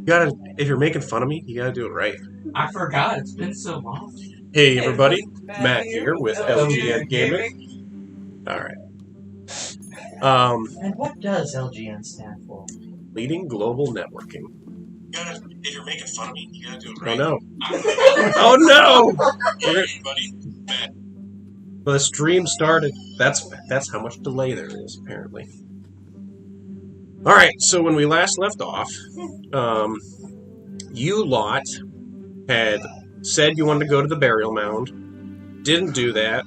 You gotta, if you're making fun of me, you gotta do it right. I forgot. It's been so long. Hey everybody, Matt here with LGN Gaming. Alright. And what does LGN stand for? Leading global networking. If you're making fun of me, you gotta do it Oh right. no. Oh no! Hey, buddy. Matt. The stream started. That's how much delay there is, apparently. Alright, so when we last left off, you lot had said you wanted to go to the burial mound. Didn't do that.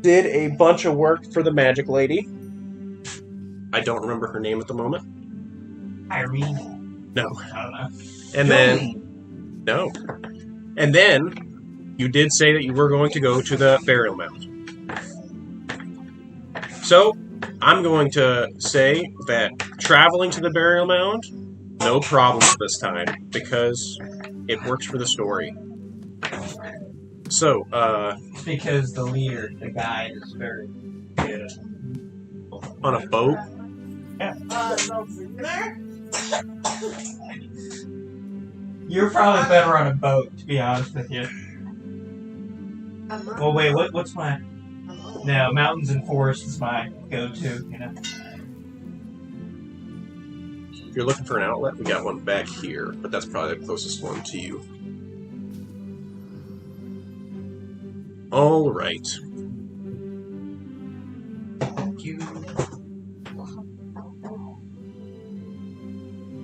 Did a bunch of work for the magic lady. I don't remember her name at the moment. Irene. No. I don't know. And then... No. And then, you did say that you were going to go to the burial mound. So, I'm going to say that traveling to the burial mound, no problems this time, because it works for the story. So, Because the leader, the guide, is very good. on a boat, You're probably better on a boat, to be honest with you. Well, wait, what's my... No, mountains and forests is my go-to, you know. if you're looking for an outlet, we got one back here, but that's probably the closest one to you. Alright.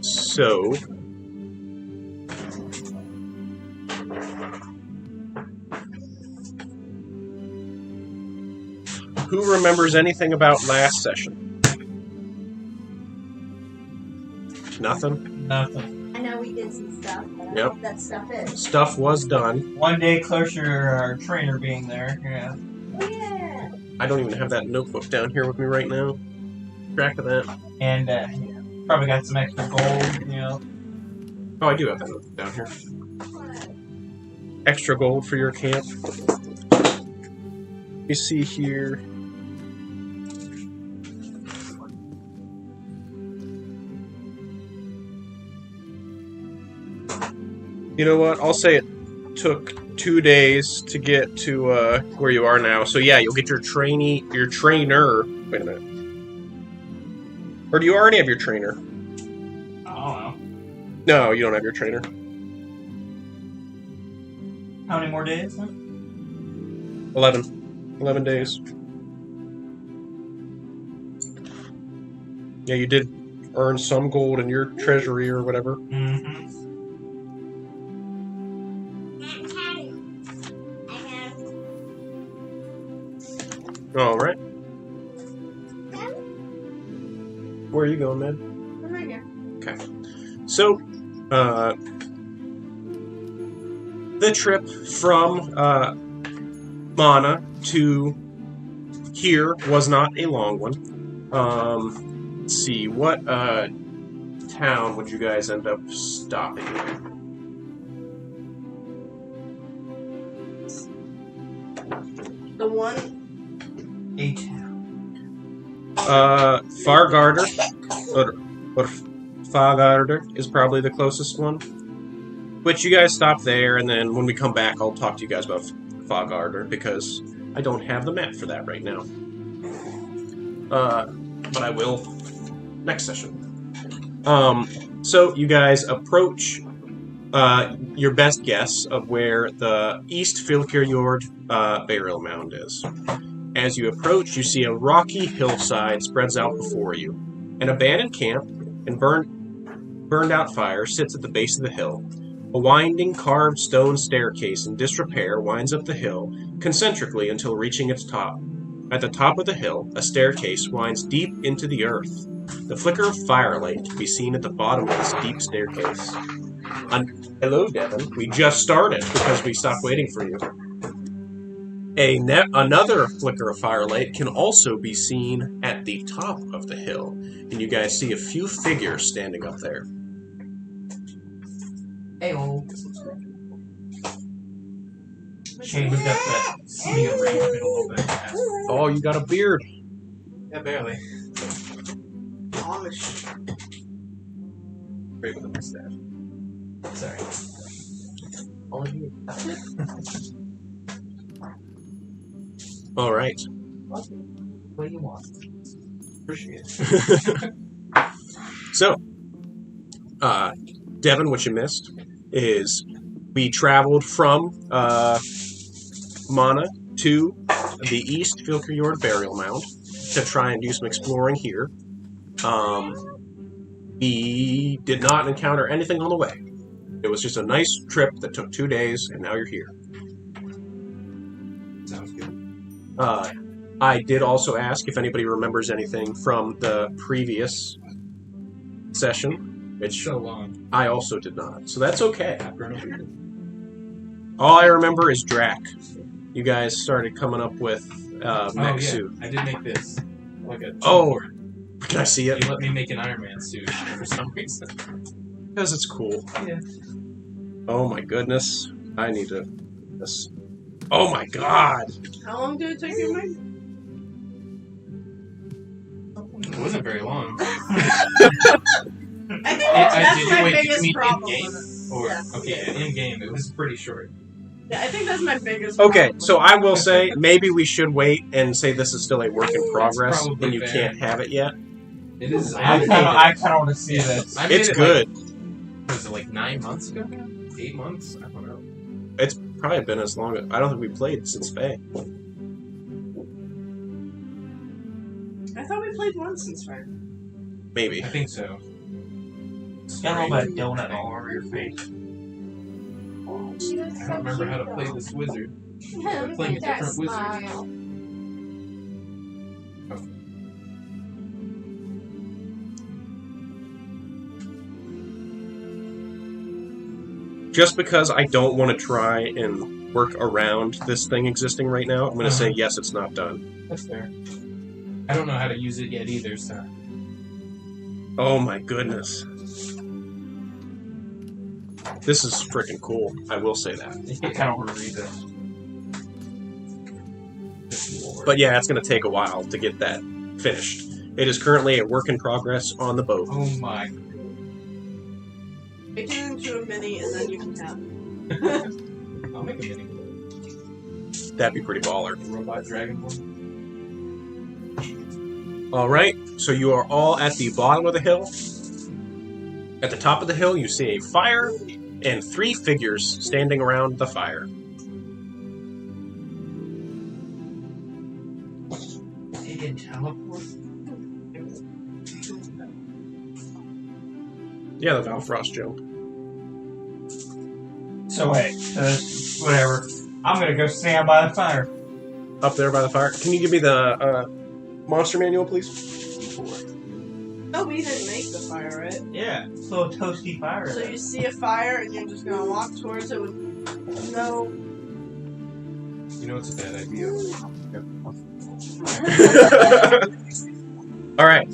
So... Who remembers anything about last session? Nothing? Nothing. I know we did some stuff, but I don't Yep. know what that stuff is. Stuff was done. One day closer to our trainer being there, yeah. Oh, yeah. I don't even have that notebook down here with me right now. Track of that. And, yeah, probably got some extra gold, you know. Oh, I do have that notebook down here. Extra gold for your camp. You see here. You know what? I'll say it took 2 days to get to where you are now. So yeah, you'll get your trainer. Wait a minute. Or do you already have your trainer? I don't know. No, you don't have your trainer. How many more days, huh? 11 days. Yeah, you did earn some gold in your treasury or whatever. Mm-hmm. All right. Where are you going, man? I'm right here. Okay. So, the trip from Mana to here was not a long one. Let's see, what town would you guys end up stopping in? The one. Fargarder, or Fargarder is probably the closest one. Which you guys stop there, and then when we come back, I'll talk to you guys about Fargarder, because I don't have the map for that right now. But I will next session. So you guys approach your best guess of where the East Filkirjord burial mound is. As you approach, you see a rocky hillside spreads out before you. An abandoned camp and burned-out fire sits at the base of the hill. A winding, carved stone staircase in disrepair winds up the hill concentrically until reaching its top. At the top of the hill, a staircase winds deep into the earth. The flicker of firelight can be seen at the bottom of this deep staircase. Hello, Devin. We just started because we stopped waiting for you. Another flicker of firelight can also be seen at the top of the hill, and you guys see a few figures standing up there. Hey-oh. Shane moved up that medium range a little bit. Oh, you got a beard. Yeah, barely. Great with a mustache. Sorry. All of you. All right. What do you want? Appreciate it. So, Devin, what you missed is we traveled from Mana to the East Filkirjord Burial Mound to try and do some exploring here. We did not encounter anything on the way. It was just a nice trip that took 2 days, and now you're here. Sounds good. I did also ask if anybody remembers anything from the previous session, which So long. I also did not. So that's okay. After an week. All I remember is Drac. You guys started coming up with mech suit. I did make this. Like a Oh, can I see You it? let me make an Iron Man suit for some reason. Because it's cool. Yeah. Oh my goodness. I need to... This. Oh my god! How long did it take you to make? It wasn't very long. I think that's Did my you biggest mean problem. in-game? with it. Or, Yeah. okay, in game, it was pretty short. Yeah, I think that's my biggest Okay, problem. so I will say, maybe we should wait and say this is still a work in progress, probably and you fair. can't have it yet. It is. I kind of want to see this. I made It's it good. Like, was it like 9 months ago? 8 months? I don't know. It's probably been as long as... I don't think we played since Faye. I thought we played once since Fire. Maybe. I think so. Got a little bit of donut all over your face. I don't remember how to play this wizard. I'm playing a different wizard. Just because I don't want to try and work around this thing existing right now, I'm going to say yes, it's not done. That's fair. I don't know how to use it yet either, so. Oh my goodness. This is freaking cool. I will say that. I kind of want to read this. But yeah, it's going to take a while to get that finished. It is currently a work in progress on the boat. Oh my. Make it into a mini and then you can have it. I'll make a mini. That'd be pretty baller. Robot Dragonborn. Alright, so you are all at the bottom of the hill. At the top of the hill, you see a fire and 3 figures standing around the fire. He can teleport. Yeah, the Valfrost jump. So wait, whatever. I'm gonna go stand by the fire. Up there by the fire. Can you give me the monster manual, please? No, we didn't make the fire, right? Yeah, it's a little toasty fire. So you see a fire and you're just gonna walk towards it with no. You know it's a bad idea. Alright.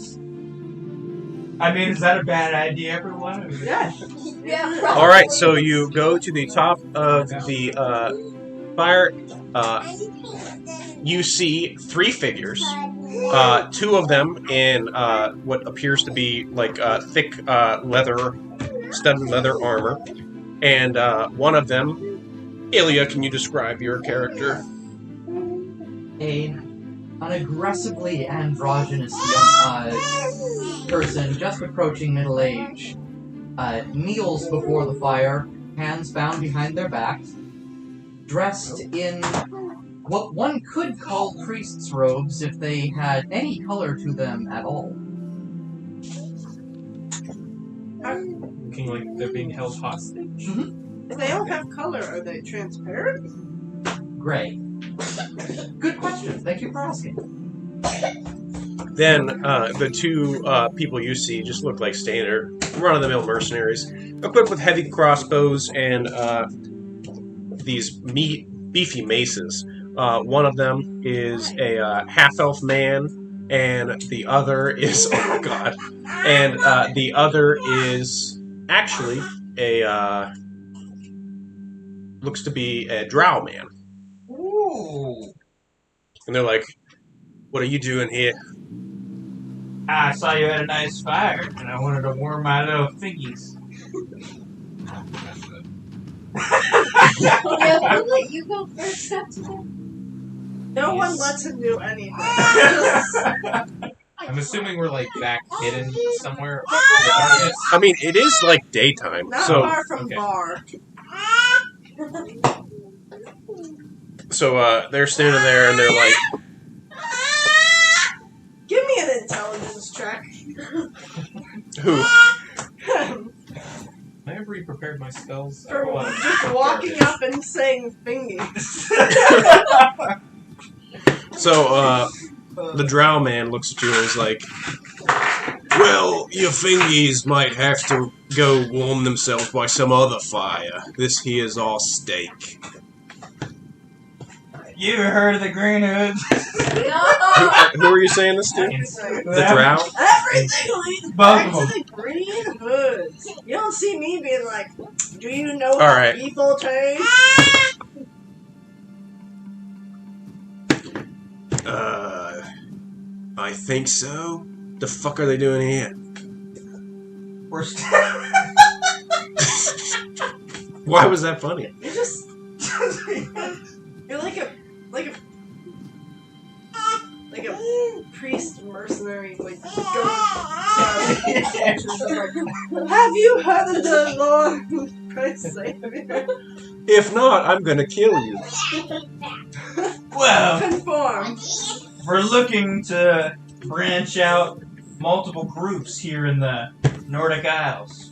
I mean, is that a bad idea, everyone? Yeah. Yeah. Alright, so you go to the top of the fire. You see 3 figures. 2 of them in what appears to be like thick leather, studded leather armor. And one of them, Ilya, can you describe your character? An aggressively androgynous young person just approaching middle age kneels before the fire, hands bound behind their backs, dressed in what one could call priest's robes if they had any color to them at all. Looking like they're being held hostage. If they don't have color, are they transparent? Gray. Good question. Thank you for asking. Then the 2 people you see just look like standard, run-of-the-mill mercenaries, equipped with heavy crossbows and these beefy maces. One of them is a half-elf man, and the other is oh god, and the other is actually a looks to be a drow man. Ooh. And they're like, "What are you doing here?" I saw you had a nice fire, and I wanted to warm my little figgies. Yeah, we'll let you go first after that. No one lets him do anything. I'm assuming we're like back hidden somewhere. in the darkness. I mean, it is like daytime, Not so far from okay. bar. they're standing there and they're like, Give me an intelligence check. "Who?" I have re-prepared my spells. For Oh, just walking up and saying thingy. So the Drow man looks at you and is like, "Well, your fingies might have to go warm themselves by some other fire. This here is all steak." You ever heard of the Green Hoods? Who are you saying this to? The Drow? Everything leads Both back of to them. the green hoods. You don't see me being like, do you know how Alright. people taste? I think so. The fuck are they doing here? We're still. Why was that funny? You're just, you're like a priest mercenary, like, going, have you heard of the Lord Christ Savior? If not, I'm gonna kill you. Well, Conform. we're looking to branch out multiple groups here in the Nordic Isles.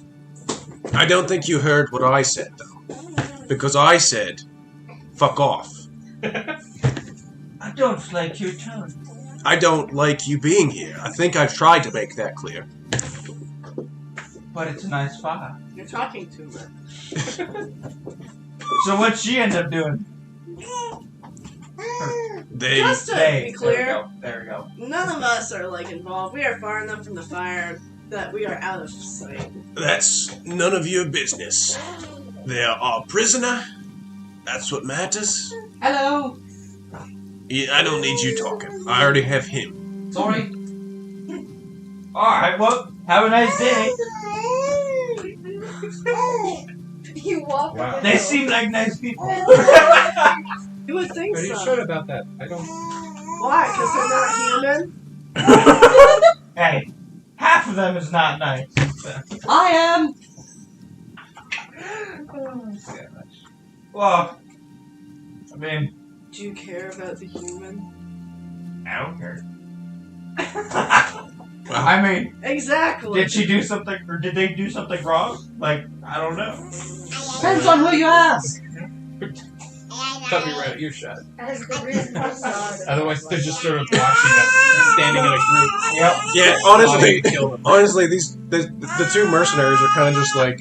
I don't think you heard what I said, though. Because I said, fuck off. I don't like your tone. I don't like you being here. I think I've tried to make that clear. But it's a nice fire. You're talking too much. So what'd she end up doing? They... Just to be clear, There we go. none of us are like involved. We are far enough from the fire that we are out of sight. That's none of your business. They're our prisoner. That's what matters. Hello. Yeah, I don't need you talking. I already have him. Sorry. Alright, well, have a nice day. You walk Wow. away. They seem like nice people. You would think Are you so. sure about that? I don't. Why? Because they're not human? Hey, half of them is not nice. I am. Well, I mean, Do you care about the human? I don't care. Well, I mean, Exactly. did she do something, or did they do something wrong? Like, I don't know. Depends on who you ask. Thought we were at earshot. As the reason for Otherwise, they're just sort of watching us, standing in a group. Yep. yeah, honestly, the two mercenaries are kind of just like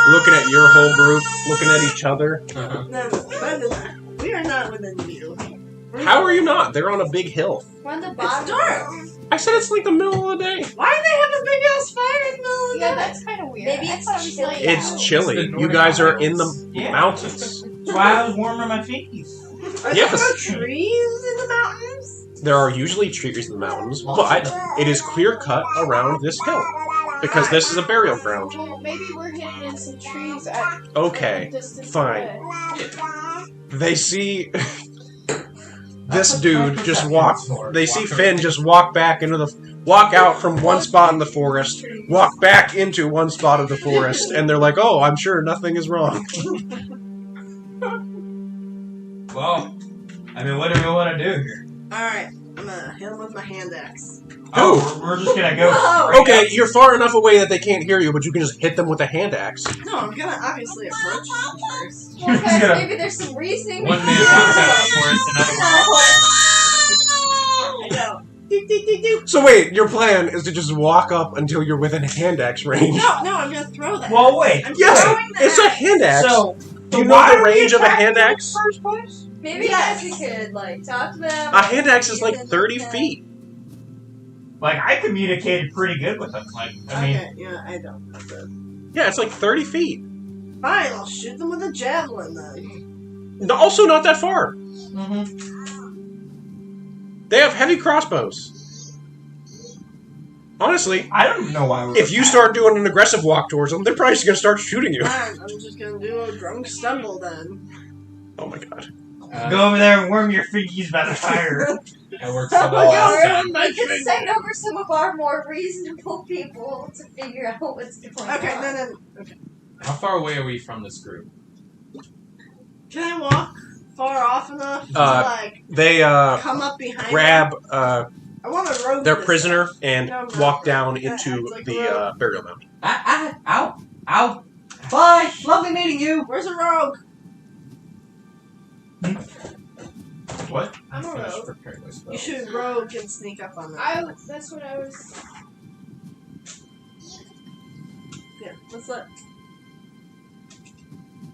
looking at your whole group, looking at each other. Uh-huh. No, we are not within view. How are you not? They're on a big hill. We're on the It's bottom. dark. I said it's like the middle of the day. Why do they have a big ass fire in the middle of the Yeah, night? that's kind of weird. Maybe I it's thought it was chilly. like It's chilly. The You Nordic guys are in the Isles. Yeah. mountains. That's why I was warming my fingies. Are Yes. there no trees in the mountains? There are usually trees in the mountains, but it is clear cut around this hill because this is a burial ground. Well, maybe we're hidden in some trees at Okay, a distance fine. away. They see this dude just walk. They see Finn just walk back into walk out from one spot in the forest, walk back into one spot of the forest, and they're like, "Oh, I'm sure nothing is wrong." Well, I mean, what do we want to do here? Alright, I'm gonna hit him with my hand axe. Oh, we're just gonna go. Whoa! straight Okay, up. you're far enough away that they can't hear you, but you can just hit them with a hand axe. No, I'm gonna obviously approach them first. Well, guys, Yeah. maybe there's some reasoning. One man comes out of the forest, another one. I know. Doop, doop, doop, doop. So wait, your plan is to just walk up until you're within hand axe range. No, I'm gonna throw that. Well, wait. I'm Yes, throwing the it's a axe. hand axe. So, Do you why know the are we range of a attacking hand them in axe? the first place? Maybe Yes. guys, we could like talk to them. A hand axe is like Use it 30 to- feet. Like, I communicated pretty good with them. Like, I mean, Okay, yeah, I don't know that. Yeah, it's like 30 feet. Fine, I'll shoot them with a javelin then. Also not that far. Mm-hmm. They have heavy crossbows. Honestly, I don't even know why we're if you start doing an aggressive walk towards them, they're probably just going to start shooting you. Fine, I'm just gonna do a drunk stumble then. Oh my god. Go over there and worm your fingies by the fire. That works so well last time. We can send over some of our more reasonable people to figure out what's going on. Okay, no. How far away are we from this group? Can I walk far off enough to like They come up behind grab them? I want to rogue their this prisoner guy. and No, I'm walk not. down Yeah, into it's like a the rogue. burial mound. Ow! Ow! Bye! Lovely meeting you! Where's a rogue? What? I don't Finished know. preparing my You spells. should rogue and sneak up on them. That's what I was. Yeah, let's let.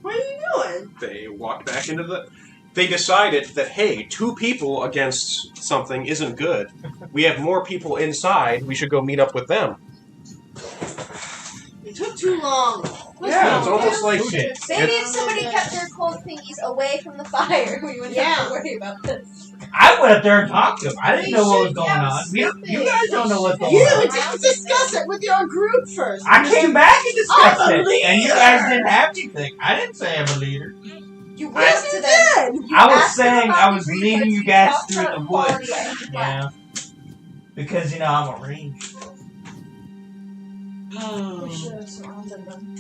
What are you doing? They walk back into the... They decided that, hey, 2 people against something isn't good. We have more people inside. We should go meet up with them. You took too long. Yeah, it's almost like... Who did? Maybe if somebody kept their cold thingies away from the fire, we wouldn't have to worry about this. I went up there and talked to him. I didn't We know what was should going have on. You something. guys don't know what's going You on. didn't discuss it with your group first. I came back and discussed I'm a it, and you guys leader. didn't have anything. I didn't say I'm a leader. You Yes, went to you them. did. You I was asked them saying about I the was reports, leading you you guys talked through about the equality, woods. and you left. Yeah. Because, you know, I'm a ranger. We should have surrounded them.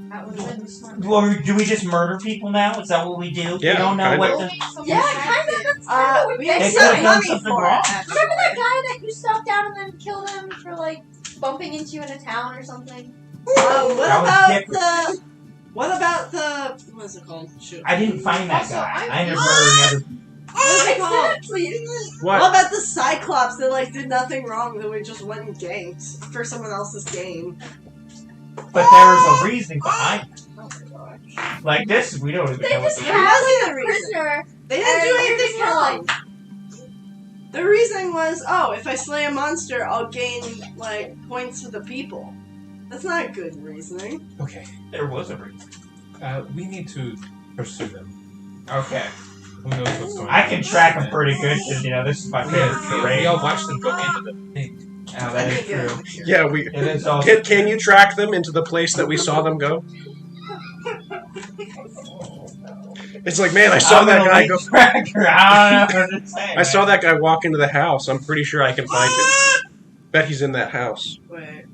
That would have been smart. Well, do we just murder people now? Is that what we do? Yeah, we don't know kinda. what the... Yeah, kind of. That's kind of what We they They have could have said. done money something for wrong. it. Remember that guy that you stopped down and then killed him for like bumping into you in a town or something? What about the what's it called? Shoot. I didn't find that Also, guy. I'm- I ended up murdering other people. What's it called? Exactly. What What? about the Cyclops that like did nothing wrong that we just went and ganked for someone else's game? But there was a reasoning behind it. Oh my gosh. Like this, we don't even They know what just the There had wasn't a a reason. prisoner. They didn't And do you're anything just kinda wrong. The reasoning was, oh, if I slay a monster, I'll gain like points for the people. That's not good reasoning. Okay. There was a reason. We need to pursue them. Okay. Who knows what's going on? I can track them pretty good because, you know, this is my favorite We terrain. all watched them go into the thing. Oh, that is true. Yeah, we... It is also Can you track them into the place that we saw them go? It's like, man, I saw I'm that gonna guy lead go... tracker. I don't know what to say. I saw that guy walk into the house. I'm pretty sure I can find him. Bet he's in that house. Wait.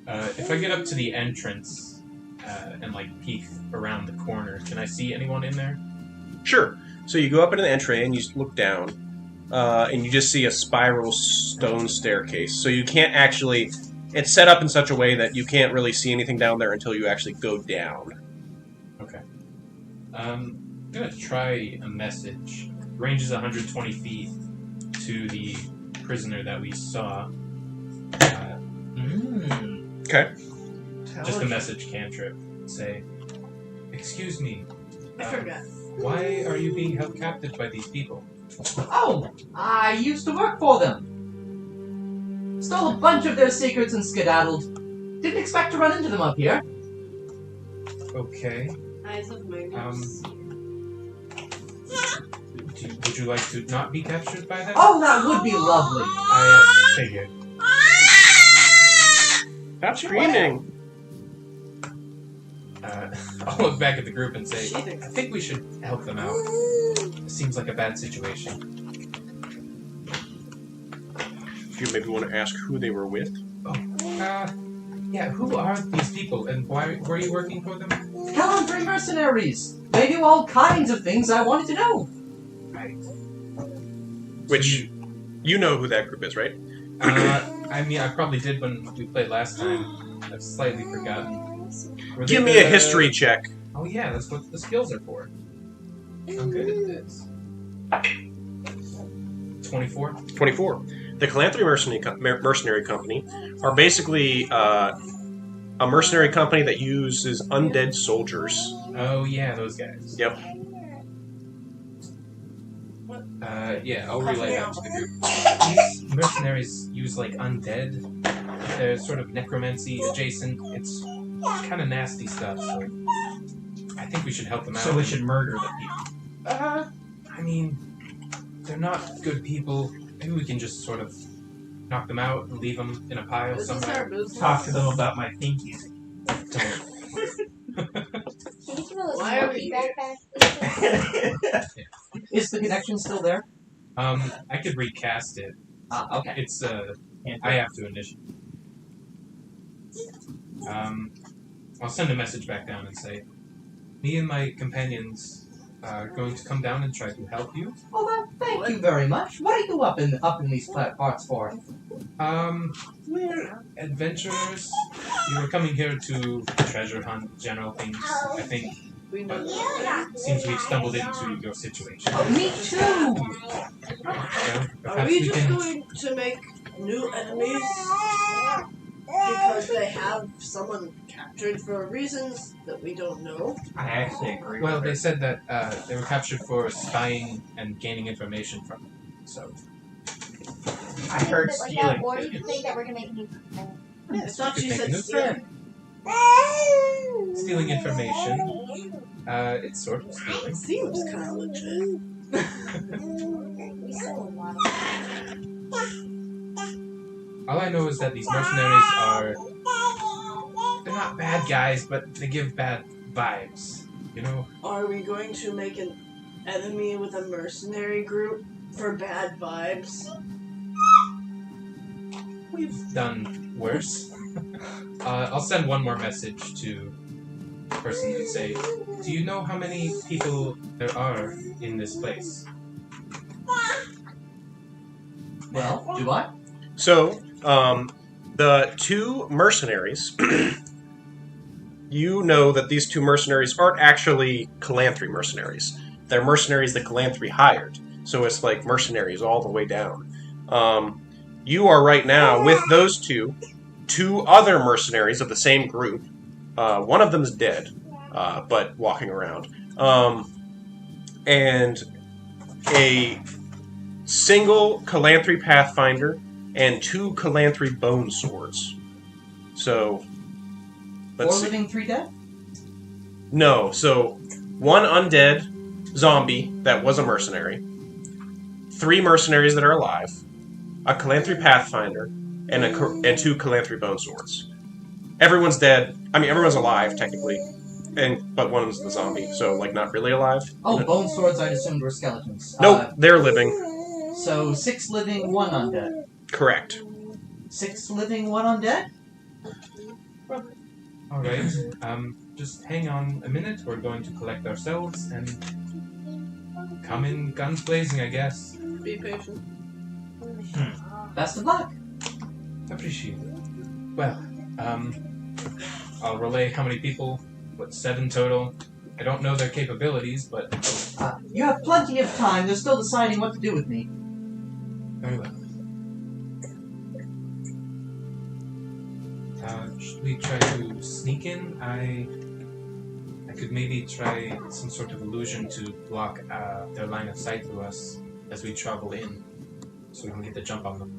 If I get up to the entrance and like peek around the corner, can I see anyone in there? Sure. So you go up into the entry and you just look down, and you just see a spiral stone staircase. So you can't actually... It's set up in such a way that you can't really see anything down there until you actually go down. Okay. I'm gonna try a message. Range is 120 feet to the prisoner that we saw. Okay. Just a message cantrip. Say, excuse me. I forgot. Why are you being held captive by these people? Oh, I used to work for them. Stole a bunch of their secrets and skedaddled. Didn't expect to run into them up here. Okay. Eyes of Magnus. Would you like to not be captured by them? Oh, that would be lovely. I figured. Stop screaming. I'll look back at the group and say, She I thinks- think we should help them out. It seems like a bad situation. Do you maybe want to ask who they were with? Yeah, who are these people and why were you working for them? Calendry mercenaries. They do all kinds of things I wanted to know. Right. Which, you know who that group is, right? I mean, I probably did when we played last time. I've slightly forgotten. Were they Give me a the- history check. Oh yeah, that's what the skills are for. I'm good at this. 24. 24. The Calantry Mercenary Company are basically a mercenary company that uses undead soldiers. Oh yeah, those guys. Yep. Yeah, I'll relay that to the group. These mercenaries use like undead. They're sort of necromancy adjacent. It's kind of nasty stuff. So I think we should help them out. So we should murder the people. I mean, they're not good people. Maybe we can just sort of knock them out and leave them in a pile This is our somewhere. business. Talk to them about my pinkies. Don't. Can you give me a Why are we smoky here? backpack? Is the connection still there? I could recast it. Okay. It's I have to initiate. I'll send a message back down and say, me and my companions are going to come down and try to help you. Oh, well, thank you very much. What are you up in these parts for? We're adventurers. We were coming here to treasure hunt, general things. I think We know. seems we've stumbled into your situation. Oh, me too. Well, Are perhaps we we just can. going to make new enemies because they have someone captured for reasons that we don't know? I actually agree. Well, with they her. said that they were captured for spying and gaining information from them. So I heard Is it like stealing. that, or you think that we're gonna make a new friend? I thought Could you make a said new stealing. stealing information. It's sort of stealing. It seems kind of legit. We stole a lot. All I know is that these mercenaries they're not bad guys, but they give bad vibes. You know? Are we going to make an enemy with a mercenary group for bad vibes? We've done worse. I'll send one more message to the person and say, do you know how many people there are in this place? Well, do I? So, the two mercenaries, you know that these two mercenaries aren't actually Calanthri mercenaries. They're mercenaries that Calanthri hired. So it's like mercenaries all the way down. You are right now with those two other mercenaries of the same group. One of them is dead, but walking around. And a single Calanthri Pathfinder and two Calanthri Bone Swords. So, Four let's see. living, 3 dead? No, so one undead zombie that was a mercenary, 3 mercenaries that are alive, a Calanthri Pathfinder, and 2 Calanthri Bone Swords. Everyone's dead. I mean, everyone's alive, technically. But one's the zombie, so, like, not really alive. Oh, No- bone swords I assumed were skeletons. Nope, they're living. So 6 living, 1 undead. Correct. 6 living, 1 undead? Alright, just hang on a minute. We're going to collect ourselves and come in guns blazing, I guess. Be patient. Best of luck. Appreciate it. Well, I'll relay how many people. 7 total. I don't know their capabilities, but You have plenty of time. They're still deciding what to do with me. very well. Should we try to sneak in? I could maybe try some sort of illusion to block their line of sight to us as we travel in, so we can get the jump on them.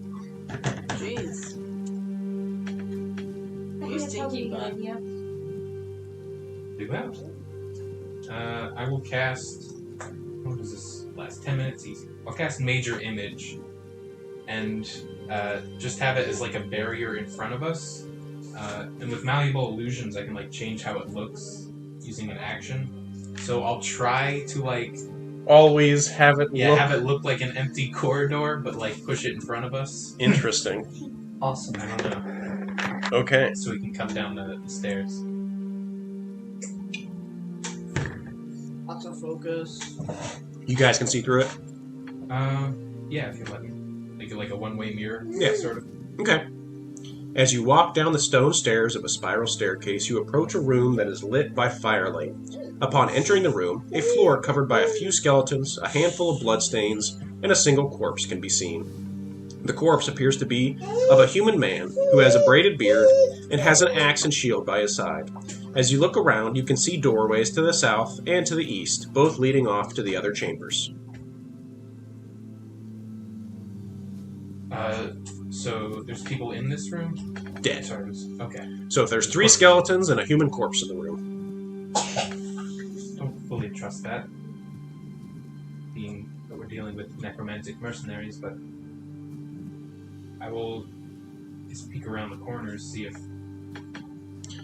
Jeez. I You think that's probably stinky a good butt. idea. Do well. I will cast. What does this last? 10 minutes easy. I'll cast Major Image, and just have it as like a barrier in front of us. And with Malleable Illusions, I can like change how it looks using an action. So I'll try to like Always have it look have it look like an empty corridor, but like push it in front of us. interesting. Awesome. I don't know. Okay. So we can come down the stairs. Lots of focus. You guys can see through it? Yeah, if you let me. Like a one-way mirror. Yeah. Sort of. Okay. As you walk down the stone stairs of a spiral staircase, you approach a room that is lit by firelight. Upon entering the room, a floor covered by a few skeletons, a handful of bloodstains, and a single corpse can be seen. The corpse appears to be of a human man who has a braided beard and has an axe and shield by his side. As you look around, you can see doorways to the south and to the east, both leading off to the other chambers. So there's people in this room? Dead. Sorry. Okay. So if there's 3 skeletons and a human corpse in the room. Don't fully trust that. Being that we're dealing with necromantic mercenaries, but I will just peek around the corners, see if...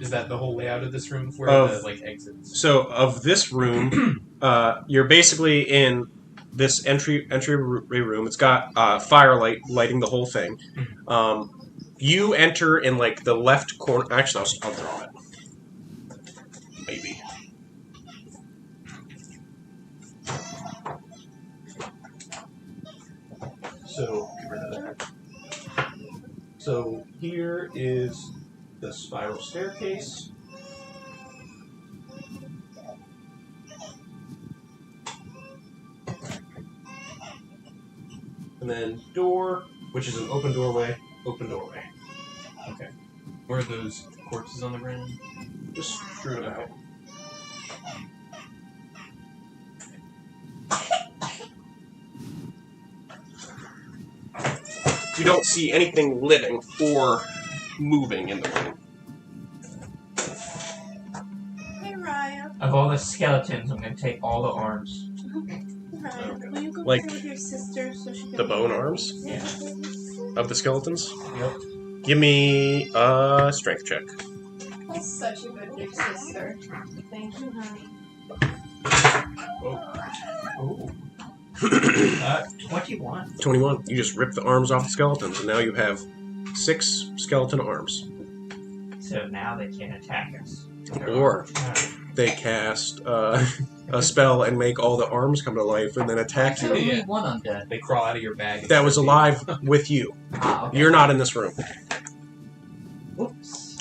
Is that the whole layout of this room? Where are the, like, exits? So, of this room, you're basically in this entry room. It's got firelight lighting the whole thing. You enter in, like, the left corner... Actually, I'll draw it. Maybe. So, get rid of that. So, here is the spiral staircase. And then door, which is an open doorway, open doorway. Okay. Where are those corpses on the ground? Just strewn out. You don't see anything living or moving in the room. Hey, Raya. Of all the skeletons, I'm gonna take all the arms. Raya, will you go Like play with your sister so she can... The bone arms Yeah. of the skeletons? Yep. Give me a strength check. That's such a good big sister. Thank you, honey. Ooh. 21. 21. You just rip the arms off the skeletons, and now you have 6 skeleton arms. So now they can't attack us. Or they cast a spell and make all the arms come to life and then attack There's you. only one undead. They crawl out of your bag. and That was start alive with you. Ah, okay. You're not in this room. Whoops.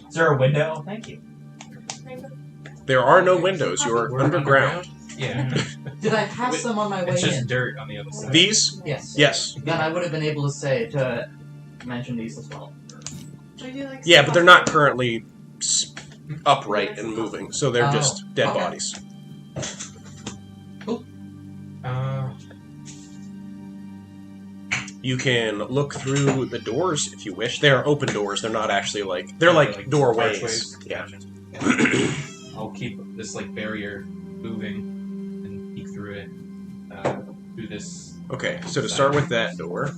Is there a window? Thank you. There are no windows. You're We're underground. Yeah. Did I pass them on my way It's just in? dirt on the other side. These? Yes. Yes. Then I would have been able to mention these as well. Would you like Yeah, some but they're not popcorn? currently upright and moving, so they're Oh, just dead okay. bodies. You can look through the doors if you wish. They are open doors. They're not actually like... They're like doorways. archways. Yeah. I'll keep this like barrier moving and peek through it. Through this. Okay, so to start with that door.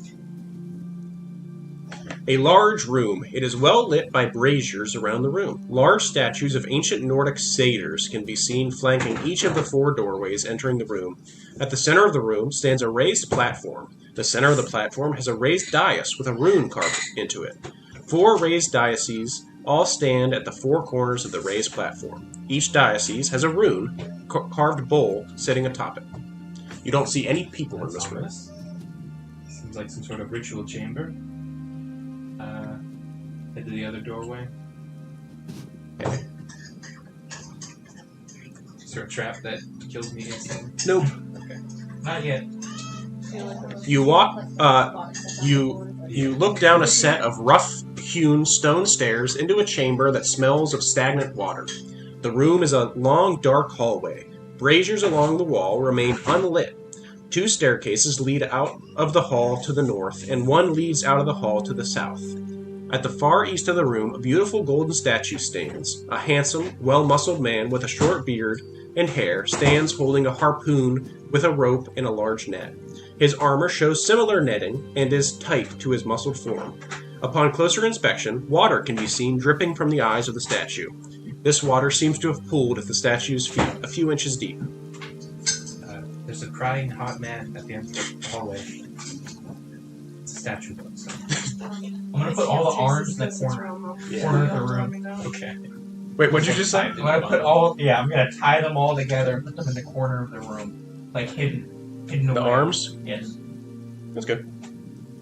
A large room. It is well lit by braziers around the room. Large statues of ancient Nordic satyrs can be seen flanking each of the 4 doorways entering the room. At the center of the room stands a raised platform. The center of the platform has a raised dais with a rune carved into it. 4 raised daises all stand at the 4 corners of the raised platform. Each diocese has a rune carved bowl sitting atop it. You don't see any people in this room. Seems like some sort of ritual chamber. Head to the other doorway. Is there a trap that kills me instantly? Nope. Okay. Not yet. You walk. You look down a set of rough-hewn stone stairs into a chamber that smells of stagnant water. The room is a long, dark hallway. Braziers along the wall remain unlit. 2 staircases lead out of the hall to the north, and 1 leads out of the hall to the south. At the far east of the room, a beautiful golden statue stands. A handsome, well-muscled man with a short beard and hair stands holding a harpoon with a rope and a large net. His armor shows similar netting and is tight to his muscled form. Upon closer inspection, water can be seen dripping from the eyes of the statue. This water seems to have pooled at the statue's feet, a few inches deep. There's a crying hot man at the end of the hallway. It's a statue, though. So. I'm gonna put all the arms in the corner of the room. Okay. Wait, what'd you just say? I'm gonna put all. Yeah, I'm gonna tie them all together and put them in the corner of the room, like hidden The away. arms? Yes. That's good.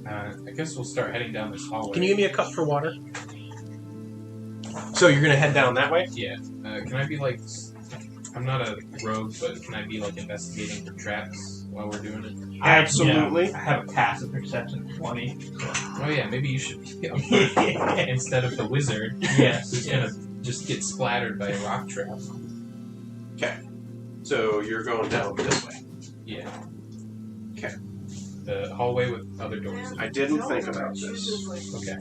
I guess we'll start heading down this hallway. Can you give me a cup for water? So you're gonna head down that way? Yeah. Can I be like... I'm not a rogue, but can I be like investigating for traps while we're doing it? Absolutely. I have a passive perception of 20. Oh yeah, maybe you should be up front instead of the wizard Yes. who's gonna just get splattered by a rock trap. Okay. So you're going down this way. Yeah. Okay. The hallway with other doors. I didn't think about this. Okay.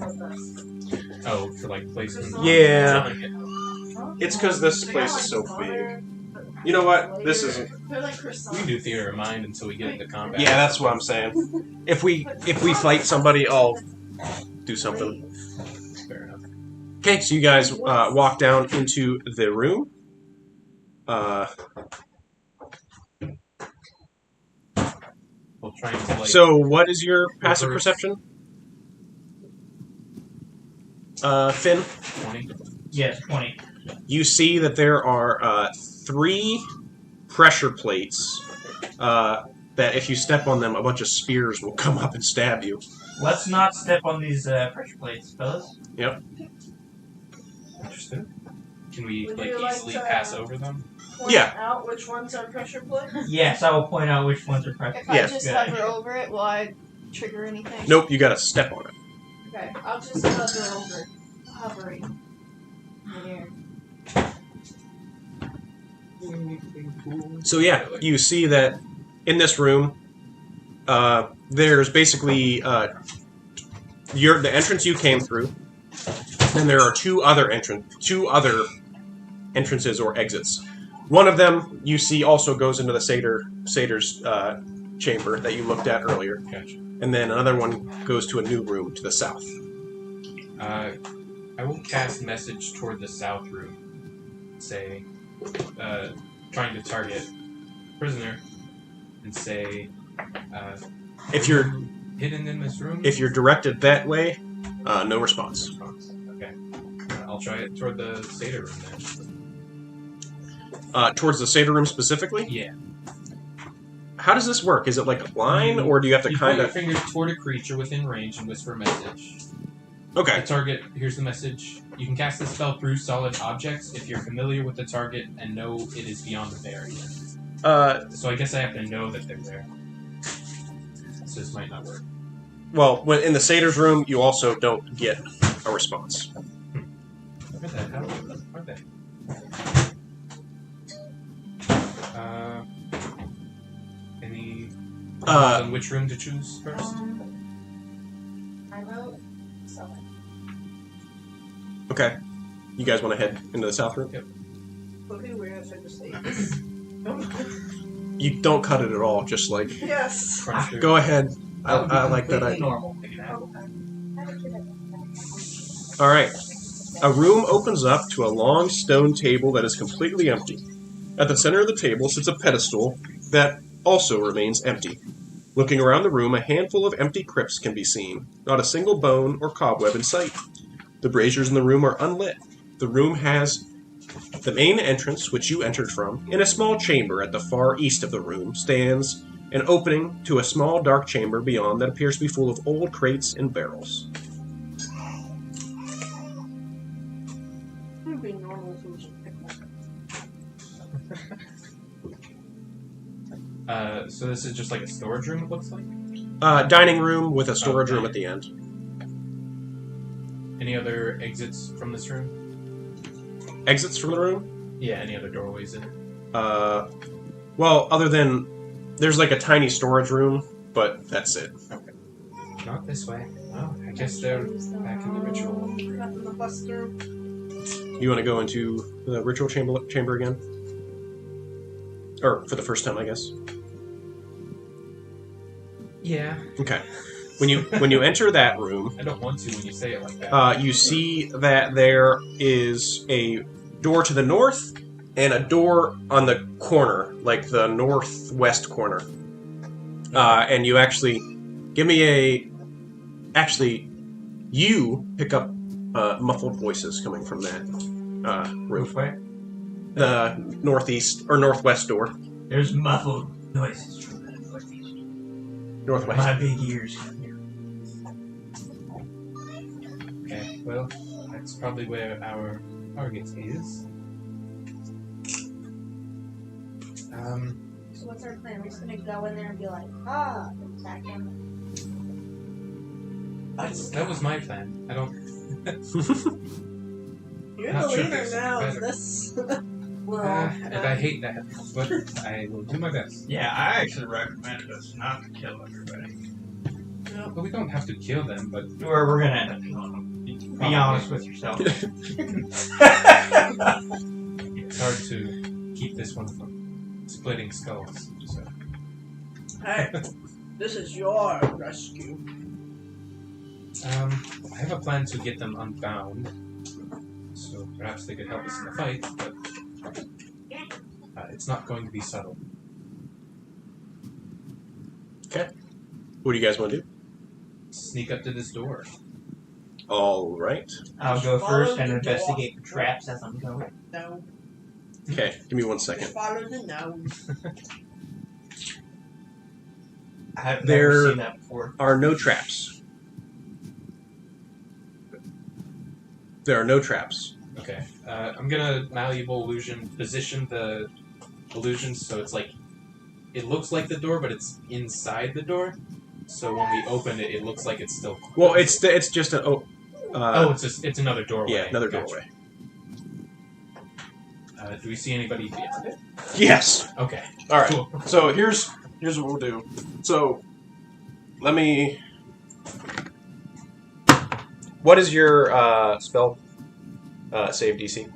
Oh, for like placement? Yeah. It's because this place is so big. You know what? This isn't. They're like We croissants. can do theater of mind until we get into combat. Yeah, that's what I'm saying. If we fight somebody, I'll do something. Fair enough. Okay, so you guys walk down into the room. We'll try to like. So, what is your passive perception? Finn? 20. Yes, 20. You see that there are 3 pressure plates that if you step on them, a bunch of spears will come up and stab you. Let's not step on these pressure plates, fellas. Yep. Understood. Can we Would like you like easily to- pass over them? Point Yeah. out which ones are pressure plates. Yes, I will point out which ones are pressure If plates. I Yeah. just Good hover idea. over it, will I trigger anything? Nope, you gotta step on it. Okay, I'll just hover over. Hovering. Midair. So yeah, you see that in this room, there's basically the entrance you came through, and there are two other entrances or exits. One of them you see also goes into the satyr's chamber that you looked at earlier, Gotcha. and then another one goes to a new room to the south. I will cast message toward the south room. Say, trying to target prisoner, and say, If you're hidden in this room. if you're directed that way, no response. Okay. I'll try it toward the satyr room then. Towards the satyr room specifically. Yeah. How does this work? Is it like a line, or do you have to You kind point your of? finger toward a creature within range and whisper a message. Okay. The target, here's the message. You can cast the spell through solid objects if you're familiar with the target and know it is beyond the barrier. So I guess I have to know that they're there. So this might not work. Well, when in the satyr's room, you also don't get a response. Where the hell are they? Any on which room to choose first? I vote solid. Okay. You guys want to head into the south room? Okay, we're gonna finish these. You don't cut it at all. Just like Yes. Crunch through. go ahead. That would be I like that completely idea. normal. All right. A room opens up to a long stone table that is completely empty. At the center of the table sits a pedestal that also remains empty. Looking around the room, a handful of empty crypts can be seen. Not a single bone or cobweb in sight. The braziers in the room are unlit. The room has the main entrance, which you entered from. In a small chamber at the far east of the room stands an opening to a small dark chamber beyond that appears to be full of old crates and barrels. It would be normal if we should pick one. So this is just like a storage room, it looks like? Dining room with a storage room Okay. at the end. Any other exits from this room? Exits from the room? Yeah, any other doorways in it? Well, other than there's like a tiny storage room, but that's it. Not this way. Oh, I guess they're back in the ritual. Not in the bus room. You want to go into the ritual chamber again? Or for the first time, I guess. Yeah. Okay. When you enter that room, I don't want to when you say it like that. you see that there is a door to the north and a door on the corner, like the northwest corner. And you actually give me a. Actually, you pick up muffled voices coming from that room. Which way? The northeast or northwest door. There's muffled noises from the northeast. Northwest. My big ears can hear. Okay, well, that's probably where our target is. So what's our plan? We're just gonna go in there and be like, attack him. That was my plan. I don't. You're Not the sure if leader it's now of better. this. Well, And I hate that, but I will do my best. Yeah, I actually recommend us not to kill everybody. But we don't have to kill them, but Or we're gonna end up killing them. Be honest with yourself. it's hard to keep this one from splitting skulls. So. Hey, this is your rescue. I have a plan to get them unbound, so perhaps they could help us in the fight, but it's not going to be subtle. What do you guys want to do? Sneak up to this door. All right. I'll go Follow first and the investigate door. the traps as I'm going. No. Okay, give me 1 Just second. follow the nose. I've There- never seen that before. Are no traps. There are no traps. Okay. I'm gonna malleable illusion position the illusion so it's like it looks like the door, but it's inside the door. So when we open it, it looks like it's still closed. Well, it's just a it's another doorway. yeah, another Gotcha. doorway. Do we see anybody beyond it? Yes. Okay. All right. Cool. So here's what we'll do. So let me. What is your spell save DC?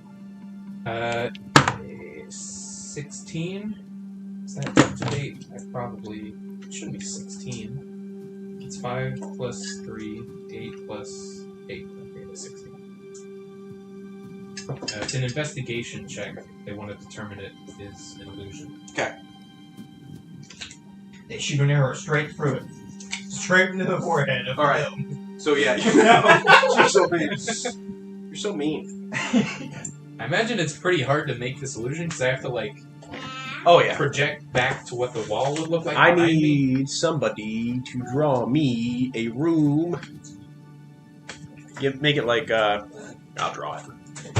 16. Is that up to date? I probably it should be 16. It's 5 plus 3, 8 plus 8. Okay, that's 16. It's an investigation check. They want to determine it is an illusion. They shoot an arrow straight through it. Straight into the forehead. Of All right. Will. So yeah, you know, you're so mean. You're so mean. I imagine it's pretty hard to make this illusion because I have to like Oh yeah. project back to what the wall would look like. I behind me. need somebody to draw me a room. Make it like I'll draw it.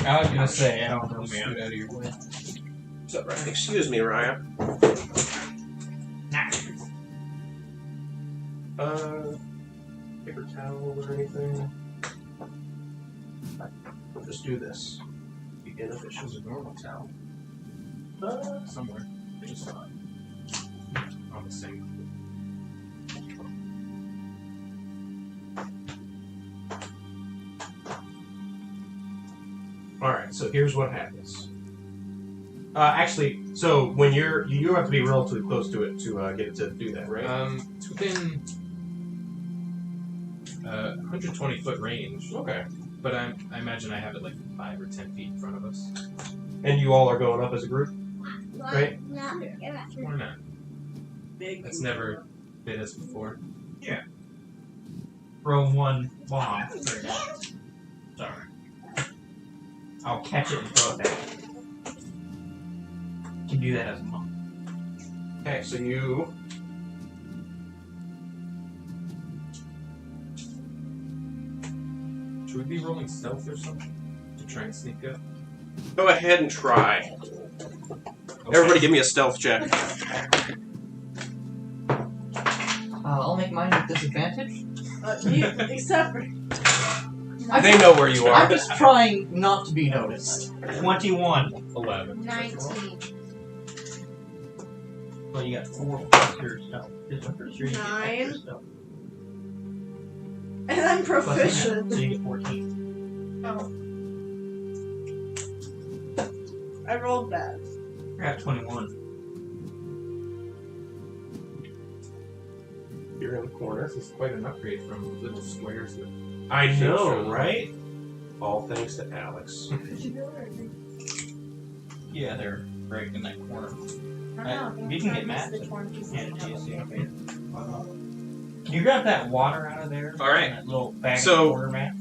I was gonna say, I don't know, Scoot man. out of your way. So, excuse me, Raya. Paper towel or anything? We'll just do this. Begin if it shows a normal towel. Somewhere. I just saw it. On the same. Alright, so here's what happens. Actually, so when you have to be relatively close to it to get it to do that, right? It's within 120 foot range. Okay. But I imagine I have it like 5 or 10 feet in front of us. And you all are going up as a group? Right. Why not? Big. That's never bit us before. Throw one bomb. Sorry. I'll catch it and throw it back. Can do that as a monk. Okay, so you... Should we be rolling stealth or something to try and sneak up? Go ahead and try. Okay. Everybody give me a stealth check. I'll make mine with disadvantage. Except for They know where you I'm are. just trying not to be noticed. 21. 11. 19. Well, you got 4 plus your stuff. This one for sure you get 9. extra stuff. and I'm Plus proficient. so you get 14. I rolled bad. I got 21. You're in the corner. This is quite an upgrade from little squares with. I know, Sure. right? All thanks to Alex. Yeah, they're right in that corner. I don't know. You can get mad. The torn pieces Yeah, of GSC, metal. okay. Can you grab that water out of there? All right. That little bag So- of water, Matt?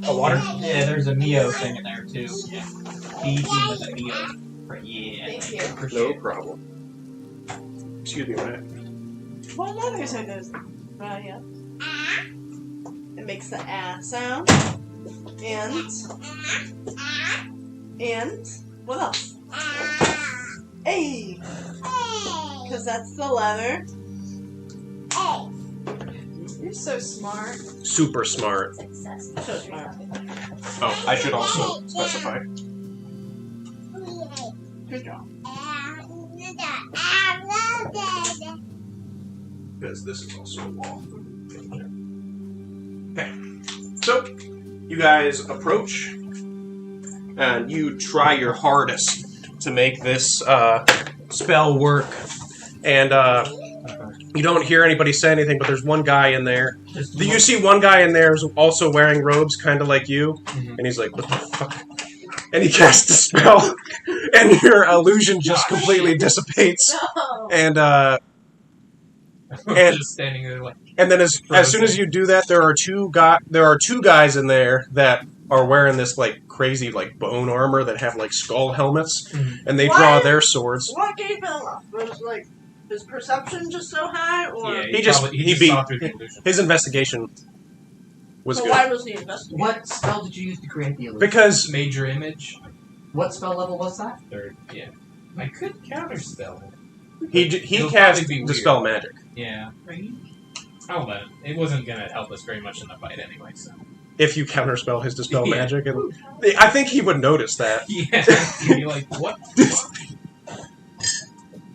A water? Yeah, there's a Mio thing in there too. Feed you with a Mio. Right, yeah. Thank you. Appreciate No it. problem. Excuse me, Ryan. Well, another thing goes. Right, yeah. It makes the sound. And what else? Hey! Because that's the leather. You're so smart. Super smart. Success. So smart. Oh, I should also specify. Good job. Because this is also a wall. Okay. So, you guys approach. and you try your hardest to make this spell work. And you don't hear anybody say anything, but there's one guy in there. You see one guy in there is also wearing robes, kind of like you, and he's like, "What the fuck?" And he casts the spell, and your illusion just completely dissipates. No. And Just standing there like. and then as soon as you do that, there are two guys in there that are wearing this like crazy like bone armor that have like skull helmets, and they draw What? their swords. What gave him up? Was like his perception just so high, or Yeah, He just beat saw through the illusion. his investigation was so good why was he investigating? What spell did you use to create the illusion? because Major image. What spell level was that? Third. Yeah. I could counterspell it. he It'll cast probably be dispel weird. magic. Yeah. I'll let him. It wasn't gonna help us very much in the fight anyway, so. If you counterspell his dispel Yeah. magic, and I think he would notice that. Yeah. You'd be like, what?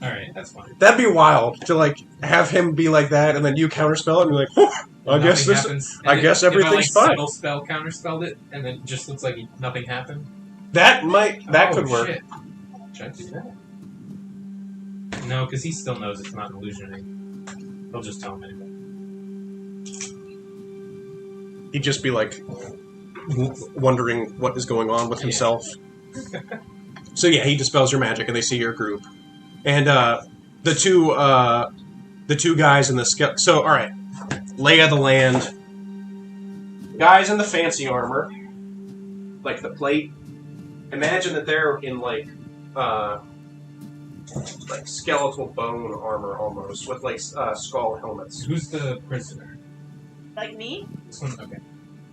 Alright, that's fine. That'd be wild to like have him be like that, and then you counterspell it, and you're like, "Oh, I guess Nothing this. happens. I And guess if I, everything's like, fine." Subtle spell counterspelled it, and then it just looks like nothing happened. That Oh, could work." Shit. Should I do that? No, because he still knows it's not an illusion. He'll just tell him anyway. He'd just be like wondering what is going on with himself. So yeah, he dispels your magic, and they see your group, and the two guys in the so all right, lay of the land. Guys in the fancy armor, like the plate. Imagine that they're in like skeletal bone armor almost, with like skull helmets. Who's the prisoner? Like me? This one? Okay.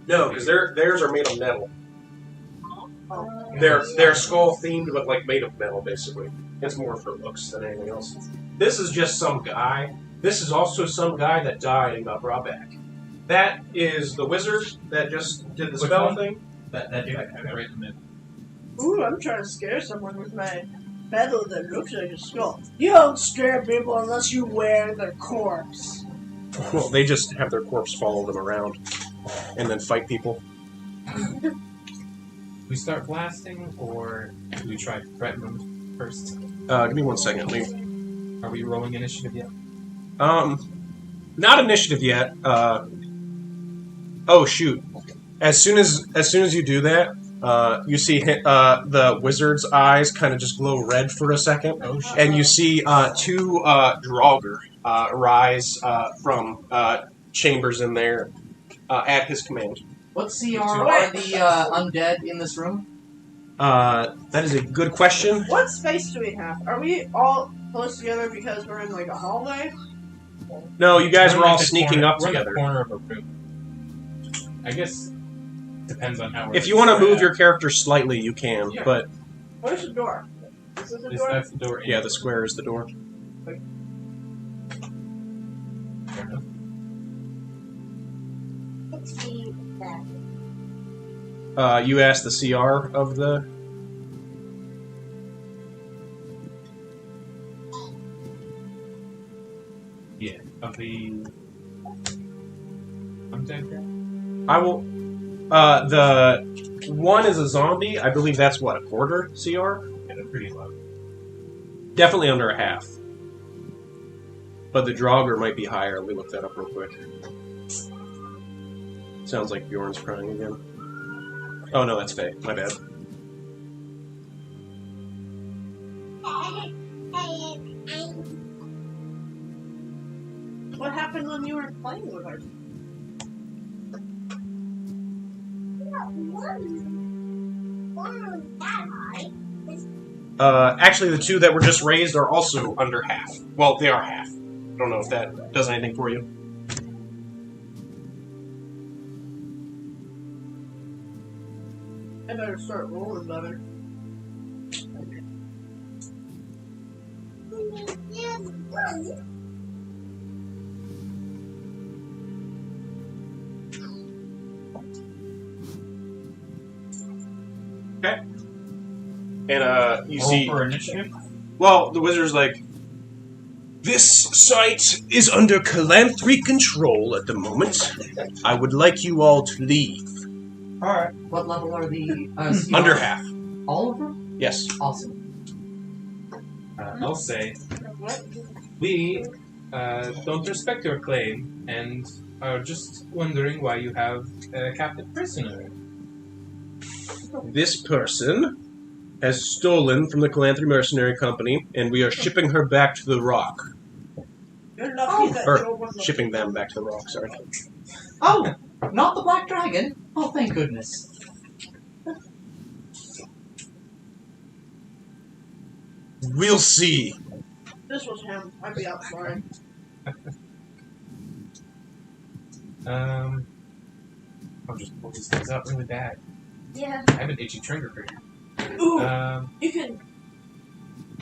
No, because theirs are made of metal. They're skull themed, but like made of metal, basically. It's more for looks than anything else. This is just some guy. This is also some guy that died and got brought back. That is the wizard that just did the Which spell one? thing. That dude. Right in the middle. Ooh, I'm trying to scare someone with my metal that looks like a skull. You don't scare people unless you wear their corpse. Well, they just have their corpse follow them around and then fight people. We start blasting, or do we try to threaten them first? Give me 1 second. Are we rolling initiative yet? Not initiative yet. Oh shoot! As soon as you do that, you see the wizard's eyes kind of just glow red for a second, Oh shit. and you see two Draugr rise from chambers in there at his command. What CR are the undead in this room? That is a good question. What space do we have? Are we all close together because we're in like a hallway? No, you guys We're were in all the sneaking corner- up we're in together. the corner of a room. I guess depends on how we're. If you want to spread move out. your character slightly, you can. Yeah. But Where's the door? Is this the Is door? that the door? yeah, the square is the door. Fair enough. Let's see that. You asked the CR of the. Yeah, of the undead guy. I will. The one is a zombie. I believe that's what, a quarter CR? Yeah, they're pretty low. Definitely under a half. But the Draugr might be higher. Let me look that up real quick. Sounds like Bjorn's crying again. Oh no, that's Faye. My bad. What happened when you were playing with her? Actually, the two that were just raised are also under half. Well, they are half. I don't know if that does anything for you. I better start rolling better. And you Roll see. for initiative. Well, the wizard's like, this site is under Calanthri control at the moment. I would like you all to leave. All right. What level are the CR? Under half. All of them? Yes. Awesome. I'll say What? we don't respect your claim and are just wondering why you have a captive prisoner. This person has stolen from the Calanthe Mercenary Company, and we are shipping her back to the Rock. You're lucky that Or Joe wasn't. shipping them back to the Rock, sorry. Oh, not the Black Dragon. Oh, thank goodness. We'll see. This was him. I'd be out for it. I'll just pull these things out really bad. Yeah. I have an itchy trigger for you. Ooh, you can.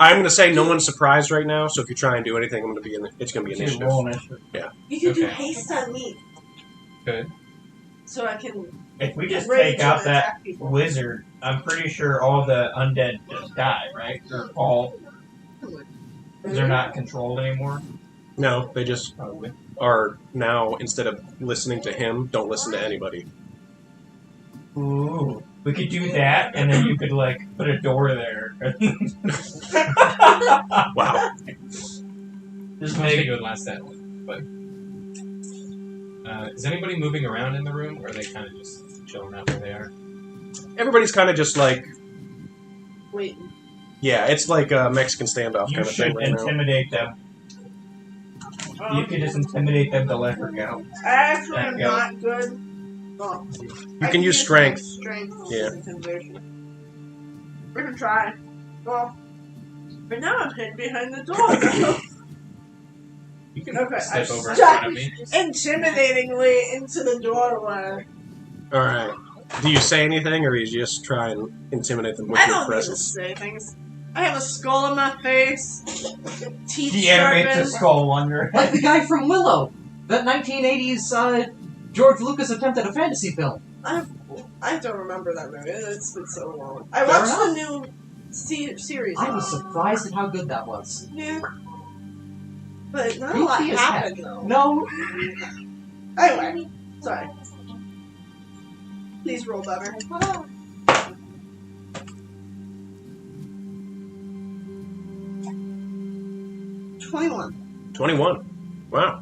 I'm going to say no one's surprised right now, so if you try and do anything, it's going to be So initiative. roll initiative. You can do Okay. haste on me, Good. so I can. If we just rage take out and that attack people. wizard, I'm pretty sure all the undead just die, right? Or fall. They're not controlled anymore. No, they just Probably. are now, instead of listening to him, don't listen to anybody. Ooh. We could do that, and then you could, like, put a door there. Wow. Just I don't think make it would last that long, but... is anybody moving around in the room, or are they kind of just chilling out where they are? Everybody's kind of just like, Wait. yeah, it's like a Mexican standoff you kind of thing should right now. intimidate them. You could just intimidate them to let her go. I actually There am you go. not good. Oh. You can use strength. Strength. Yeah. Intimidation. We can try. Well, but now I'm hidden behind the door. You can Okay, step I over in stuck- front of me. Intimidatingly into the doorway. Alright. Do you say anything, or you just try and intimidate them with I your don't need to presence? say things. I have a skull on my face. Teeth He animates a sharpened. skull on your Like head. the guy from Willow. That 1980s George Lucas attempt at a fantasy film. I don't remember that movie. It's been so long. I Fair watched the new series. I was surprised at how good that was. Yeah. But not a lot Creepy as happened though. No, Anyway, sorry. Please roll better. 21. 21. Wow.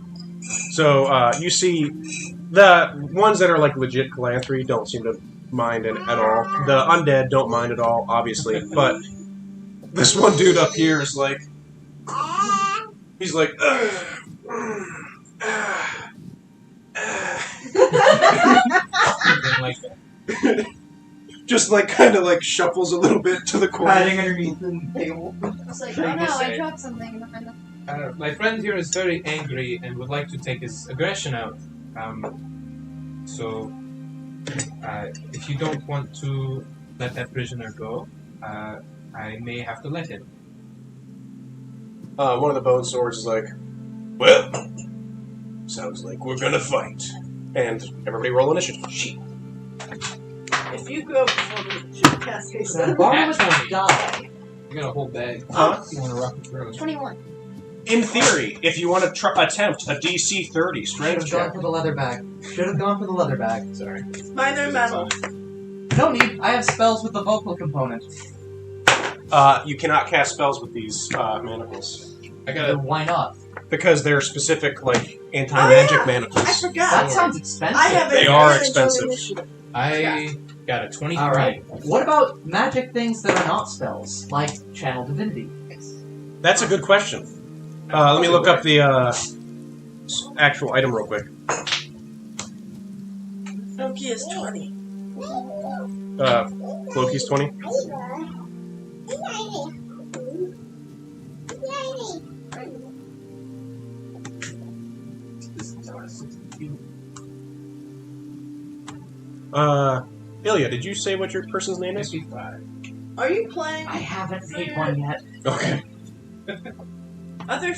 So, you see, the ones that are like legit Calanthe don't seem to mind it at all. The undead don't mind at all, obviously. But this one dude up here is like, he's like, Something like that. just like kind of like shuffles a little bit to the corner. Hiding underneath the table. It's like, Trying oh to no, I say. dropped something behind the. My friend here is very angry and would like to take his aggression out. So, if you don't want to let that prisoner go, I may have to let him. One of the bone swords is like, well, sounds like we're gonna fight. And everybody roll initiative. Sheet. If you go before me, should cast haste. the bar was gonna die. You're gonna hold that. Huh? You want to rock it through. 21. In theory, if you want to attempt a DC 30 Should strength have gone check, for the leather bag. Should have gone for the leather bag. Sorry. Mine are metal. No need. I have spells with the vocal component. you cannot cast spells with these manacles. I got Why not? Because they're specific, like, anti-magic Oh, yeah. manacles. I forgot. That sounds expensive. I have They are advantage on expensive. initiative. I got a 23. All right. What about magic things that are not spells, like channel divinity? That's a good question. Let me look up the actual item real quick. Loki is 20. Loki's 20. Ilya, did you say what your person's name is? 55. Are you playing I haven't made one yet. Okay. other?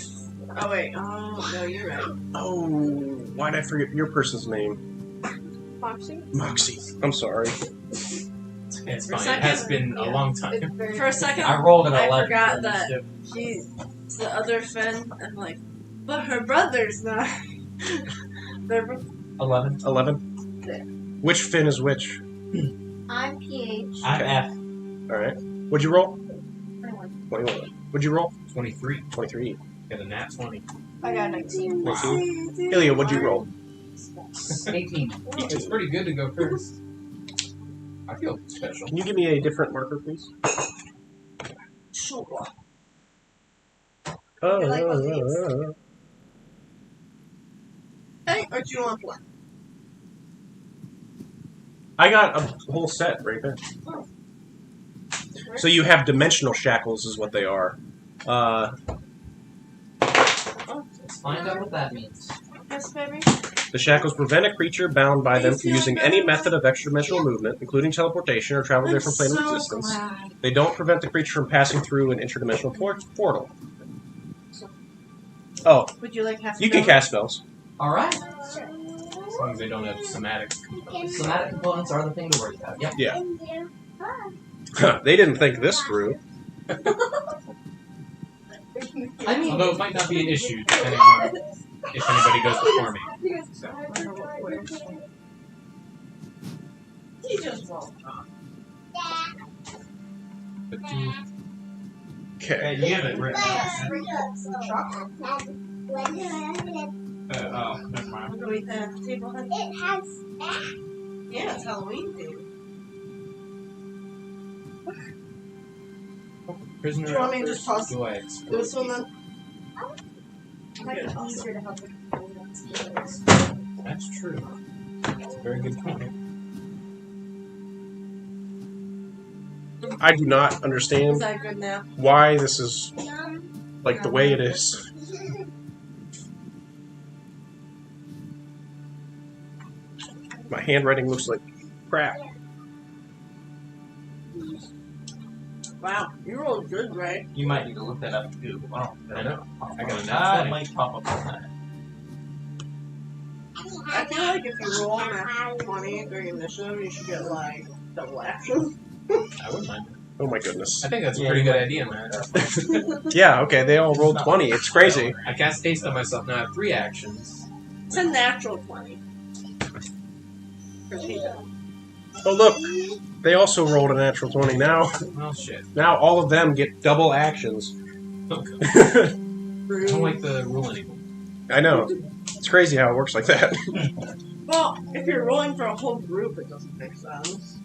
Oh wait. Oh no, you're right. Oh, why'd I forget your person's name? Foxy. Moxie. I'm sorry. It's For a fine. It has second, been a long time. For a second, I rolled an I 11. forgot that she's the other Finn. I'm like, but her brother's not. They're 11. 11? Which Finn is which? I'm PH. I'm Okay. F. Alright. What'd you roll? 21. 21. What'd you roll? 23. 23. Got a nat 20. I got 19. 19. Ilya, what'd you roll? 18. It's pretty good to go first. I feel special. Can you give me a different marker, please? Sure. Oh, You like one of these? Hey, or do you want one? I got a whole set right there. So you have dimensional shackles, is what they are. Let's find out what that means. Yes, baby. The shackles prevent a creature bound by them from using any method of extra-dimensional movement, including teleportation or travel to a different plane of existence. Glad. They don't prevent the creature from passing through an interdimensional portal. Oh, Would you like half? you can cast spells. Alright. As long as they don't have somatic. Somatic components are the thing to worry about. Yep. Yeah. They didn't think this through. I mean, Although it might not be an issue, depending on if anybody goes before me. So, He just rolled. but Okay. You have it written down. Oh, never mind. We'll go eat that at the table, honey. It has. Yeah, it's Halloween, dude. prisoner. Do you want me to just toss Do I do this one then? It might be easier to help with That's true. That's a very good point. I do not Is understand that good now? why this is like the way it is. My handwriting looks like crap. Wow, you rolled good, right? You might need to look that up too. Oh, I know. I got a nat that 20. might pop up on that. I feel like if you roll an 20 during initiative, you should get like double action. I wouldn't mind it. Oh my goodness. I think that's a Yeah, pretty you good might. idea, man. Yeah, okay, they all rolled 20. It's crazy. I cast haste on myself. Now I have 3 actions. It's a natural 20. For Tito. Oh look, they also rolled a natural 20. Now Well, shit. all of them get double actions. I don't like the rule anymore. I know. It's crazy how it works like that. Well, if you're rolling for a whole group, it doesn't make sense.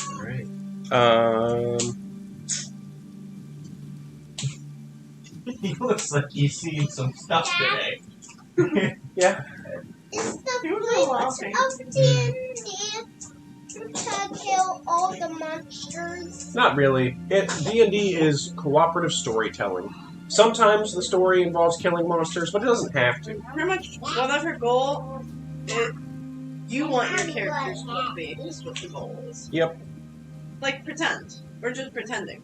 Alright. He looks like he's seen some stuff today. Yeah. Is the You were purpose laughing. of D&D to kill all the monsters? Not really. D&D is cooperative storytelling. Sometimes the story involves killing monsters, but it doesn't have to. Pretty much, whatever goal you want your characters to be is what the goal is. Yep. Like, pretend. We're just pretending.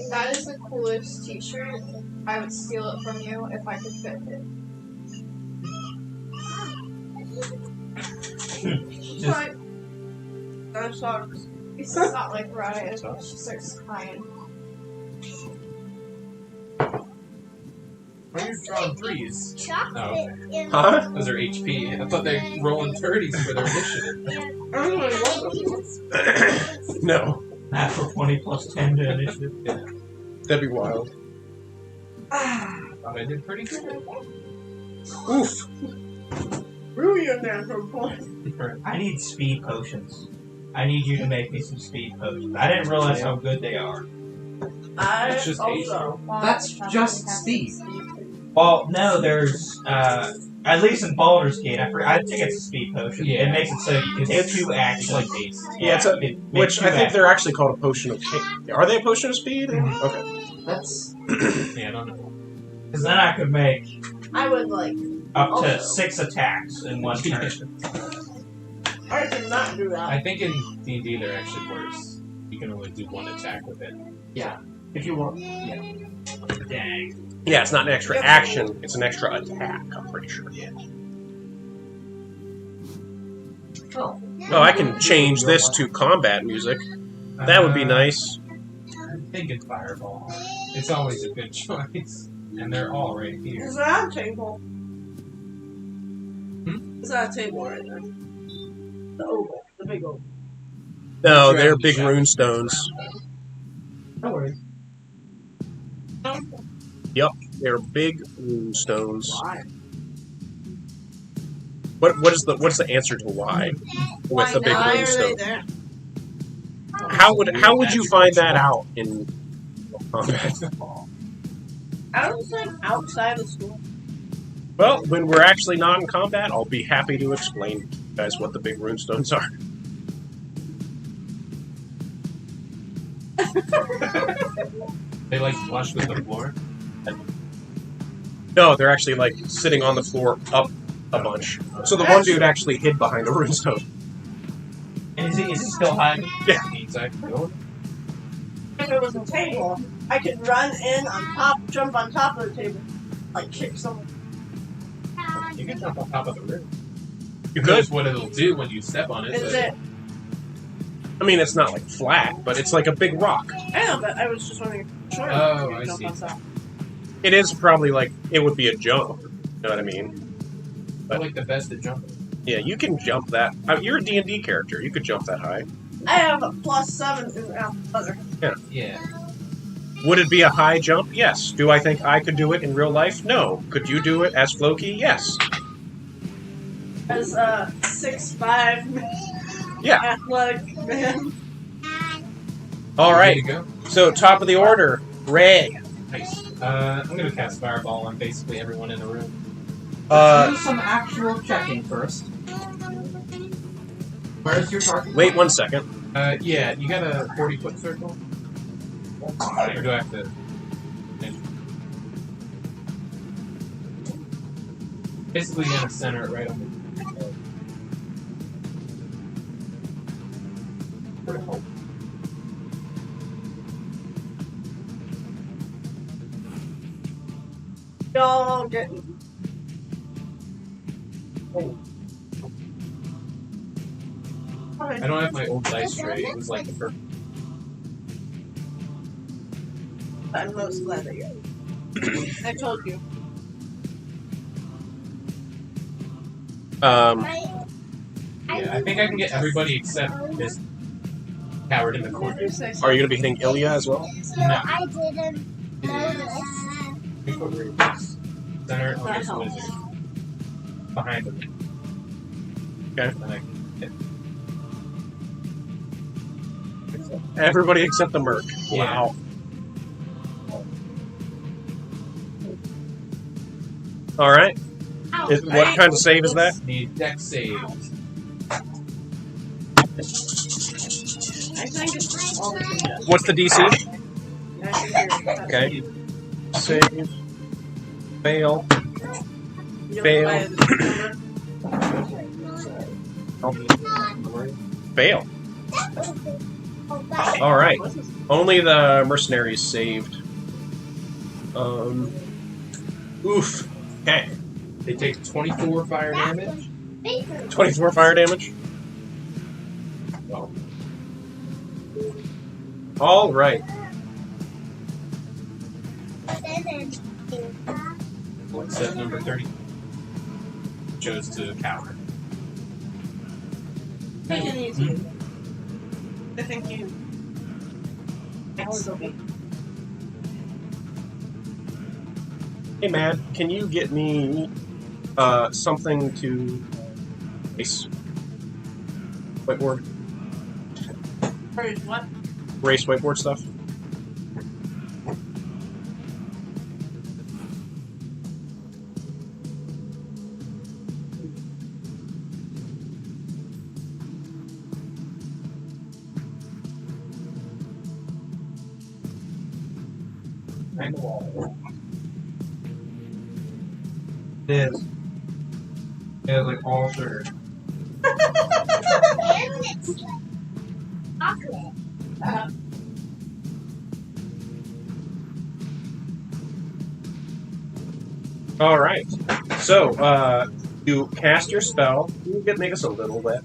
That is the coolest t-shirt. I would steal it from you if I could fit it. Like, I'm sorry. It's not like Riot. She starts crying. Why are you throwing 3s? Chocolate in Huh? Those are HP. I thought they were rolling 30s for their initiative. No. Natural 20 plus 10 to initiative. That'd be wild. Thought I did pretty good. Oof. Ruin your natural point. I need speed potions. I need you to make me some speed potions. I didn't realize how good they are. It's just also. That's just speed. Well, no, there's at least in Baldur's Gate. I think it's a speed potion. Yeah. It makes it so you can take 2 actions. It's like haste. Yeah, it's a- it makes Which 2 I think actions. they're actually called a potion of... Are they a potion of speed? Okay. That's Yeah, I don't know. Because then I could make I would like. up to Also. 6 attacks in one turn. I did not do that. I think in D&D they're actually worse. You can only do 1 attack with it. If you want. Dang. Yeah, it's not an extra action, it's an extra attack, I'm pretty sure. oh. Oh, I can change this to combat music. That would be nice. I'm thinking Fireball. It's always a good choice. And they're all right here. Is that a table? Is that a table right there? The oval. The big oval. No, they're big rune stones. No worries. They're big rune stones. Why? What's the answer to why with a big Why rune are they stone? there? How would you find that out in combat? I don't think outside of school. Well, when we're actually not in combat, I'll be happy to explain to you guys what the big rune stones are. They like flush with the floor. No, they're actually like sitting on the floor up a bunch. So the one dude actually hid behind a rune stone. And is he still hiding? Inside the building. If it was a table, I could run in on top, jump on top of the table, like kick someone. You can jump on top of the roof. You That's could. what it'll do when you step on it. Is but- it? I mean, it's not like flat, but it's like a big rock. I know, but I was just wondering. Sure, Oh, you I jump see. on top. It is probably like it would be a jump. You know what I mean? I like the best at jumping. Yeah, you can jump that. You're a D&D character. You could jump that high. I have a +7 in other. Yeah. Would it be a high jump? Yes. Do I think I could do it in real life? No. Could you do it as Floki? Yes. As a 6'5" Yeah. athletic man. All Ready right. to go? So top of the order, Ray. Nice. I'm gonna cast Fireball on basically everyone in the room. Let's do some actual checking first. Where's your target? Wait 1 second. Yeah, you got a 40-foot circle? Or do I have to... Basically, you're gonna center it right on the... Y'all get. I don't have my old dice tray. It was like the first... I'm most glad that you're. I told you. Yeah, I think I can get everybody except this coward in the corner. Are you going to be hitting Ilya as well? No. I didn't notice. Center it on this wizard. Behind him. Okay. And I can hit. Everybody except the merc. Yeah. Wow. All right. What kind of save is that? Need deck save. I think it's all the same. What's the DC? Okay. Okay. Save. Fail. Fail. Fail. All right. Only the mercenaries saved. Oof. Okay. They take 24 fire damage. 24 fire damage. Well, All right. what's set number 30? Chose to coward. Take it easy. I think you. Hey, man, can you get me something to race whiteboard? What? Race whiteboard stuff? It is. It is like all sugar. All right. So, you cast your spell. You can make us a little wet.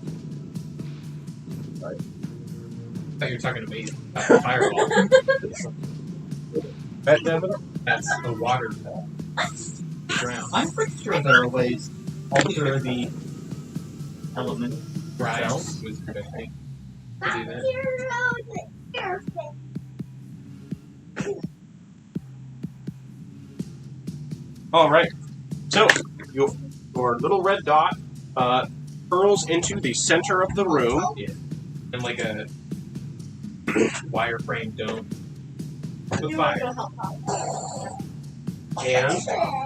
I thought you were talking to me about fireball. Wet, Devin? That's a waterfall. Drown. I'm pretty sure there are ways to alter the element. Rise. Wizard, I think. I'll do that. All right. So your little red dot curls into the center of the room. And like a wireframe dome. With You fire. want to help out? And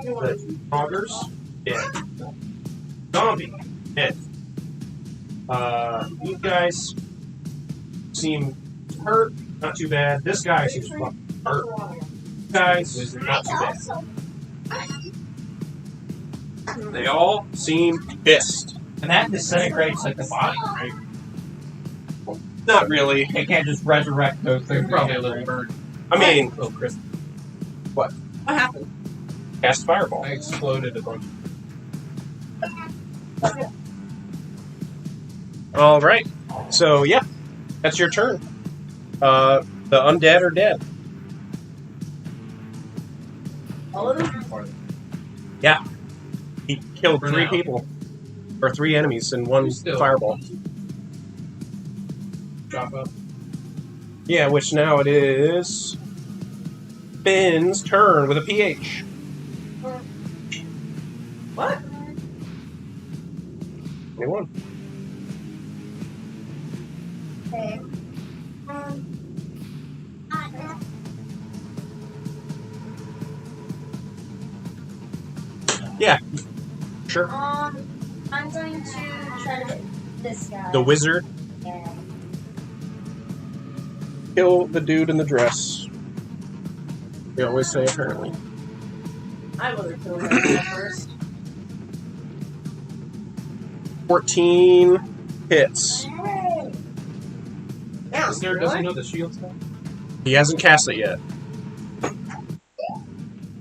the augers dead. Zombie dead. You guys seem hurt, not too bad. This guy seems fucking hurt. You guys, not too bad. They all seem pissed. And that disintegrates like the body, right? Not really. They can't just resurrect those things. Probably a little burnt. I mean, Oh, Chris. What happened? cast fireball. I exploded a bunch. All right. So yeah, that's your turn. The undead are dead. All of them? He killed For 3 now. people, or 3 enemies in one Still. fireball. Drop up. Yeah, which now it is Finn's turn with a PH. What? 21. Okay. Yeah, sure. I'm going to try to hit this guy. The wizard Yeah. kill the dude in the dress. They always say apparently. I would have killed him first. 14 hits. Yeah, Does he know the shield spell? He hasn't cast it yet.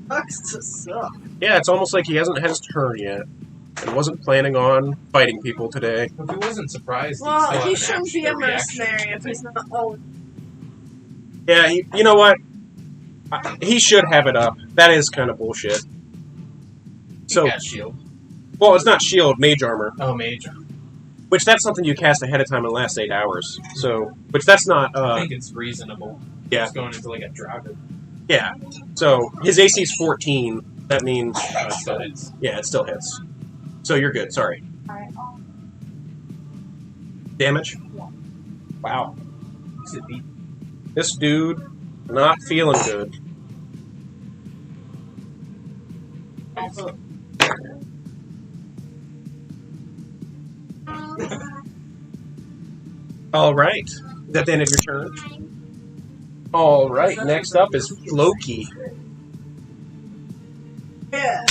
Sucks to suck. Yeah, it's almost like he hasn't had his turn yet. And wasn't planning on fighting people today. If he wasn't surprised, Well, he'd he still have shouldn't be a an reaction. mercenary if he's not. Oh, Yeah, you know what? He should have it up. That is kind of bullshit. So, He got shield. well, it's not shield, mage armor. Oh, major. Which that's something you cast ahead of time in the last 8 hours. So, which that's not, I think it's reasonable. yeah. It's going into like a dragon. Yeah. So, his AC is 14. That means, So it's yeah, it still hits. So you're good, sorry. Alright. Damage? Yeah. Wow. it's a beat. This dude, not feeling good. Alright. Is that the end of your turn? Alright, next up is Floki. yeah.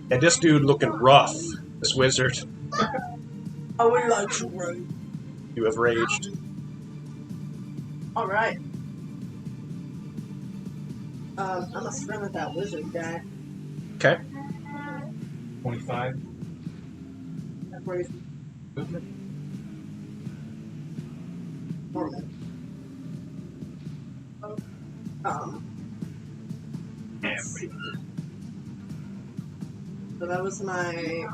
Yeah, this dude looking rough. This wizard. I would like to run. You have raged. Alright. I'm gonna swim with that wizard guy. Okay. 25. That's where he's Movement. normal. Let's see. So that was my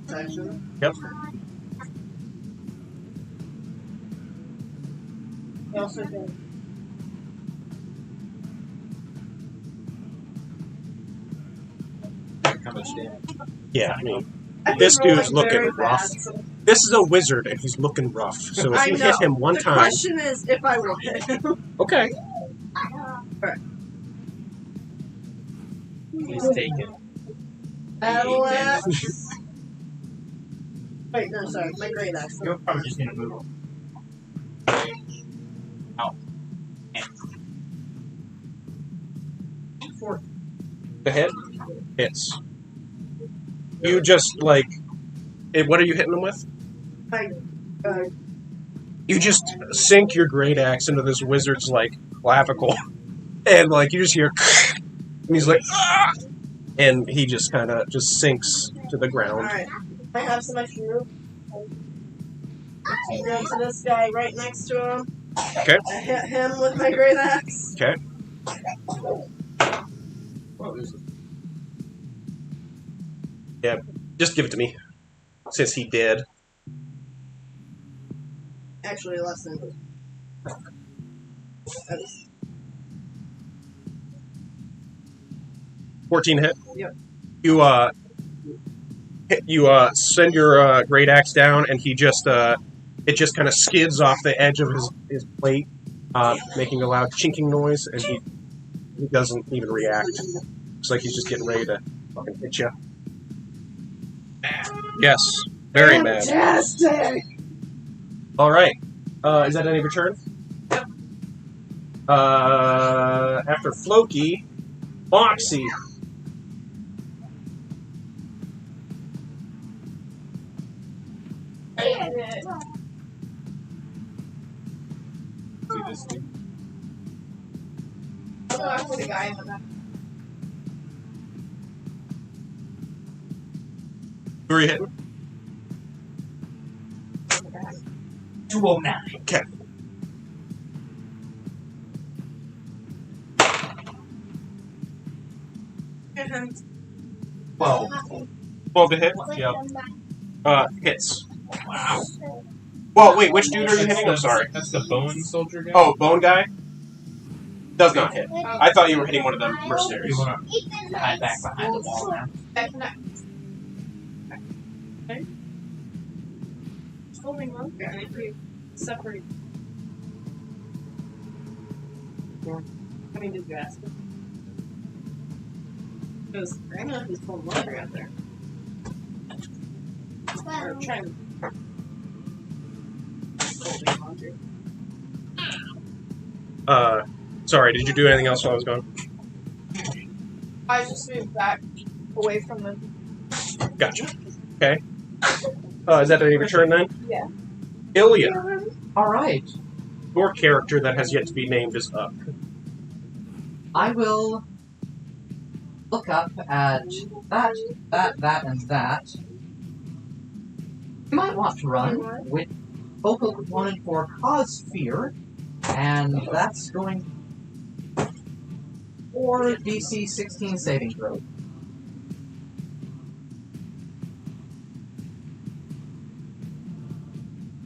section. Yep. He also did. How much damage? Yeah, I mean, I've This been rolling dude's looking very rough. bad, so- this is a wizard and he's looking rough. So if I you know. hit him one the time. question is if I will hit him. Okay. He's taken. Battle axe. Wait, no, sorry, my great axe. You're probably just gonna move. The hit hits. You just like. What are you hitting him with? My, uh, You just sink your great axe into this wizard's like clavicle, and like you just hear, and he's like, ah! And he just kind of just sinks to the ground. Alright, I have some extra room. I go to this guy right next to him. Okay. I hit him with my great axe. Okay. Well, there's Just give it to me, since he did. Actually, less than. That is 14 hit. Yep. You send your great axe down, and he just it just kind of skids off the edge of his plate, making a loud chinking noise, and he doesn't even react. Looks like he's just getting ready to fucking hit you. Yes, very bad. Fantastic! All right, is that any of your turn? Yep. After Floki, Moxie. See this dude? I'll go after the guy in the back. Who are you hitting? 209. Okay. Well, 12 to hit? Yeah. Hits. Wow. Well, wait, which dude are you hitting? I'm sorry. That's the bone soldier guy? Oh, bone guy? Does not hit. I thought you were hitting one of them mercenaries. you want to hide back behind the wall now? Back in that. Holding on. Separate. I mean, did you ask him? Because Grandma is pulling laundry out there. Or trying to. Folding laundry. Sorry, did you do anything else while I was gone? I just moved back away from the. Gotcha. Okay. Is that any of your turn then? Yeah. Ilya, Alright. your character that has yet to be named is up. I will look up at that, and that. You might want to run with focal component for cause fear, and that's going for DC 16 saving throw.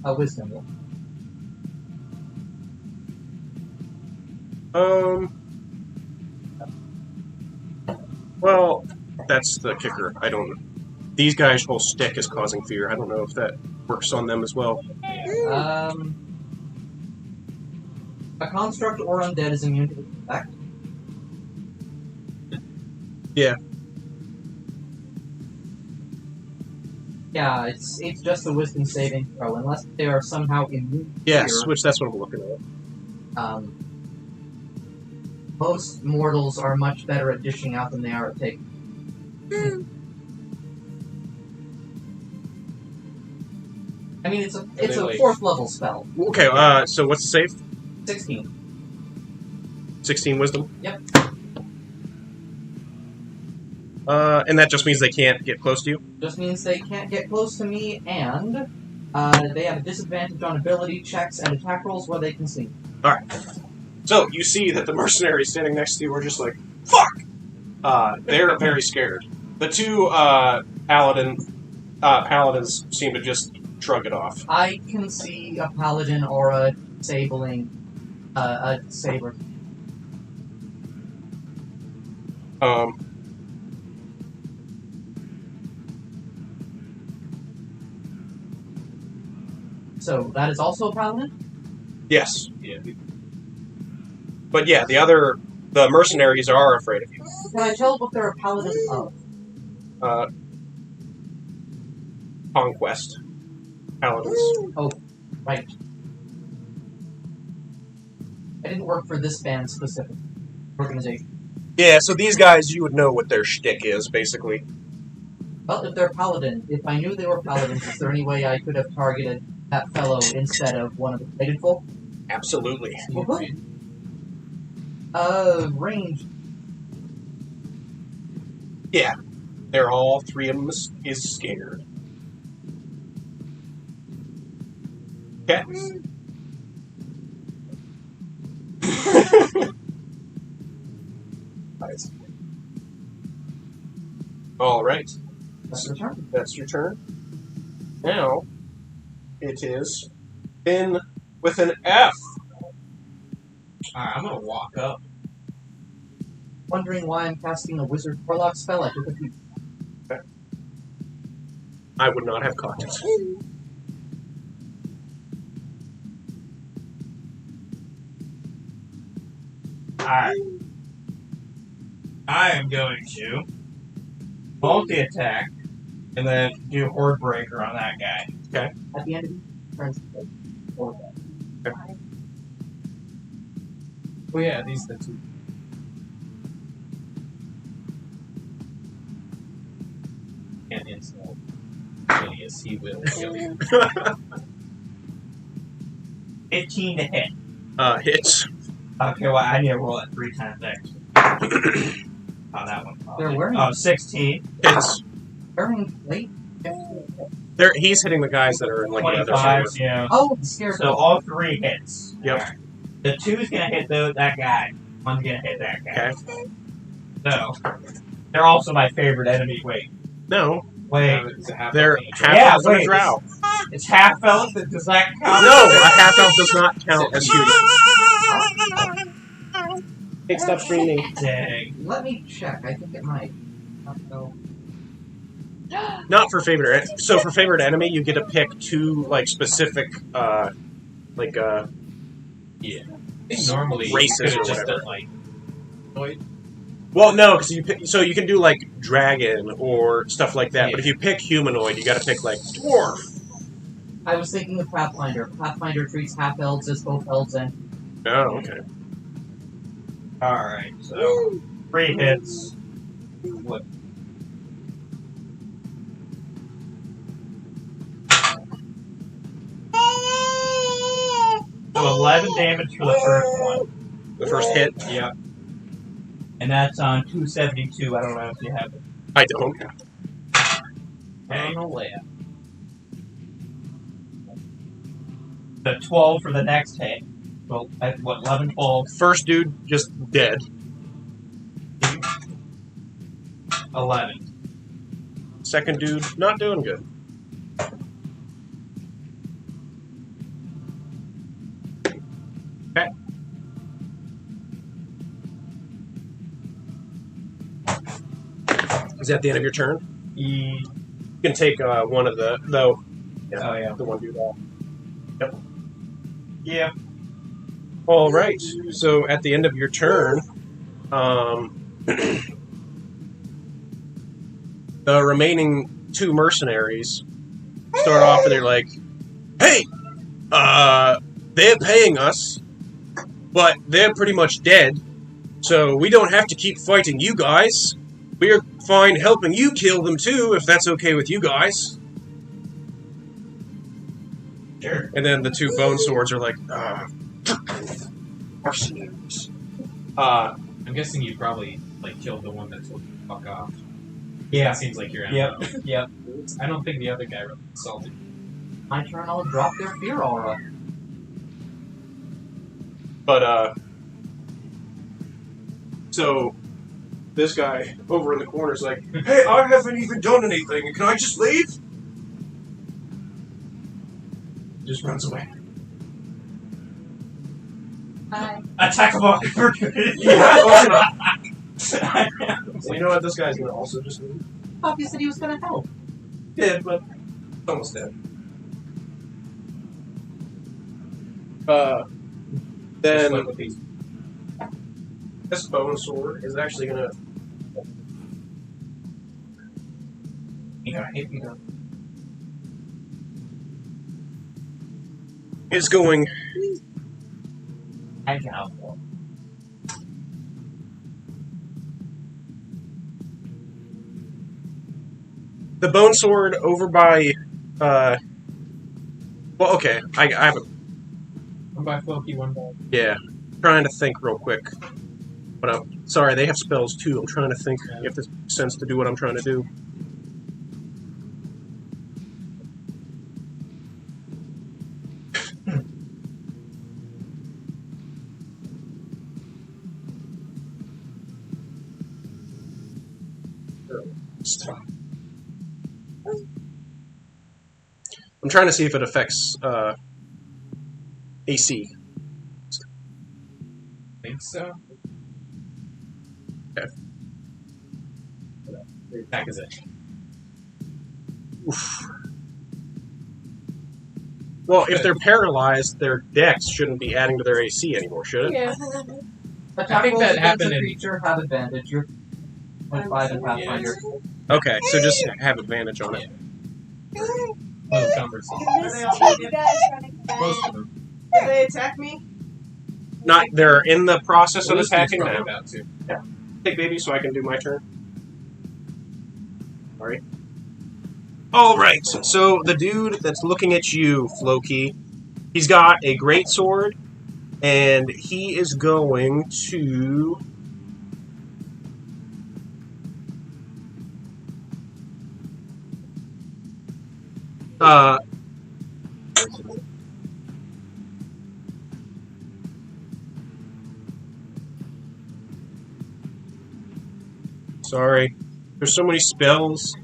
A wisdom roll. Well, that's the kicker. I don't. These guys' whole stick is causing fear. I don't know if that works on them as well. A construct or undead is immune to the effect. Yeah. Yeah, it's just a wisdom saving throw, unless they are somehow immune to Yes, fear. which that's what I'm looking at. Most mortals are much better at dishing out than they are at taking. I mean, it's a they a like- 4th level spell. Okay, so what's the save? 16. 16 wisdom? Yep. And that just means they can't get close to you? Just means they can't get close to me, and they have a disadvantage on ability checks and attack rolls where they can see. Alright. So, you see that the mercenaries standing next to you are just like, fuck! They're very scared. The two paladins seem to just shrug it off. I can see a paladin or a sabling, a saber. So, that is also a paladin? Yes. Yeah. But yeah, the mercenaries are afraid of you. Can I tell what they're a paladin of? Conquest. Paladins. Oh, right. I didn't work for this band specific organization. Yeah, so these guys, you would know what their shtick is, basically. Well, if they're paladin, if I knew they were paladins, is there any way I could have targeted that fellow instead of one of the plated folk? Absolutely. Range. Yeah. They're all three of them is scared. Okay. Nice. All right. That's your turn. That's your turn. Now, it is Finn with an F. Alright, I'm gonna walk up. Wondering why I'm casting a wizard warlock spell at different people. I would not have caught it. Alright. I am going to multi-attack and then do Horde Breaker on that guy. At the end of each turn's or Oh yeah, these are the two. And insult. Yes, he will kill you. 15 to hit. Hits. Okay, well, I need to roll it 3 times extra. Oh, that one. They're wearing- Oh, 16. Hits. wearing plate. He's hitting the guys that are in like the other 25, side. yeah. Oh, the scarecrow. So all 3 hits. Yep. Alright. The 2's gonna hit that guy. 1's gonna hit that guy. Okay. So, they're also my favorite enemy. Wait. No, Wait. It's a half they're elf. half Yeah, elf and a wait. drow. It's half elf. Does that count? No, a half elf does not count as human. Hey, stop streaming. Dang. Let me check. I think it might. So, Not for favorite. So for favorite enemy, you get to pick 2 like specific, I think normally Races you or could've just whatever. done like Noid. Well, no, because you can do like dragon or stuff like that. But if you pick humanoid, you got to pick like dwarf. I was thinking of Pathfinder. Pathfinder treats half elves as both elves and Oh, okay. Alright, so 3 hits. What? So 11 damage for the first one. The first hit. Yep. And that's on 272. I don't know if you have it. I don't. Okay. on the way. The 12 for the next hit. Well, at what, 11, 12, First dude just dead. 11. Second dude not doing good. Okay. Is that the end of your turn? You can take one of the Oh, yeah. the one dude off. Yep. Yeah. All right. So at the end of your turn, the remaining 2 mercenaries start off and they're like, "Hey, they're paying us, but they're pretty much dead, so we don't have to keep fighting you guys. We're fine helping you kill them too, if that's okay with you guys." Sure. And then the 2 bone swords are like, mercenaries. I'm guessing you probably like killed the one that told you to fuck off. Yeah. That seems like your Yep. MO. Yep. I don't think the other guy really insulted you. My turn, I'll drop their fear aura. But, so, this guy over in the corner is like, "Hey, I haven't even done anything. Can I just leave?" Just runs away. Attack of opportunity. So you know what? This guy's gonna also just leave. Poppy said he was gonna help. Dead, but almost dead. Just Then like with these. this bone sword is actually gonna. Hit me up. Is going. I can help. The bone sword over by. Well, okay. I have a. One by Floki, one by. Yeah. Trying to think real quick. But I'm sorry, they have spells too. I'm trying to think if this makes sense to do what I'm trying to do. Stop. I'm trying to see if it affects AC. think so. Okay. Attack is it. Oof. Well, if they're paralyzed, their dex shouldn't be adding to their AC anymore, should it? Yeah. Attack think rolls that against happened a in- creature have advantage. You're 25 and Pathfinder. Okay, so just have advantage on it. Little conversation. Are they all You naked? guys running back. Most of them. Did they attack me? Not, they're in the process of Lucy's attacking probably now. about to. Take baby so I can do my turn. Alright. Alright, so the dude that's looking at you, Floki, he's got a great sword, and he is going to... Sorry. There's so many spells.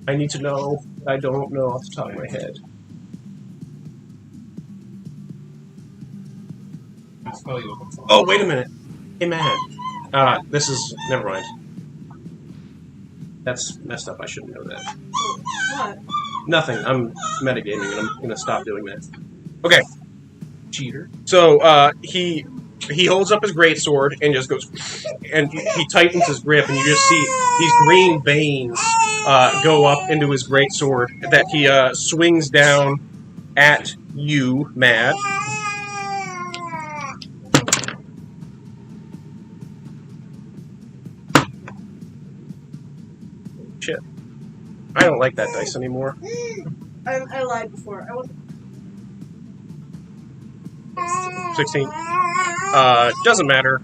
I need to know. I don't know off the top of my head. What spell are you looking for? Oh, wait a minute. Hey, man. This is... Never mind. That's messed up. I shouldn't know that. What? Nothing. I'm metagaming, and I'm gonna stop doing that. Okay. Cheater. So, he holds up his greatsword and just goes... And he tightens his grip, and you just see these green veins go up into his greatsword that he swings down at you, Mad. Shit. I don't like that dice anymore. I lied before. I wasn't. 16. Doesn't matter.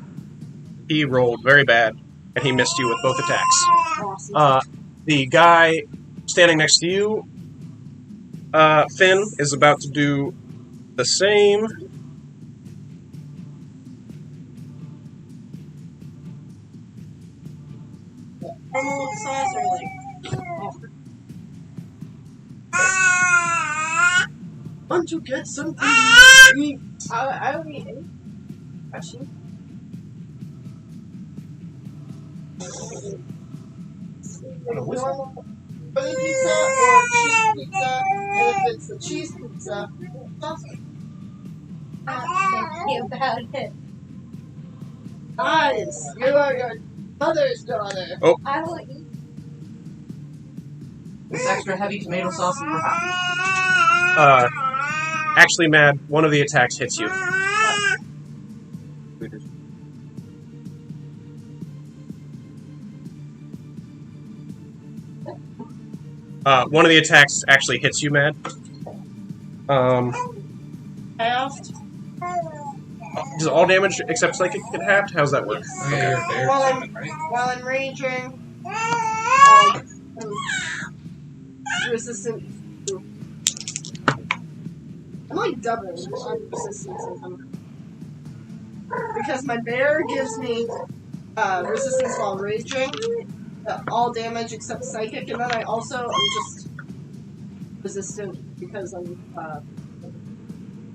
He rolled very bad, and he missed you with both attacks. Awesome. The guy standing next to you, Finn, is about to do the same. Normal size or like? Want to get something to eat? I would eat it. Actually. Normal bunny pizza or cheese pizza, and if it's the cheese pizza, Thinking about it. nice. You are your mother's daughter. I will eat. This extra heavy tomato sauce is for happy. Actually, Mad, one of the attacks hits you. One of the attacks actually hits you, Mad. Halved. Does all damage except psychic get halved? How's that work? Oh, yeah, you're there. Well, Right? While I'm raging, resistant. I'm like doubling on resistance because my bear gives me resistance while raging, all damage except psychic, and then I also am just resistant because I'm.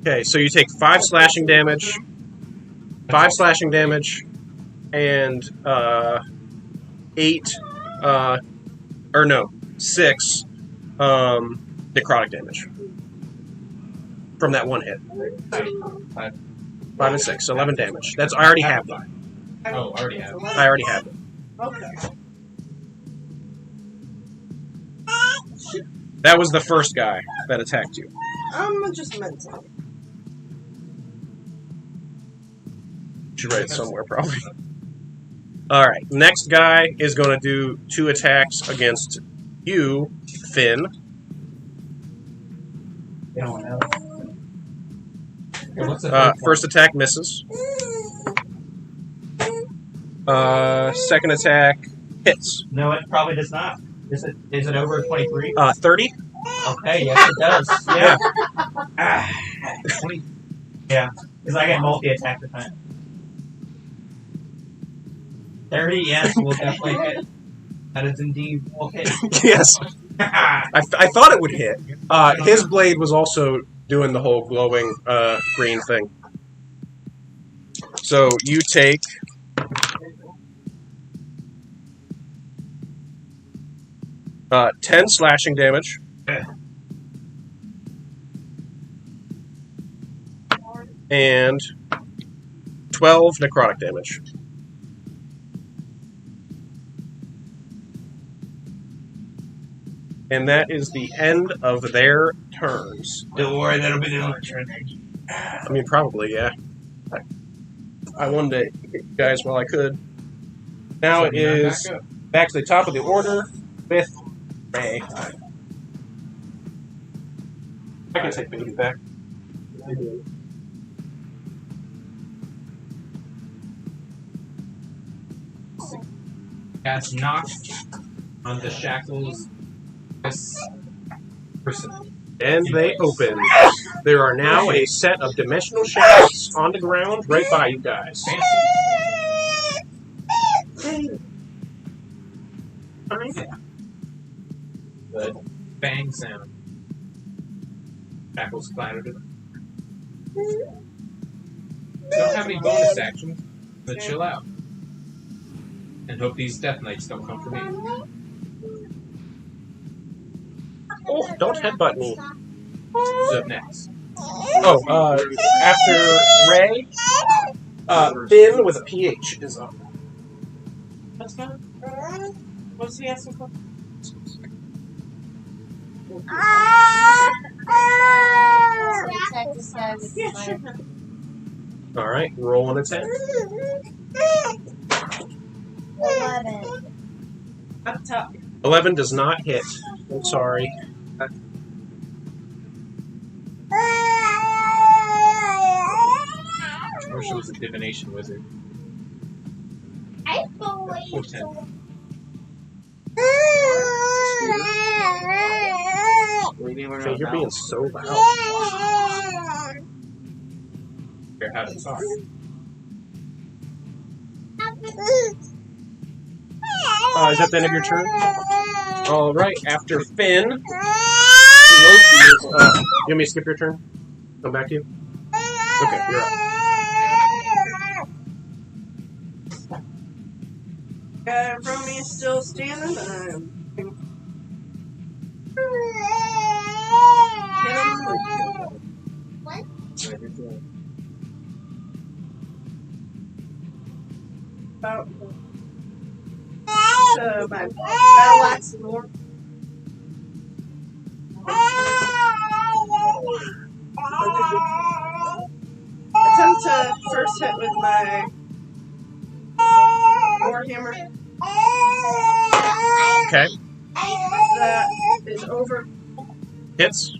Okay, so you take 5 slashing damage, 5 slashing damage, and 8, or no, 6 necrotic damage from that one hit. 5 and 6, so 11 damage. That's I already have that. Oh, already have. I already have it. Okay. That was the first guy that attacked you. I'm just mental. Should write it somewhere, probably. Alright, next guy is going to do 2 attacks against you, Finn. You don't know. Okay, what's the third one? First attack misses. Second attack hits. No, it probably does not. Is it over 23? 30. Okay, yes it does. Yeah. Yeah. 20. Yeah, because I get multi-attack defense. 30, yes, will definitely hit. That is indeed will hit. Yes. I thought it would hit. His blade was also doing the whole glowing green thing. So you take 10 slashing damage. And 12 necrotic damage. And that is the end of their turns. Don't worry, that'll be the only turn. I mean, probably, yeah. I wanted to hit you guys while I could. Now it is back to the top of the order with Ray. I can take baby back. Cast knock on the shackles. This person. And they open. There are now a set of dimensional shafts on the ground right by you guys. Fancy. The bang sound. Shackles clattered it. Don't have any bonus actions, but chill out. And hope these Death Knights don't come for me. Oh, don't headbutt me. Who's up next? Oh, after Ray, Finn with a PH is up. That's not. What's he asking for? Attack this guy with Yeah, fire. sure. Alright, roll an attack. 11. Up top. 11 does not hit. I'm sorry. I wish it was a divination wizard. I believe 410. Okay, you're being so loud. Fair how to talk. Is that the end of your turn? Alright, after Finn, Loki is up. You want me to skip your turn? Come back to you? Okay, you're up. Guy in front of me is still standing. Hit him. what? About my battle axe and more. Attempt to first hit with my warhammer. Okay, That is over. hits.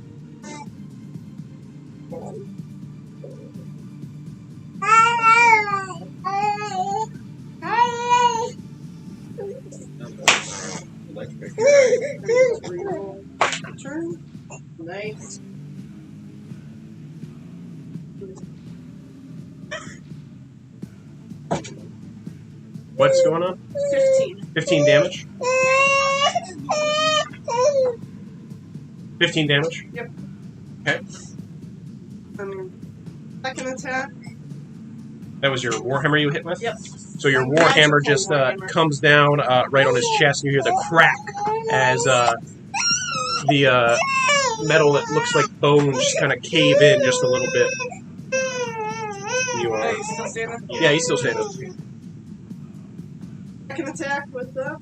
Turn. Nice. What's going on? 15. 15 damage. 15 damage. Yep. Okay. Second attack. That was your warhammer you hit with? Yep. So your Magical warhammer just warhammer. comes down right on his chest, and you hear the crack as the metal that looks like bones just kind of cave in just a little bit. You Hey, you still standing? yeah, he's still standing. Second attack with the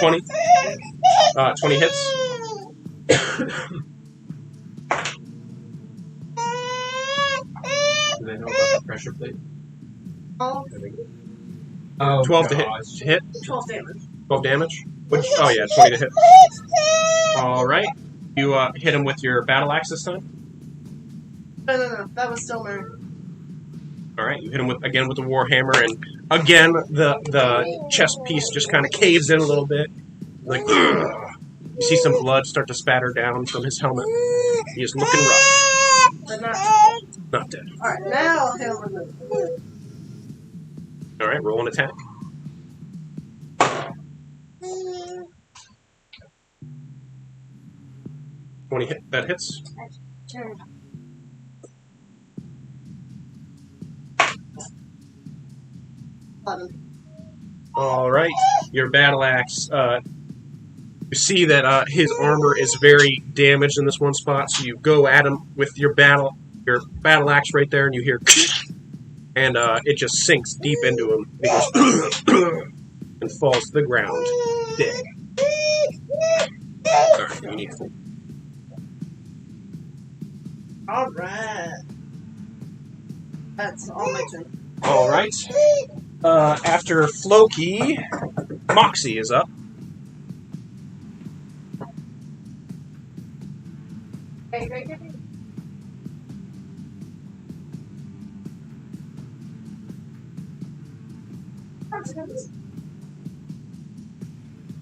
20. 20. 20 hits. Do they know about the pressure plate? Oh, Oh, 12 to hit. 12 damage. 12 damage. Which, oh yeah, 20 to hit. Alright. You hit him with your battle axe this time. No. That was still my. Alright, you hit him with with the warhammer, and again the chest piece just kind of caves in a little bit. Like you see some blood start to spatter down from his helmet. He is looking rough. But not. Not dead. Alright, now I'll hit him with the. Alright, roll an attack. 20 hit. That hits. Turn. All right. Your battle axe. You see that his armor is very damaged in this one spot, so you go at him with your battle axe right there, and you hear, and it just sinks deep into him. He goes, and falls to the ground, dead. Alright, you need food. Alright. That's all my turn. Alright. After Floki, Moxie is up. Right.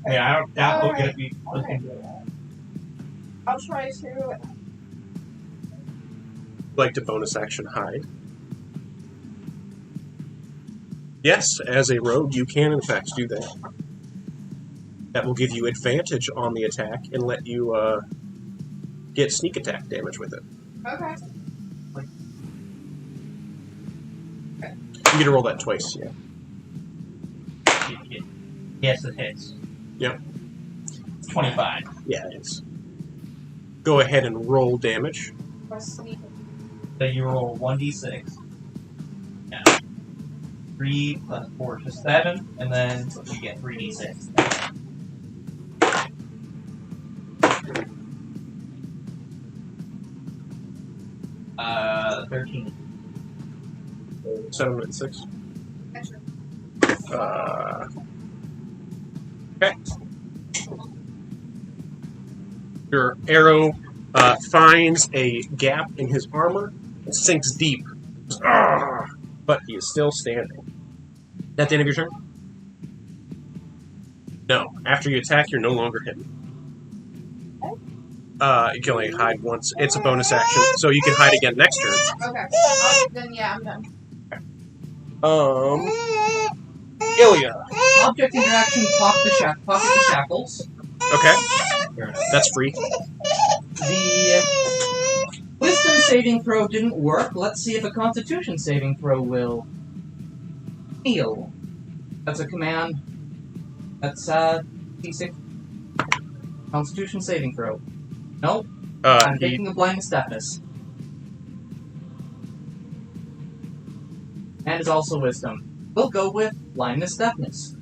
Hey, I don't doubt we'll get it. I'll try to. Like to bonus action hide. Yes, as a rogue, you can in fact do that. That will give you advantage on the attack and let you get sneak attack damage with it. Okay. You get to roll that twice, yeah. Yes, it hits. Yep. 25. Yeah, it is. Go ahead and roll damage. So you roll 1d6. Yeah. 3 plus 4 is 7, and then you get 3d6. 13. 7 and 6. Okay. Your arrow finds a gap in his armor and sinks deep. But he is still standing. At the end of your turn? No. After you attack, you're no longer hidden. You can only hide once. It's a bonus action, so you can hide again next turn. Okay. Then yeah, I'm done. Ilya. Object interaction, pocket the shackles. Okay. That's free. The wisdom saving throw didn't work. Let's see if a constitution saving throw will. Heal. That's a command. That's D6. Constitution saving throw. Nope. I'm taking a blindness deafness. And it's also wisdom. We'll go with blindness deafness.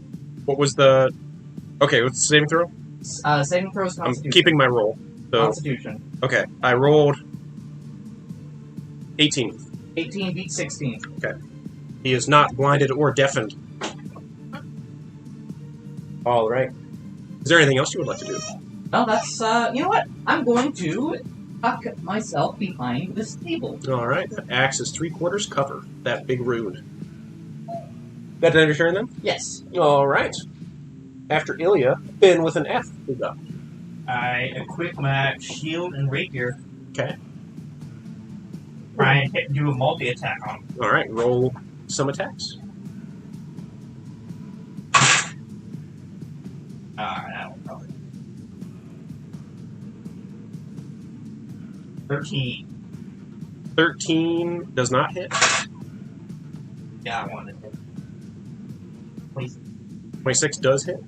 What was the... Okay, what's the saving throw? Saving throw is I'm constitution. keeping my roll. So, Constitution. okay, I rolled 18. 18 beat 16. He is not blinded or deafened. All right. Is there anything else you would like to do? No, that's, you know what? I'm going to tuck myself behind this table. All right. That axe is 3/4 cover. That big rune. That end of your turn then? Yes. All right. After Ilya, Finn with an F is up. I equip my shield and rapier. Okay. Try and do a multi-attack on him. All right. Roll some attacks. That one probably. 13. 13 does not hit. Yeah, I wanted to. 26 does hit.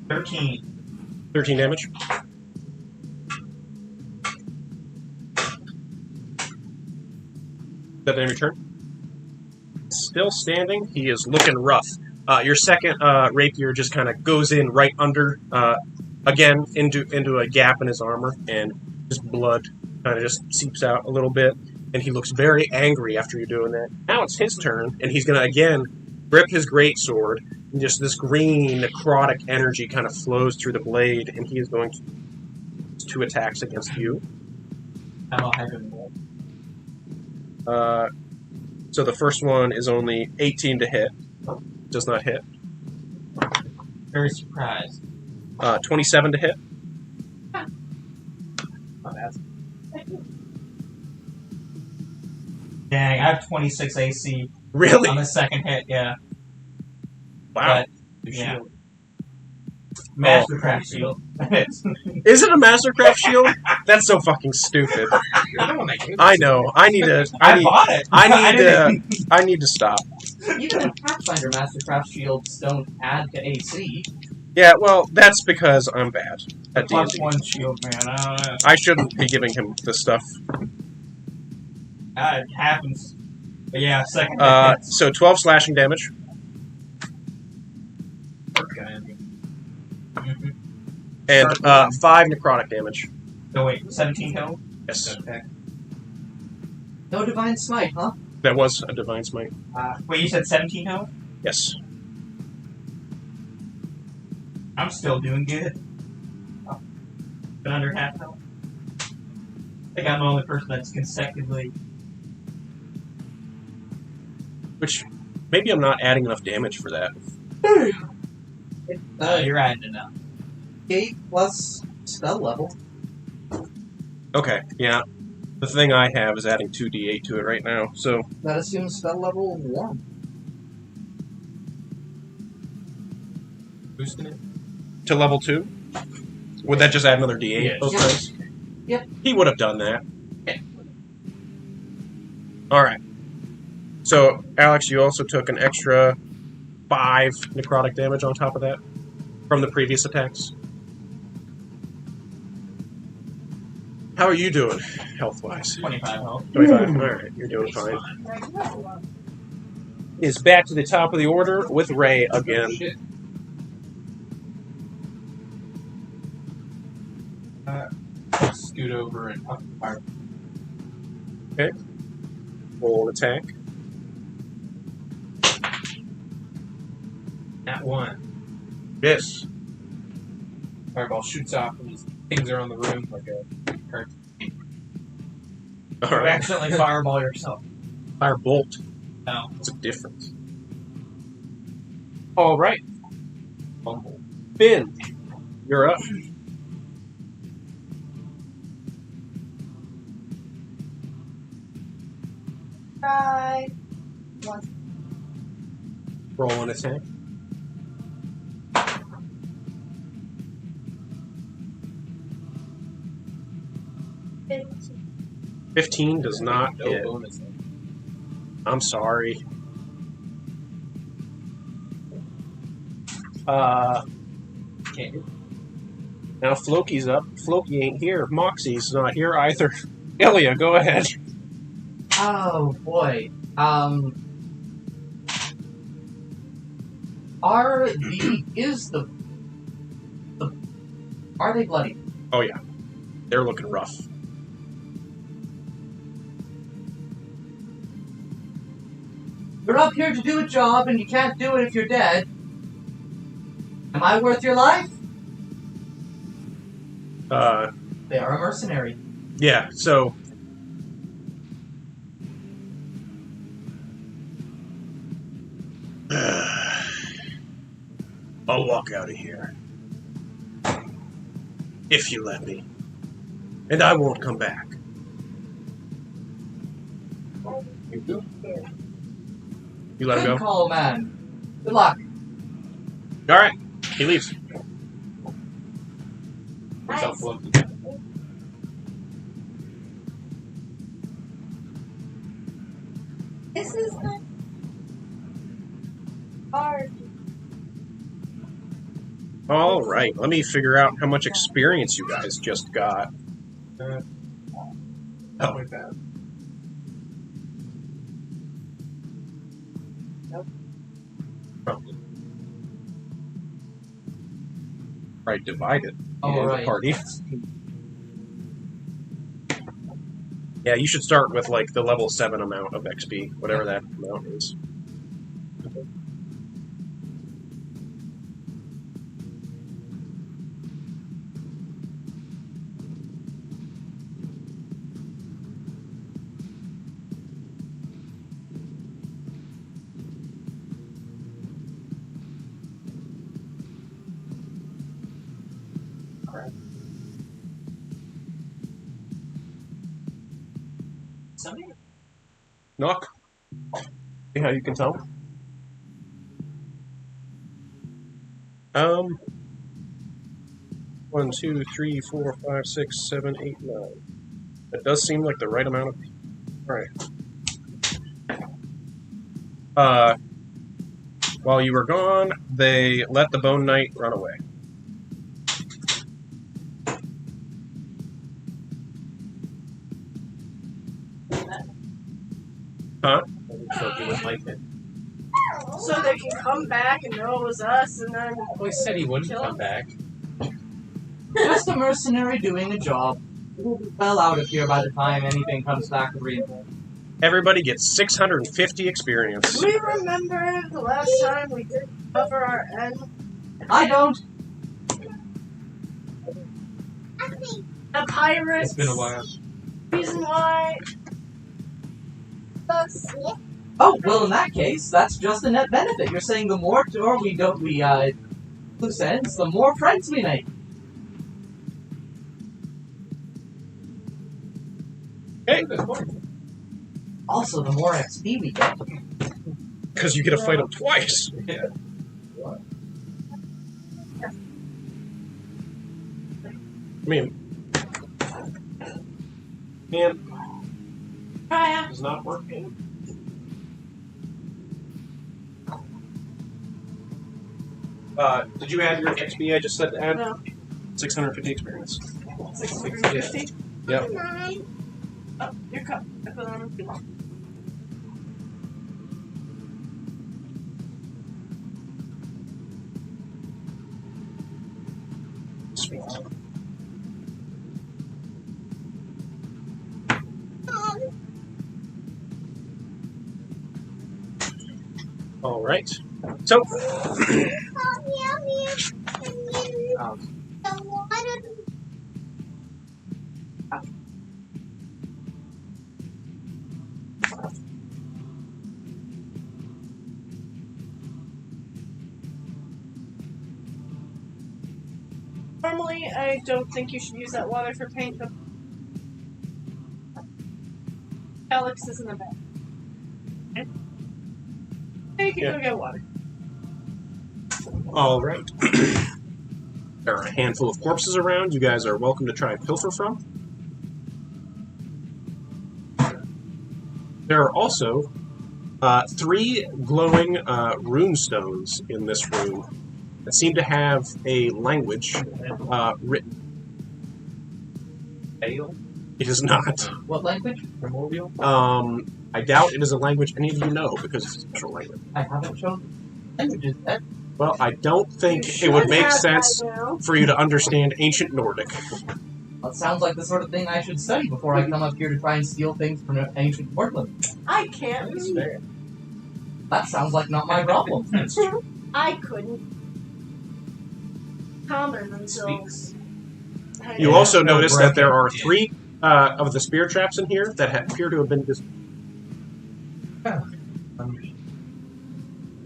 $13. 13 damage. That end of your turn? Still standing. He is looking rough. Your second rapier just kind of goes in right under, again, into a gap in his armor, and just blood kind of just seeps out a little bit, and he looks very angry after you're doing that. Now it's his turn, and he's going to, again, grip his greatsword, and just this green, necrotic energy kind of flows through the blade, and he is going to 2 attacks against you. I'm a heaven roll. So the first one is only 18 to hit. Does not hit. Very surprised. 27 to hit. Oh, that's... Dang, I have 26 AC. Really? On the second hit, yeah. Wow. But, yeah. Mastercraft shield. Is it a Mastercraft shield? That's so fucking stupid. You're the one that gave it I to know. me. I need. bought it. I need didn't- to. I need to stop. Even in Pathfinder, Mastercraft shields don't add to AC. Yeah, well, that's because I'm bad at Plus D&D. 1 shield, man. I don't know. I shouldn't be giving him this stuff. It happens. But yeah, second hit hits. So 12 slashing damage. Mhm. And 5 necrotic damage. So wait, 17 total? Yes. Okay. No Divine Smite, huh? That was a Divine Smite. Wait, you said 17 total? Yes. I'm still doing good. Oh, been under half health. I think I'm the only person that's consecutively. Which, maybe I'm not adding enough damage for that. You're adding enough. 8 plus spell level. Okay, yeah. The thing I have is adding 2d8 to it right now, so... That assumes spell level 1. Boosting it? To level 2? Would that just add another d8 Yes. both Yep. times? Yep. He would have done that. Alright. So, Alex, you also took an extra 5 necrotic damage on top of that from the previous attacks. How are you doing, health-wise? 25 health. 25. Alright, you're doing fine. Is back to the top of the order with Ray again. Shit. Scoot over and up the fire. Roll an attack. At 1. Yes. Fireball shoots off and these things are on the room like a cartoon. You Alright. accidentally fireball yourself. Firebolt. No. It's a difference. Alright. Fumble. Finn, you're up. Try. Roll an attack. Fifteen. 15 does not No hit. bonus. I'm sorry. Can't do Now Floki's up. Floki ain't here. Moxie's not here either. Ilya, go ahead. Oh boy. Are they bloody? Oh yeah, they're looking rough. You're up here to do a job and you can't do it if you're dead. Am I worth your life? They are a mercenary. Yeah, so I'll walk out of here. If you let me. And I won't come back. You You let him Good go? call, man. Good luck. Alright, he leaves. yourself float. This is not hard. Alright, let me figure out how much experience you guys just got. Not like that. Right, divided. Oh, in right. the party. Yeah, you should start with like the level 7 amount of XP, whatever that amount is. Somebody? Knock. See how you can tell? 1, 2, 3, 4, 5, 6, 7, 8, 9. That does seem like the right amount of people. Alright. While you were gone, they let the Bone Knight run away. Huh? Floki would like it. So they can come back and know it was us, and then Well, he said he wouldn't come back. Just a mercenary doing a job. We'll be well out of here by the time anything comes back with reinforcements. Everybody gets 650 experience. do we remember the last time we did cover our end? I don't. The pirates. It's been a while. Reason why. Oh, well, in that case, that's just a net benefit. You're saying the more loose ends, the more friends we make. Hey, Also, the more XP we get. because you get to fight them twice. Yeah. I mean, man, it's not working. Did you add your XP? I just said to add No. 650 experience. 650? Yep. Oh, your cup. I put it on. Sweet. All right. So, Normally, I don't think you should use that water for paint, but Alex is in the back. Okay. You can go get water. all right. There are a handful of corpses around. You guys are welcome to try and pilfer from. There are also 3 glowing rune stones in this room that seem to have a language written. Ale? It is not. What language? Primordial? I doubt it is a language any of you know because it's a special language. I haven't shown languages yet. Well, I don't think You it would should make have sense by now. for you to understand ancient Nordic. That sounds like the sort of thing I should study before I come up here to try and steal things from ancient Portland. I can't read. That sounds like not my problem. That's true. I couldn't. Common until. Speaks. You Yeah, also no notice that there are bracket. 3 of the spear traps in here that appear to have been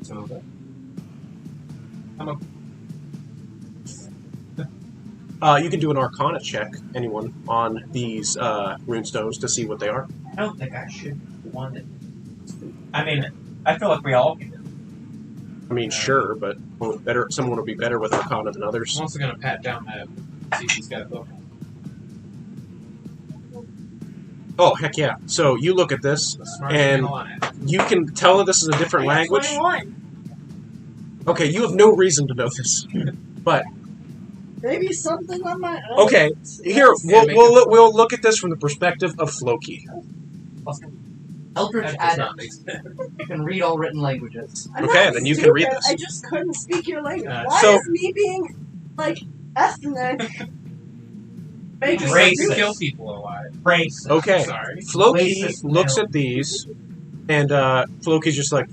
So, you can do an Arcana check, anyone, on these runestones to see what they are. I don't think I should want it. I mean, I feel like we all can. I mean, sure, but someone would be better with Arcana than others. I'm also gonna pat down that. See if he's got a book. Oh, heck yeah. So you look at this, The smartest man and alive. you can tell that this is a different I got language. 21. Okay, you have no reason to know this. But, Maybe something on my own. okay, here, Yeah, we'll look at this from the perspective of Floki. Eldritch That does not Addict. make sense. You can read all written languages. I'm Okay, not then you can stupid, read this. I just couldn't speak your language. Uh, Why so- is me being, like, ethnic? Make Just me like to Racist. kill people alive. Racist. Okay, Sorry. Floki Racist looks male. at these, and Floki's just like,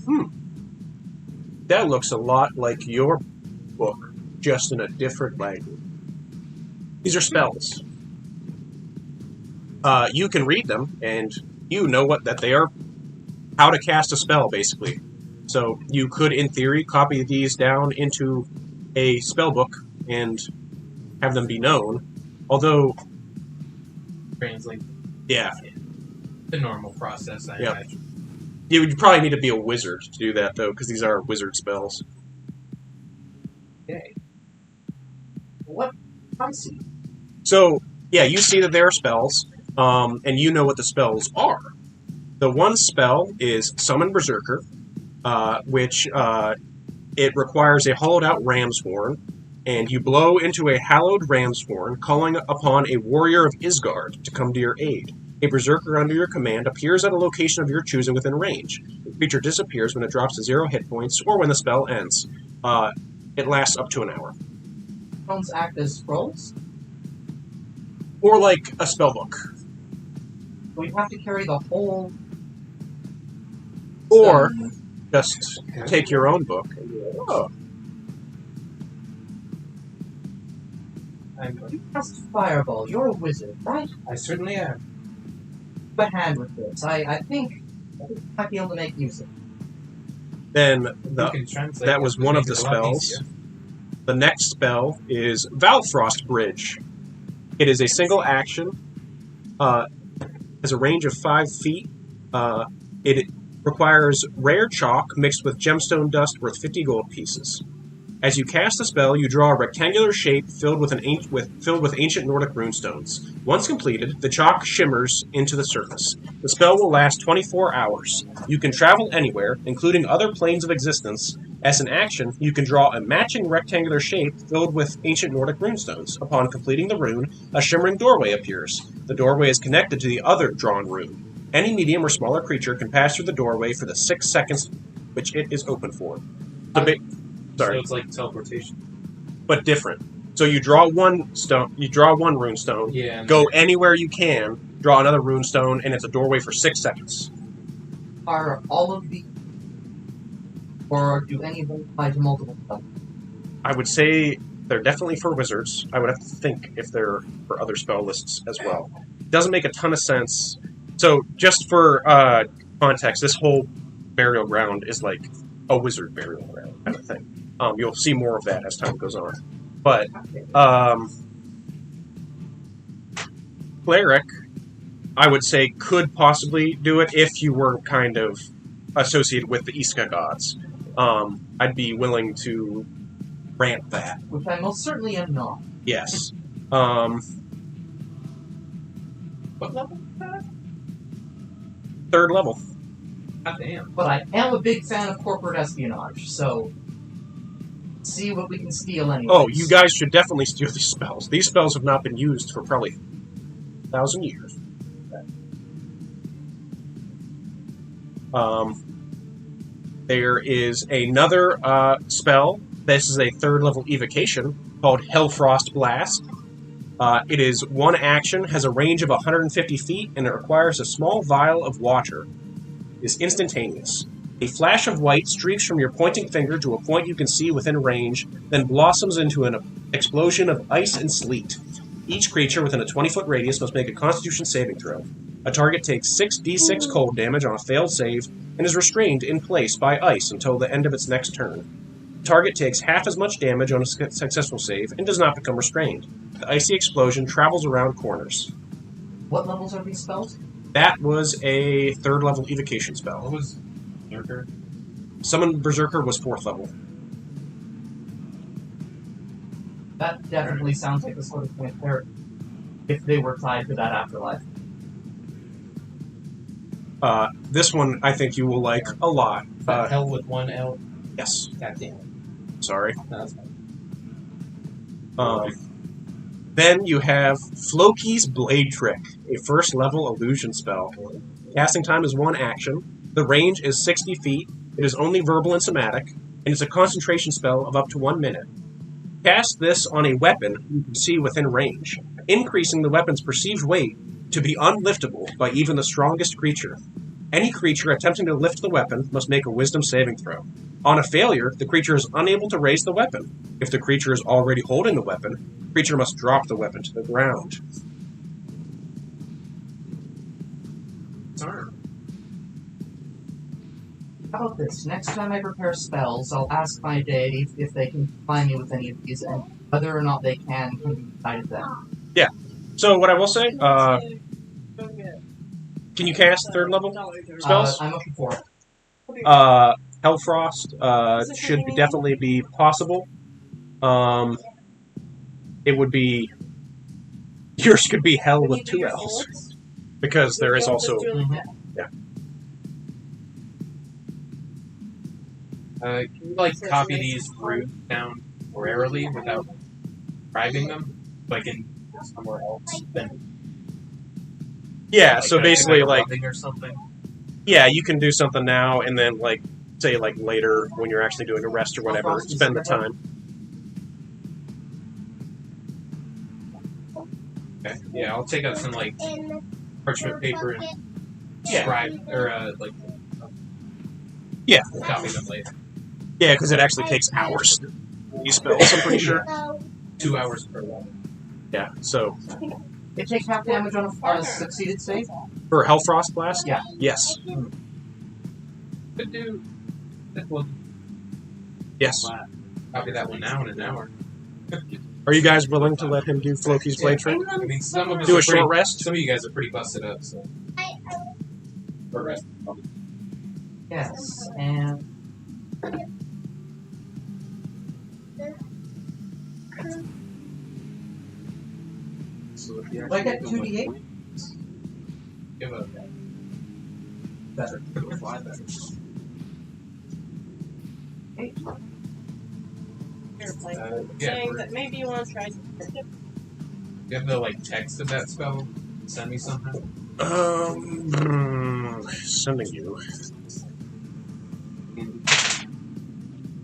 that looks a lot like your book, just in a different language. These are spells. You can read them, and you know that they are how to cast a spell, basically. So you could, in theory, copy these down into a spell book and have them be known. Although, Translate yeah, the normal process, I Yep. imagine. You would probably need to be a wizard to do that, though, because these are wizard spells. Okay. What? I see. So, yeah, you see that there are spells, and you know what the spells are. The one spell is Summon Berserker, which it requires a hollowed-out ram's horn, and you blow into a hallowed ram's horn, calling upon a warrior of Isgard to come to your aid. A berserker under your command appears at a location of your choosing within range. The creature disappears when it drops to 0 hit points or when the spell ends. It lasts up to an hour. Stones act as scrolls? Or like a spell book. We have to carry the whole... Or stone. just take your own book and be like, oh. You cast Fireball. You're a wizard, right? I certainly am. Have a hand with this. I think I might be able to make use of it. Then You can translate that was it to one make of the it a lot spells. easier. The next spell is Valfrost Bridge. It is a single action. Has a range of 5 feet. It requires rare chalk mixed with gemstone dust worth 50 gold pieces. As you cast the spell, you draw a rectangular shape filled with ancient Nordic runestones. Once completed, the chalk shimmers into the surface. The spell will last 24 hours. You can travel anywhere, including other planes of existence. As an action, you can draw a matching rectangular shape filled with ancient Nordic runestones. Upon completing the rune, a shimmering doorway appears. The doorway is connected to the other drawn rune. Any medium or smaller creature can pass through the doorway for the 6 seconds which it is open for. So it's like teleportation. But different. So you draw one stone, you draw one rune stone, Yeah. and go anywhere you can, draw another rune stone, and it's a doorway for 6 seconds. Are all of the... Or do any of them apply to multiple spells? I would say they're definitely for wizards. I would have to think if they're for other spell lists as well. Doesn't make a ton of sense. So just for context, this whole burial ground is like a wizard burial ground kind of thing. You'll see more of that as time goes on. But cleric, I would say, could possibly do it if you were kind of associated with the Iska gods. I'd be willing to grant that. Which I most certainly am not. Yes. What level? 3rd level. God damn. But I am a big fan of corporate espionage, so... See what we can steal anyway. Oh, you guys should definitely steal these spells. These spells have not been used for probably 1,000 years. There is another spell. This is a 3rd level evocation called Hellfrost Blast. It is one action, has a range of 150 feet, and it requires a small vial of water. It is instantaneous. A flash of white streaks from your pointing finger to a point you can see within range, then blossoms into an explosion of ice and sleet. Each creature within a 20-foot radius must make a Constitution saving throw. A target takes 6d6 cold damage on a failed save and is restrained in place by ice until the end of its next turn. The target takes half as much damage on a successful save and does not become restrained. The icy explosion travels around corners. What levels are these spells? That was a 3rd level evocation What spell. was Berserker? Summon Berserker was 4th level. That definitely sounds like the sort of thing where if they were tied to that afterlife. This one I think you will like a lot. Hell with one L. Yes, God damn it. sorry. No, that's fine. Then you have Floki's Blade Trick, a 1st level illusion spell. Casting time is 1 action. The range is 60 feet. It is only verbal and somatic, and it's a concentration spell of up to 1 minute. Cast this on a weapon you can see within range, increasing the weapon's perceived weight to be unliftable by even the strongest creature. Any creature attempting to lift the weapon must make a wisdom saving throw. On a failure, the creature is unable to raise the weapon. If the creature is already holding the weapon, the creature must drop the weapon to the ground. Darn. How about this? Next time I prepare spells, I'll ask my deity if they can find me with any of these, and whether or not they can be decided then. So what I will say, can you cast 3rd level spells? I'm looking for it. Hellfrost should definitely be possible. It would be yours could be hell with 2 L's because there is also Can you like copy these runes down temporarily without scribing them, like in somewhere else? Then yeah. like, So basically, like rubbing or something. yeah, you can do something now and then like say like later when you're actually doing a rest or whatever. Spend the time. Okay. Yeah, I'll take out some like parchment paper and scribe or Yeah. copy them later. Yeah, because it actually takes hours to do these spells. I'm pretty sure. 2 hours per level. Yeah. So It takes half damage on a succeeded save. for Hellfrost Blast. Yeah. Yes. Could do. Well, Yes. copy that one now in an hour. Are you guys willing to let him do Floki's Blade Trick? I mean, some of us Do are a short pretty, rest? Some of you guys are pretty busted up, so short rest. Yes, and So if you do I get actually 2d8? give a Better. fly better. Yeah, saying that maybe you want to try. you have the like text of that spell. Send me somehow. Sending you.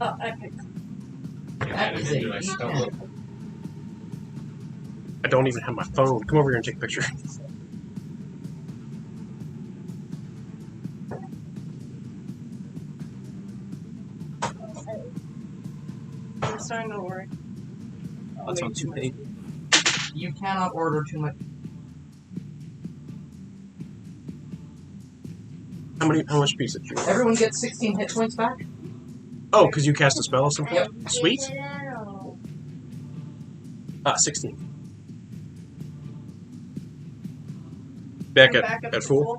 Oh, epic. And That add it is into a my spell D10. book. I don't even have my phone. Come over here and take a picture. I'm starting to worry. That's on 2 pages. You cannot order too much. How much piece of you? Everyone gets 16 hit points back. Oh, because you cast a spell or something? Yep. Sweet. 16. Back at full.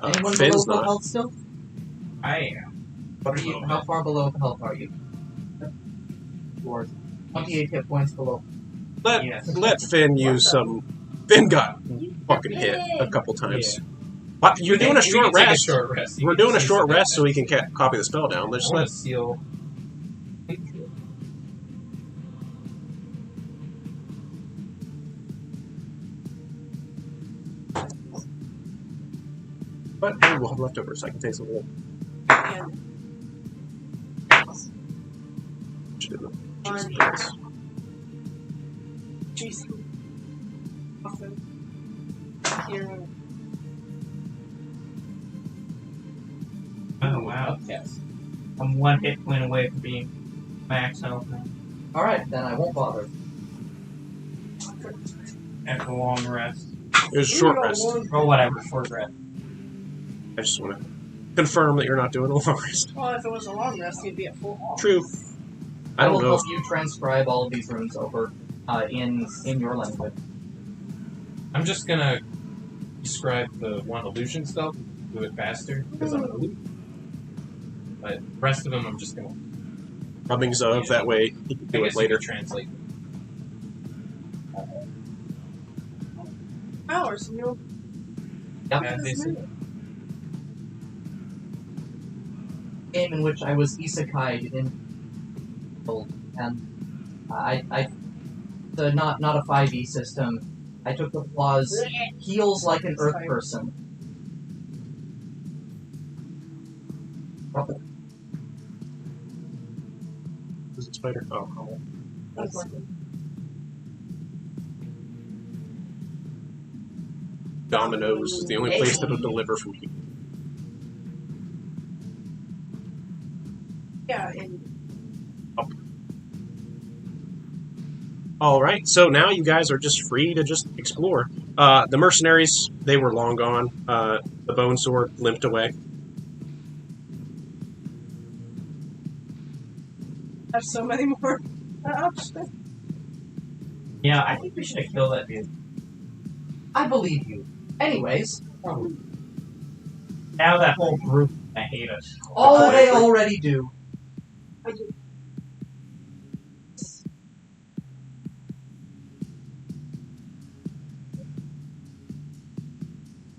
Anyone below Finn's full not. health still? I am. What are you? How far below health are you? Or 28 hit points below. Let Finn use some. Finn got fucking hit a couple times. What? You're doing a short Take rest. short rest. You We're can doing a use short that. rest so he can copy the spell down. Let's I want let. to seal. But hey, we'll have leftovers. So I can take some more. Jesus. Here. Oh wow. Yes. I'm 1 hit point away from being max health now. Alright, then I won't bother. After a long rest. It was a short rest. Or whatever, short rest. I just want to confirm that you're not doing a long rest. Well, if it was a long rest, you'd be at full health. True. I I will don't know. help you transcribe all of these runes over in your language. I'm just gonna describe the one illusion spell, do it faster because I'm an illusion. But the rest of them, I'm just gonna Rubbings of that way he can I do guess it later. you could translate. Hours, and you'll Yeah, this is- Game in which I was isekai'd in and not a 5e system. I took the clause heals like an earth person. Is it spider? Oh, cool. Dominoes is the only place that'll deliver from here. yeah, and All right, so now you guys are just free to just explore. The mercenaries, they were long gone. The bone sword limped away. have so many more options. Yeah, I think we should have killed that dude. I believe you. Anyways, Now that whole group I hate it. Oh, they already do.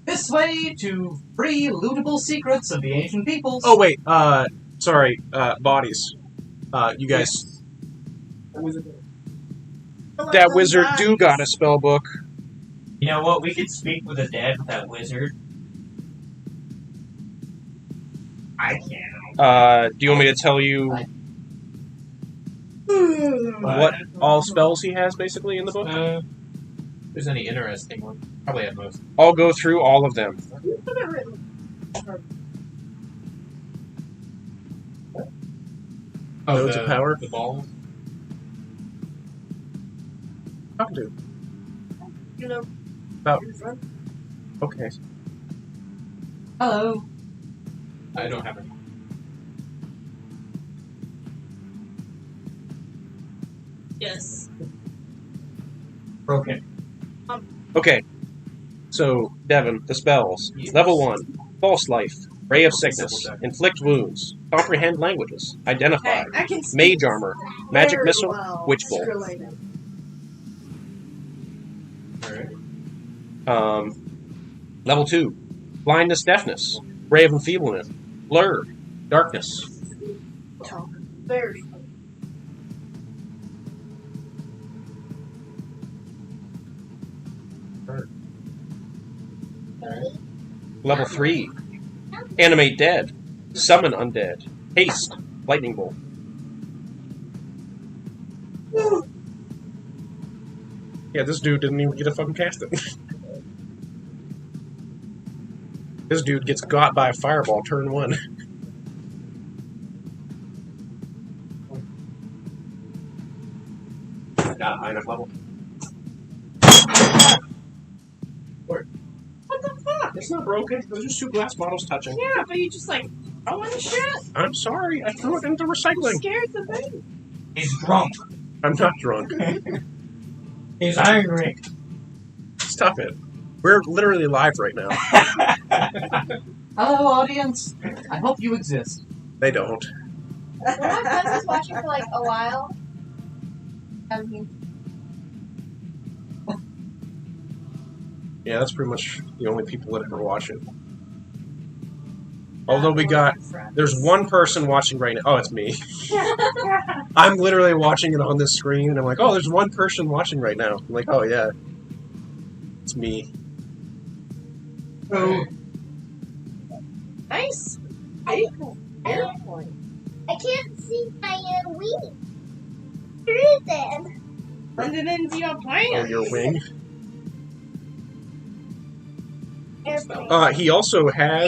This way to free lootable secrets of the ancient peoples. Oh wait, sorry, bodies. You guys, that wizard do got a spell book. You know what? We could speak with the dead with that wizard. I can't. Do you want me to tell you what all spells he has basically in the book? If there's any interesting one, probably at most. I'll go through all of them. Oh, Nodes of power? The ball. Talking to. You know, About. Okay. Hello. I don't have any. yes. Broken. Okay. So, Devin, the spells. Yes. Level 1. False Life. Ray of Sickness. Inflict Wounds. Comprehend Languages. Identify. Okay, I can speak Mage Armor. Magic very Missile. well Witch Bolt. Skrillain. Alright. Level 2. Blindness, Deafness. Ray of Enfeeblement. Blur. Darkness. Talk very. Level 3. Animate Dead. Summon Undead. Haste. Lightning Bolt. Yeah, this dude didn't even get a fucking cast it. This dude gets got by a fireball turn 1. Got a high enough level. What the fuck? It's not broken. Those are just 2 glass bottles touching. Yeah, but you just like throwing shit. I'm sorry. I threw it into recycling. Scared the thing. He's drunk. I'm not drunk. He's angry. Stop it. We're literally live right now. Hello, audience. I hope you exist. They don't. One of my friends was watching for like a while. Yeah, that's pretty much the only people that ever watch it. Although we got, there's one person watching right now. Oh, it's me. I'm literally watching it on this screen, and I'm like, oh, there's one person watching right now. I'm like, oh yeah, it's me. Oh. Nice. I can't see my wing. Through them. Send it into your Oh, plan. your wing. Airplane. He also has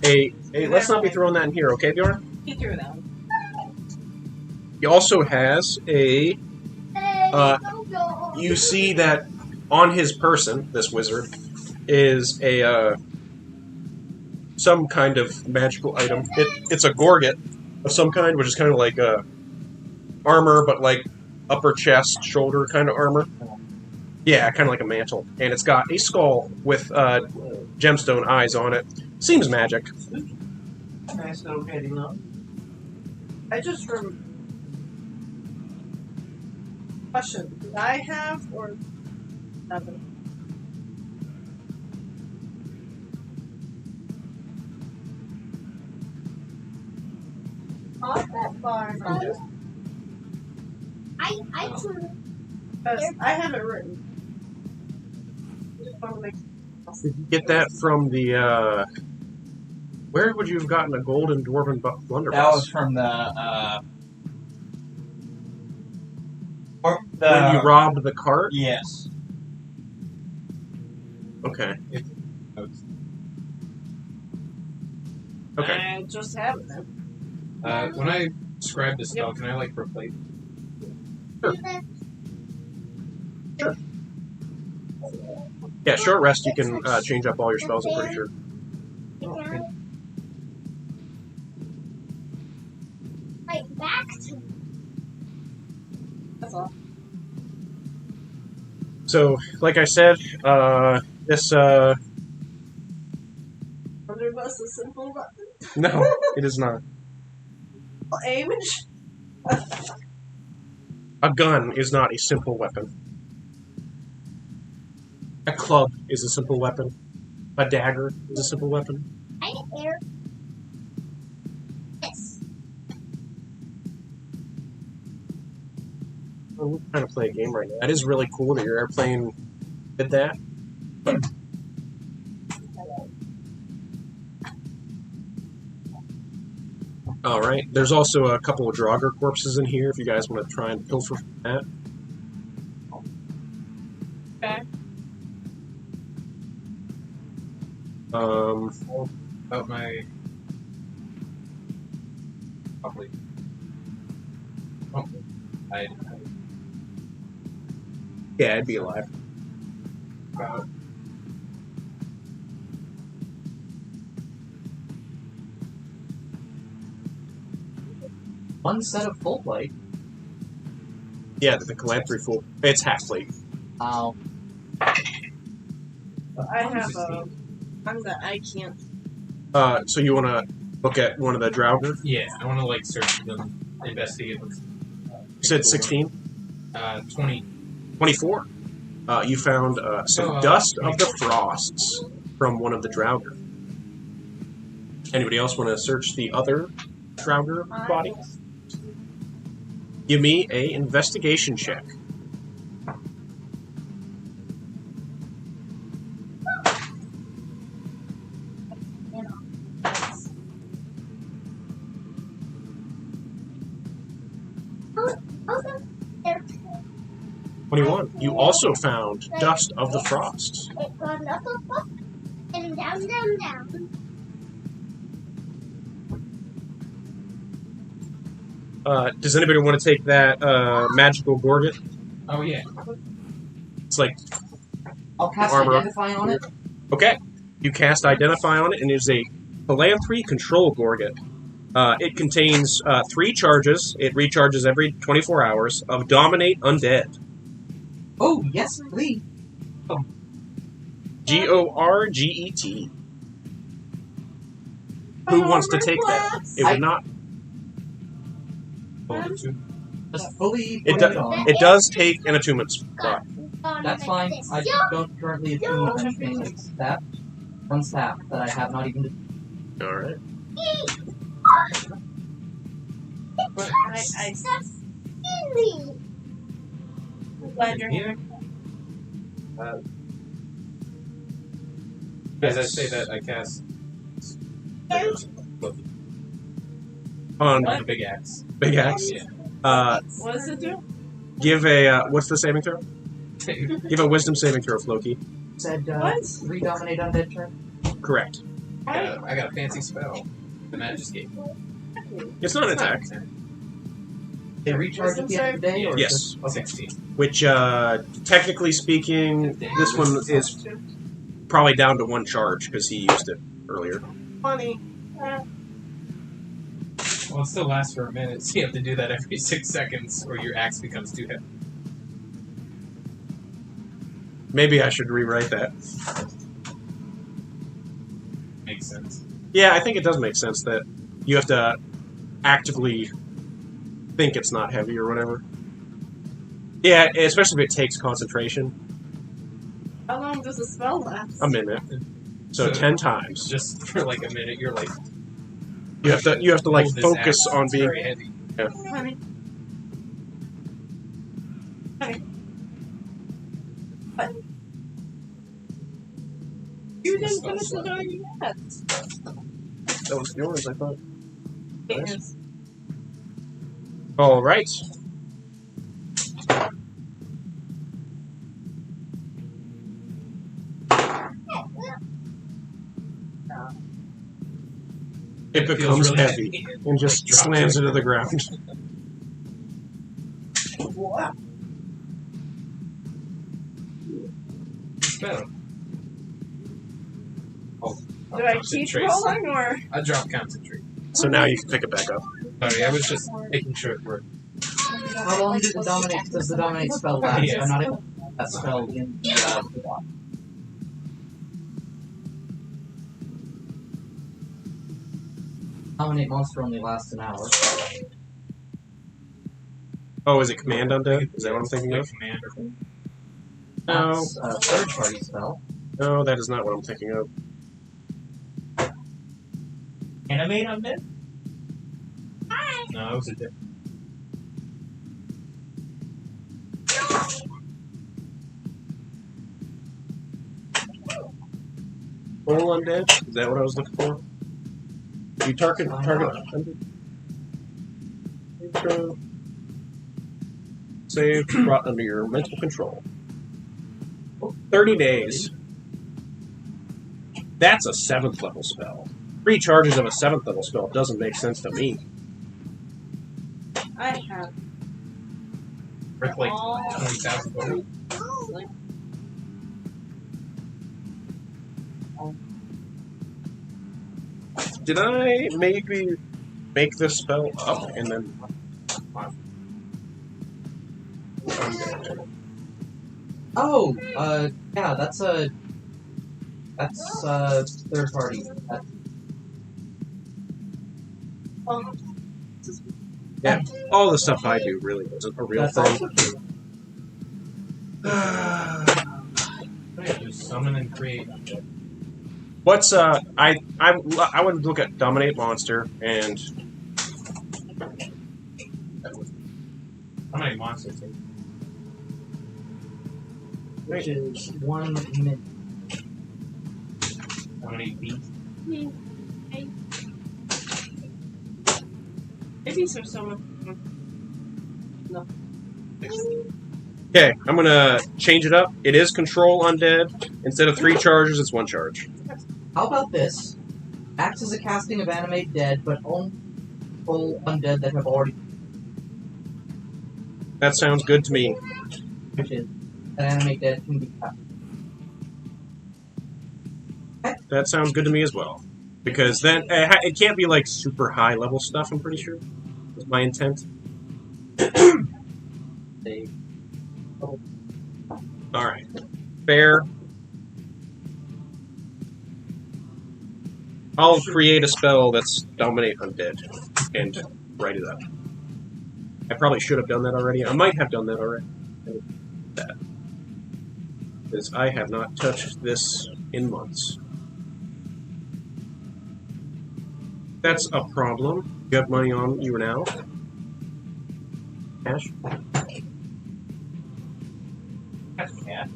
a. Let's not be throwing that in here, okay, Bjorn? He threw that. He also has a. You see that on his person, this wizard, is a some kind of magical item. It's a gorget of some kind, which is kind of like armor, but like upper chest, shoulder kind of armor. Yeah, kind of like a mantle, and it's got a skull with gemstone eyes on it. Seems magic. Nice little getting up. I just question. Did I have or nothing? Off that bar. I too. Because I have it written. I just want to make. Did you get that from the? Where would you have gotten a golden dwarven blunderbuss? That was from the when you robbed the cart. Yes. Okay. Okay. I just have it then. When I describe the spell, can I like replace? Sure. Yeah, short rest. You can change up all your spells. I'm pretty sure. Like back to. That's all. So, like I said, this Blunderbuss is simple button. No, it is not. Aim and A gun is not a simple weapon. A club is a simple weapon. A dagger is a simple weapon. I air. Yes. We're trying to play a game right now. That is really cool that your airplane did that. Alright, there's also a couple of Draugr corpses in here if you guys want to try and pilfer from that. Okay. About my... Probably... Oh, I Yeah, I'd be alive. about... One set of full plate. Yeah, the Calantry full. It's half plate. Ow. I have a one that I can't. So you want to look at one of the Draugr? Yeah, I want to, like, search them, investigate them. You said 16? 20. 24. You found some Oh, dust of the frosts from one of the Draugr. Anybody else want to search the other Draugr body? Give me a investigation check. Also, there. 21. You also found dust of the frosts. It goes up, and down, down, down. Does anybody want to take that magical gorget? Oh, yeah. It's like, I'll cast Armor. Identify on it. okay. You cast Identify on it, and it is a Philanthropy Control Gorget. It contains 3 charges. It recharges every 24 hours of Dominate Undead. Oh, yes, please. Gorget. Who wants to take that? It would not. Just fully It, put it on. it does take an attunement spot. That's fine. I don't currently attune anything except one staff that I have not even. Alright. I Silly. glad you're here. As I say that, I cast On the big axe. Big Axe. Yeah. What does it do? Give a, what's the saving throw? Give a wisdom saving throw, Floki. Said What? redominate undead turn. Correct. I got a fancy spell. The magic gate. It's not an attack. They recharge at the end of the day, or Yes. just- okay. 16. Which, technically speaking, this one is probably down to 1 charge because he used it earlier. Funny. Well, it still lasts for a minute, so you have to do that every 6 seconds, or your axe becomes too heavy. Maybe I should rewrite that. Makes sense. Yeah, I think it does make sense that you have to actively think it's not heavy or whatever. Yeah, especially if it takes concentration. How long does the spell last? A minute. So 10 times. Just for like a minute, you're like, You have to like hold this focus axe, on it's being. very heavy. Honey. Honey. What? You didn't finish the dog yet. That was yours, I thought. Yes. All right. It feels becomes really heavy and just Drops slams it. into the ground. Spell. Oh, Do I keep rolling or? I drop concentrate. So now you can pick it back up. Sorry, I was just making sure it worked. How long does the dominate spell last? Yes. I'm not able to put that spell in the block. Dominate monster only lasts an hour. Oh, is it Command Undead? Is that what I'm thinking of? Command or something. No. That's a third party spell. No, that is not what I'm thinking of. Animate undead? No, it was a different. Full Undead? Is that what I was looking for? You target Undead? Intro. Save, brought under your mental control. 30 days. That's a 7th level spell. 3 charges of a 7th level spell doesn't make sense to me. I have Worth like all 20,000 gold. like, Did I maybe make this spell up and then... Oh, yeah, that's third party. Yeah, all the stuff I do really isn't a real That's thing. also true. Just summon and create. What's I would look at Dominate Monster and How many monsters? Which is 1 minute. How many feet? maybe some summer. No. okay, I'm gonna change it up. It is Control Undead. Instead of 3 charges, it's 1 charge. How about this? Acts as a casting of Animate Dead, but only full undead that have already. That sounds good to me. Which is an Animate Dead can be cast. That sounds good to me as well. Because then it can't be like super high level stuff. I'm pretty sure. Was my intent. They All right, fair. I'll create a spell that's Dominate Undead and write it up. I probably should have done that already. I might have done that already. Because I have not touched this in months. That's a problem. You have money on you now? Cash? That's cat.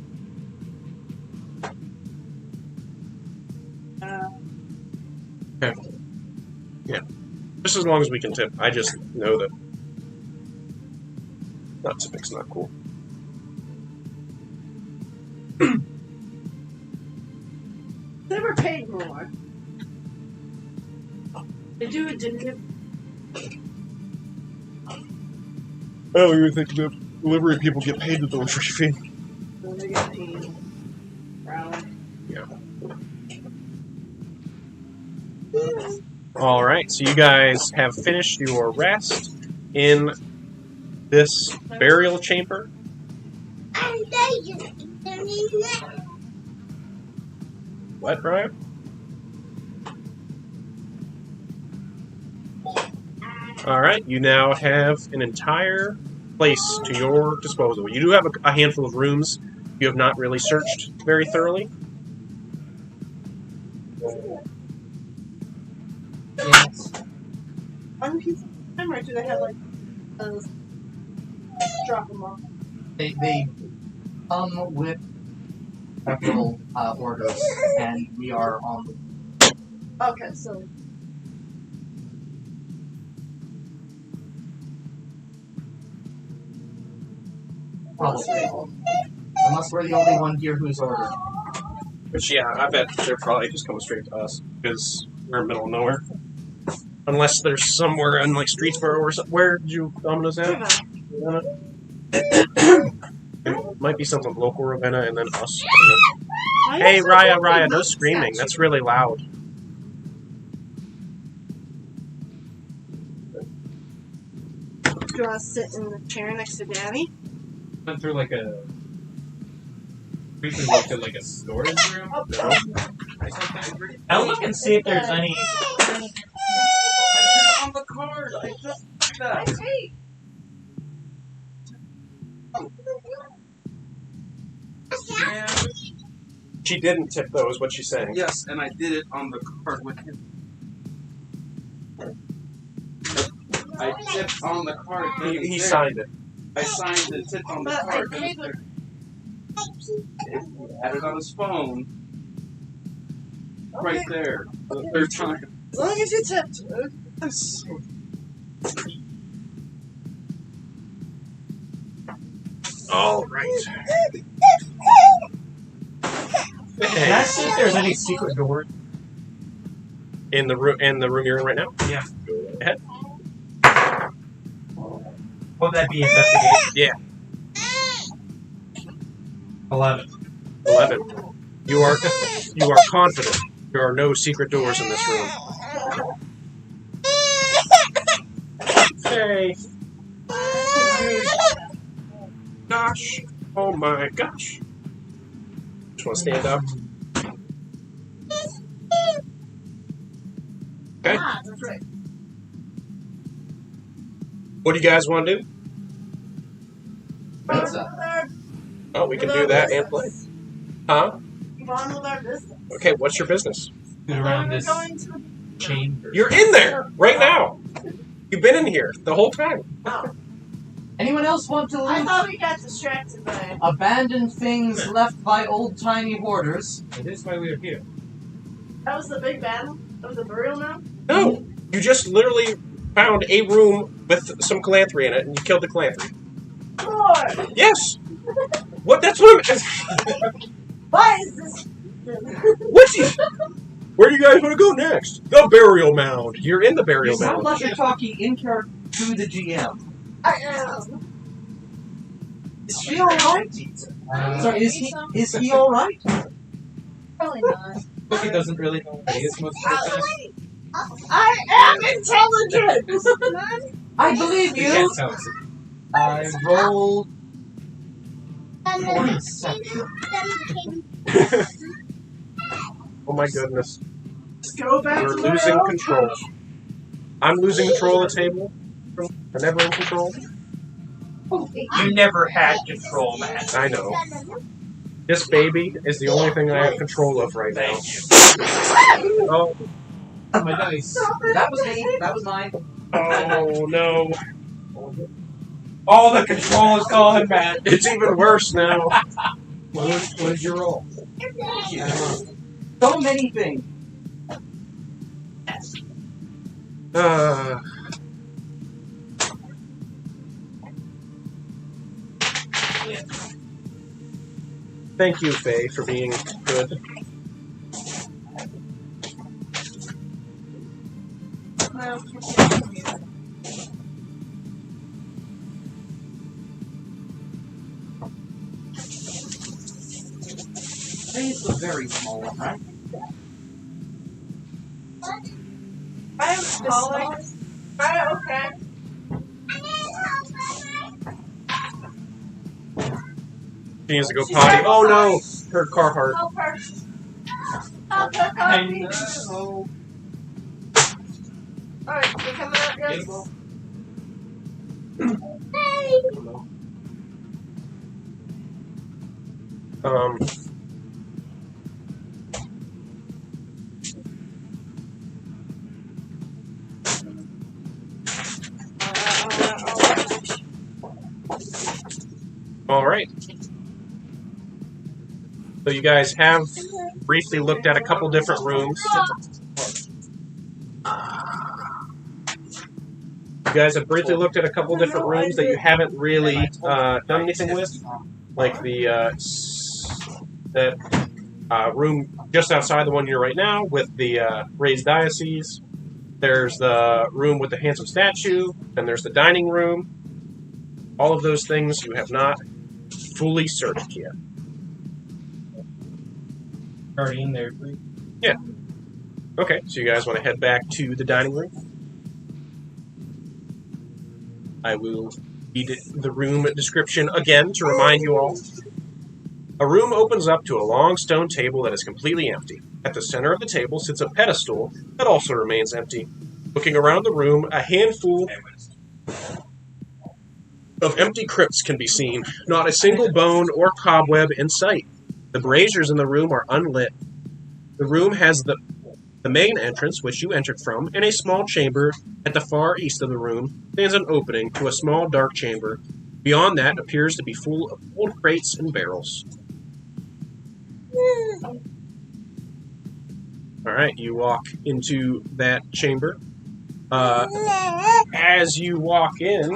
Okay. Yeah. Just as long as we can tip. I just know that not tipping's not cool. Never paid more. They do it, didn't it? I don't even think the delivery people get paid the delivery fee. When they get paid. Round. Alright, so you guys have finished your rest in this burial chamber. What, Brian? Alright, you now have an entire place to your disposal. You do have a handful of rooms you have not really searched very thoroughly. Yes. On a piece of camera, do they have like drop them off? They come with several orders, and we are on the. Okay, so Probably. Unless we're the only one here who's ordered. Which, yeah, I bet they're probably just coming straight to us, because we're in the middle of nowhere. Unless there's somewhere in, like, Streetsboro or something. Where did you Domino's at? It might be something local, Ravenna, and then us. Hey, Raya, no screaming. That's really loud. do you want to sit in the chair next to Daddy? Went through like a. Briefly looked at like a storage room. No. I'll look and see if there's any that. Yeah. She didn't tip those, what she's saying. Yes, and I did it on the card with him. I tipped on the card. He signed it. I signed the tip on the But I card. did it. He had it on his phone. Right there. For the third time. As long as you tipped. Yes. All right. Can I see if there's any secret doors? In the room you're in right now? Yeah. Go ahead. Would that be investigation? Yeah. 11. 11. You are confident there are no secret doors in this room. Hey. Gosh. Oh my gosh. Just want to stand up. Okay. Ah, that's right. What do you guys want to do? What's up? Oh, we can do that and play. Huh? Move on with our business. Okay, what's your business? Get around We're this going to chamber. You're in there right now. You've been in here the whole time. Anyone else want to I loot thought we got distracted by abandoned things left by old-timey hoarders? And this is why we are here. that was the big battle? That was the burial now? No, you just literally found a room with some calanthropy in it, and you killed the calanthropy. Lord! Yes. What? That's what I'm. Why is this? What's Where do you guys want to go next? The burial mound. You're in the You burial sound mound. like you're talking in character to the GM. I am. Is he alright? Sorry, is he alright? Probably not. Cookie doesn't really know what it is most of the time. I am intelligent! I believe You you! can't tell us. I rolled And for then, deception. Oh my goodness. Just go back We're to my losing old control. coach. I'm losing control of the table. I'm never in control. You never had control, man. I know. This baby is the only thing I have control of right now. Oh, My dice. That was me. That was mine. oh no. All the control is gone, man. It's even worse now. What is your roll? So many things. Thank you, Faye, for being good. It's a very small one, right? I'm smaller. Okay. She needs to go potty. Oh no! Her Carhartt. Help her. Help her, I Coffee. know. Alright, you coming out, guys? Um. All right. So you guys have briefly looked at a couple different rooms. You guys have briefly looked at a couple different rooms that you haven't really done anything with, like the room just outside the one you're right now with the raised diocese. There's the room with the handsome statue, and there's the dining room. All of those things you have not fully searched yet. Already in there, please. Okay, so you guys want to head back to the dining room? I will read the room description again to remind you all. A room opens up to a long stone table that is completely empty. At the center of the table sits a pedestal that also remains empty. Looking around the room, a handful of empty crypts can be seen, not a single bone or cobweb in sight. The braziers in the room are unlit. The room has the main entrance, which you entered from, and a small chamber at the far east of the room stands an opening to a small dark chamber. Beyond that appears to be full of old crates and barrels. Alright, you walk into that chamber. As you walk in,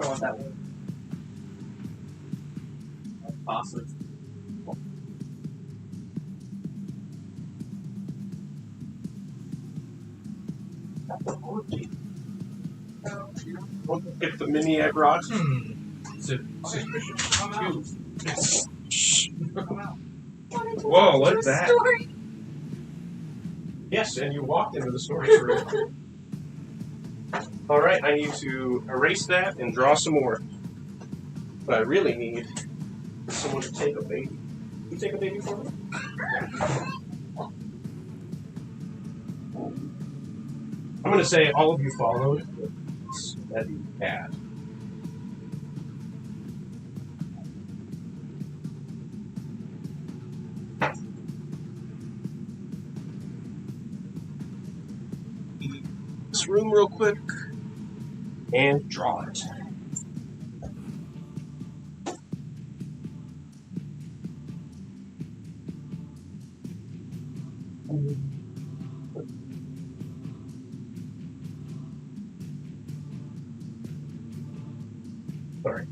I want that one. Awesome. get the mini I brought. Whoa, what's that? Yes, and you walked into the storage room. Alright, I need to erase that and draw some more. What I really need is someone to take a baby. Can you take a baby for me? I'm going to say all of you followed. That'd be bad. This room real quick and draw it. Sorry.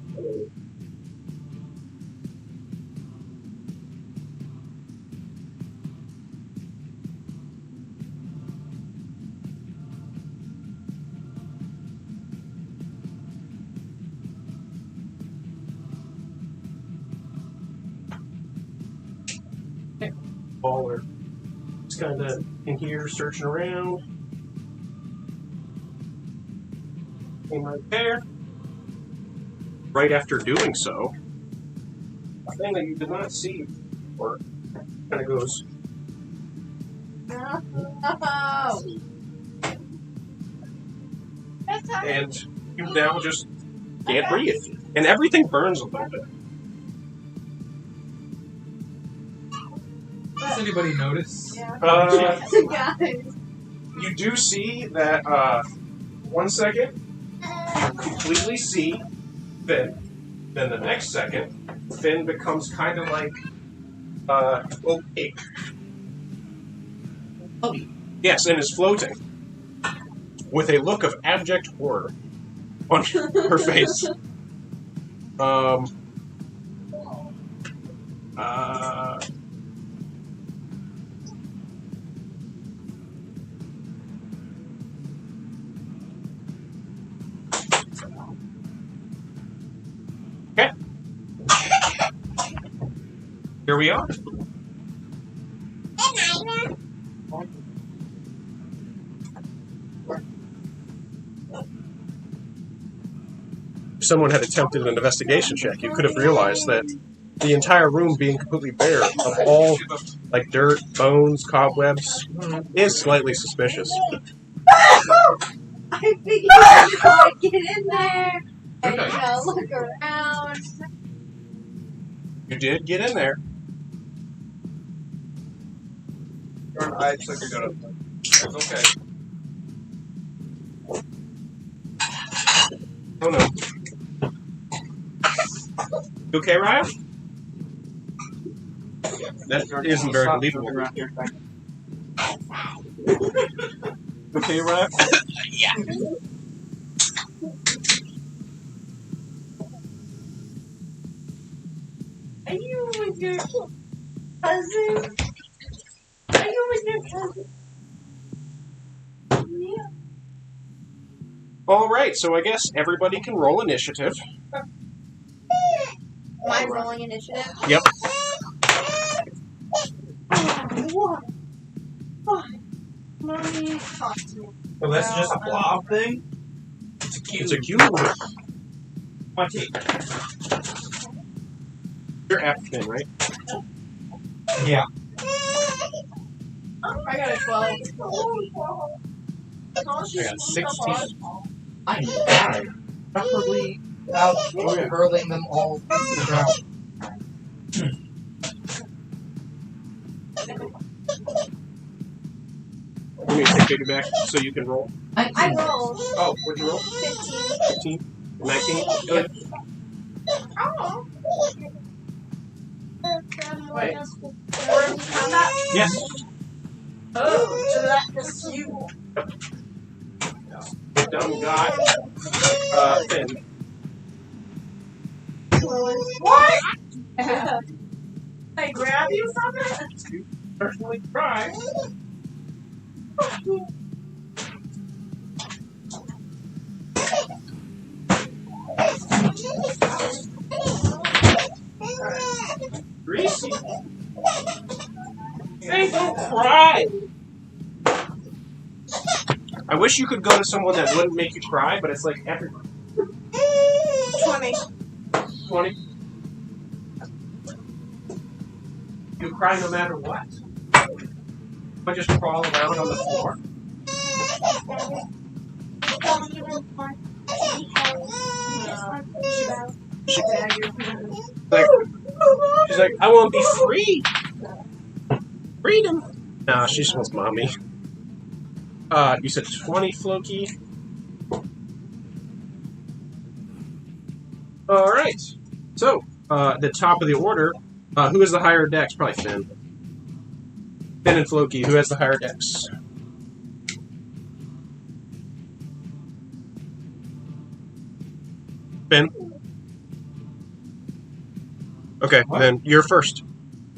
Baller. Just kind of in here searching around. Came right there. Right after doing so, a thing that you did not see before kind of goes. No. And you now just can't breathe. And everything burns a little bit. Does anybody notice? Guys. You do see that, 1 second, you completely see Finn. Then the next second, Finn becomes kind of like, opaque. Yes, and is floating. With a look of abject horror on her face. Okay. Here we are. If someone had attempted an investigation check, you could have realized that the entire room being completely bare of all, like, dirt, bones, cobwebs, is slightly suspicious. I figured I'd get in there and look around. You did get in there. I took a go. It's okay. Oh no. You okay, Ryan? That isn't very believable. Okay, Ryan? Yeah. Are you with your cousin? Are you with your cousin? All right, so I guess everybody can roll initiative. Am I rolling initiative? Yep. Mommy, talk to me. So that's just a blob thing? It's a cube. It's a cube. 20. You're African, right? Yeah. I got a 12. I got 16. I'm bad. Preferably without hurling them all to the ground. Let me take baby back so you can roll. I rolled Oh, what'd you roll? 15. 15? 19? Good. Oh. Wait. We're in combat? Yes. Oh, so that is you. The dumb guy. Finn. What? I grab you from it? Personally try. Greasy. Hey, don't cry. I wish you could go to someone that wouldn't make you cry, but it's like everyone. 20. 20. You cry no matter what. But just crawl around on the floor. She's like, I want to be free. Freedom. Nah, she just wants mommy. You said 20, Floki. All right. So, the top of the order. Who has the higher dex? Probably Finn. Finn and Floki. Who has the higher dex? Finn. Okay, What? then you're first.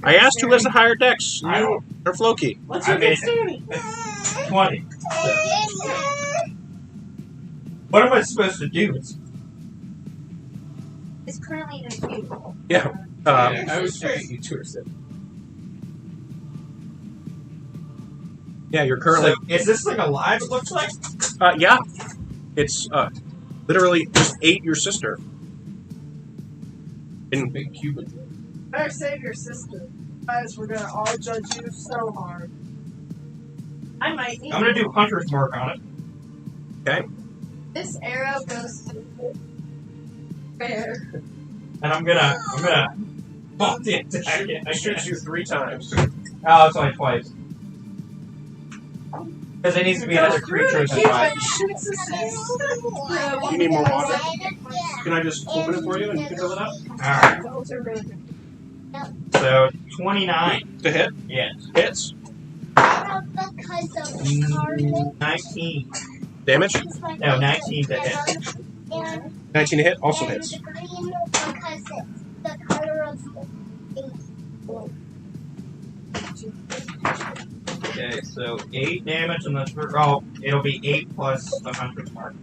I asked who has the higher dex. I You or Floki? What's I your mean- dexterity? 20. What am I supposed to do? It's currently in a cube. Yeah. I was trying you to her. Yeah, you're currently. So, is this like alive, it looks like? Yeah. It's literally just ate your sister. In Big cube. Better save your sister. Otherwise, we're gonna all judge you so hard. I might eat I'm gonna do Hunter's Mark on it. This arrow goes to bear. And I'm gonna bump the attack. I shoot you 3 times. Oh, it's only twice. Because it needs to be another creature Keep survive. and shoots the same. You need more water? Can I just open it for you and you can fill it up? Alright, Those are good. so 29. To hit? Yes. Hits. Because of carbon. 19. Damage? No, 19 to hit. And 19 to hit. Also hits. the green because it's the color of the ink. Okay, so 8 damage on the first. Oh, it'll be 8 plus the Hunter's Mark.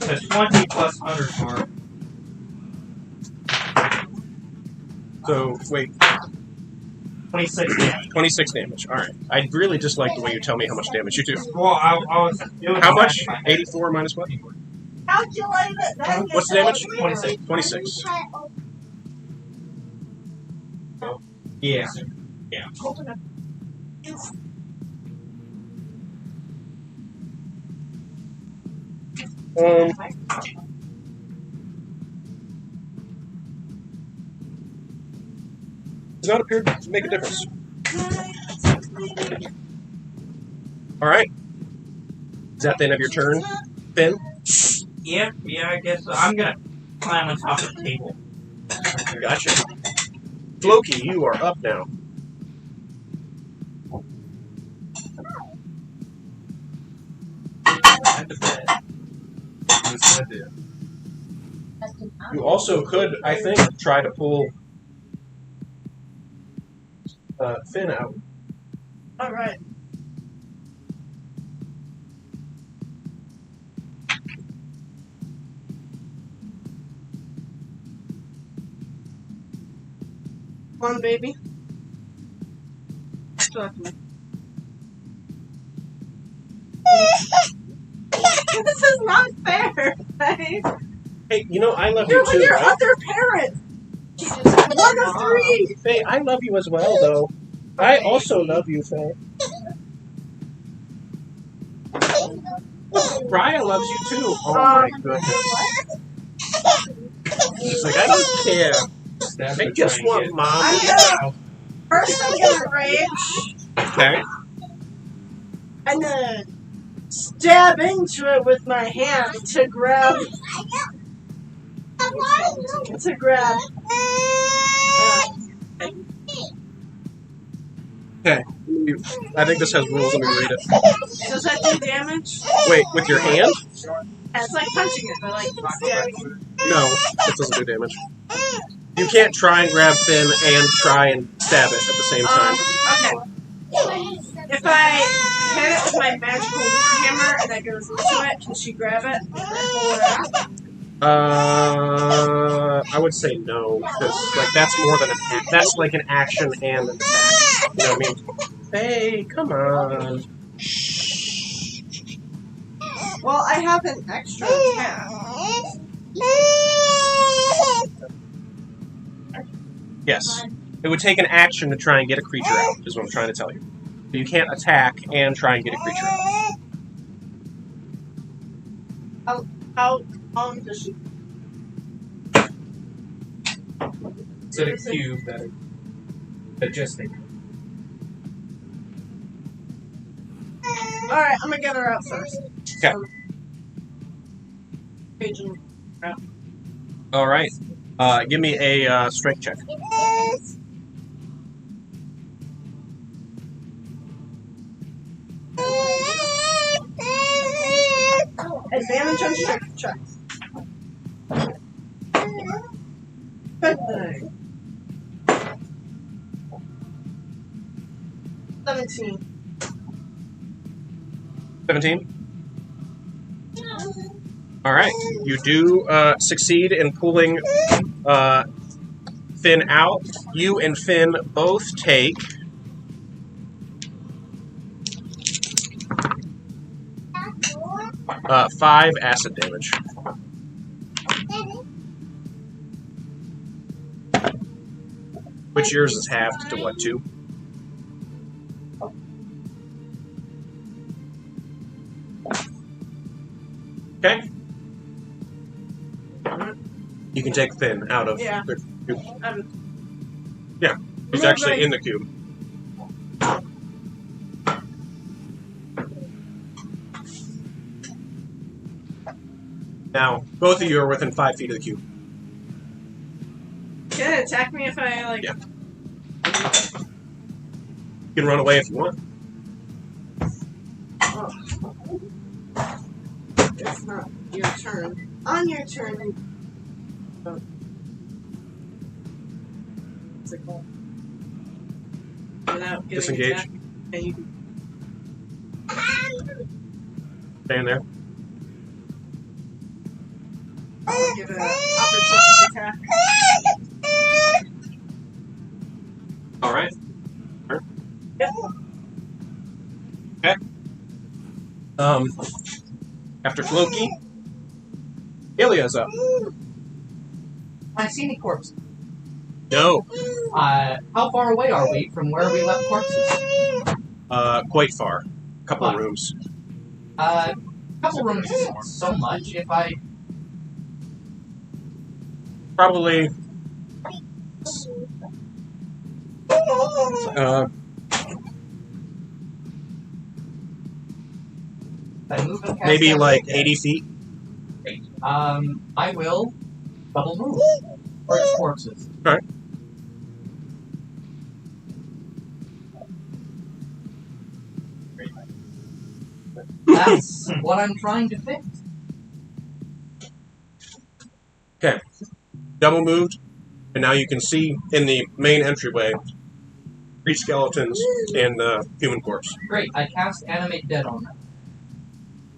So 20 plus Hunter's Mark. So, wait. 26 damage. 26 damage. Alright. I really dislike the way you tell me how much damage you do. Well, I was. It was How much? 84 minus what? Calculate it. Then What's the damage? 26. 26. Yeah. Does not appear to make a difference. Alright. Is that the end of your turn, Finn? Yeah, I guess so. I'm gonna climb on top of the table. Gotcha. Floki, you are up now. At the bed. What's gonna do? You also could, I think, try to pull Finn out. Alright. Come on, baby. Talk to me. This is not fair, right? Hey, you know I love You're you too, with your right? other parent. One of three. Faye, I love you as well, though. I also love you, Faye. Raya loves you too. Oh my goodness. She's like, I don't care. Stab I her, just try and want mom. I'm gonna first. I'm gonna rage, Okay. and then stab into it with my hand to grab. To grab. Okay. I think this has rules. Let me read it. Does that do damage? Wait, with your hand? Yeah, it's like punching it, but like stabbing it. No, it doesn't do damage. You can't try and grab Finn and try and stab it at the same time. Okay. If I hit it with my magical warhammer and it goes into it, can she grab it and pull it out? I would say no, because like that's more than that's like an action and an attack. You know what I mean? Hey, come on. Well, I have an extra attack. Yes, it would take an action to try and get a creature out. Is what I'm trying to tell you. You can't attack and try and get a creature out. How long does she? It's a cube that just Alright, I'm gonna get her out first. Okay. Agent. All right. Give me a strength check. Advantage on strength checks. Good thing. 17. 17. All right. You do succeed in pulling Finn out. You and Finn both take 5 acid damage. Which yours is halved to what, 2? Okay. You can take Finn out of Yeah. the cube. I'm Yeah, he's not actually ready. in the cube. Now, both of you are within 5 feet of the cube. Can it attack me if I like? Yeah. You can run away if you want. Oh. It's not your turn. On your turn. Oh. What's it called? Without getting Disengage. attacked. Yeah, you can. Stand there. I'll give it an opportunity attack. All right. Yep. Okay. After Floki, Ilya's up. I see any corpses. No. How far away are we from where we left corpses? Quite far. Couple of Fine. rooms. Couple rooms isn't so much. If I Probably. move and cast Maybe down like the 80 feet. I will double move towards corpses. Alright. That's what I'm trying to fix. Double moved, and now you can see in the main entryway 3 skeletons and the human corpse. Great, I cast Animate Dead on them.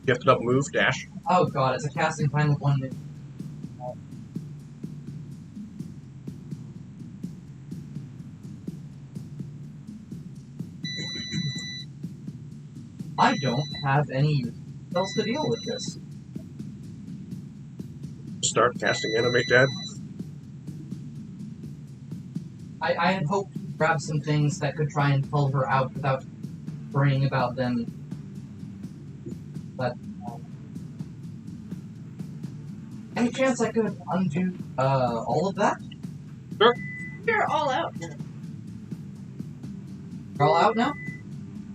You have to double move, dash. Oh god, it's a casting time of 1 minute. I don't have any else to deal with this. Start casting Animate Dead. I had hoped to grab some things that could try and pull her out without worrying about them. But any chance I could undo all of that? We're all out. We're all out now?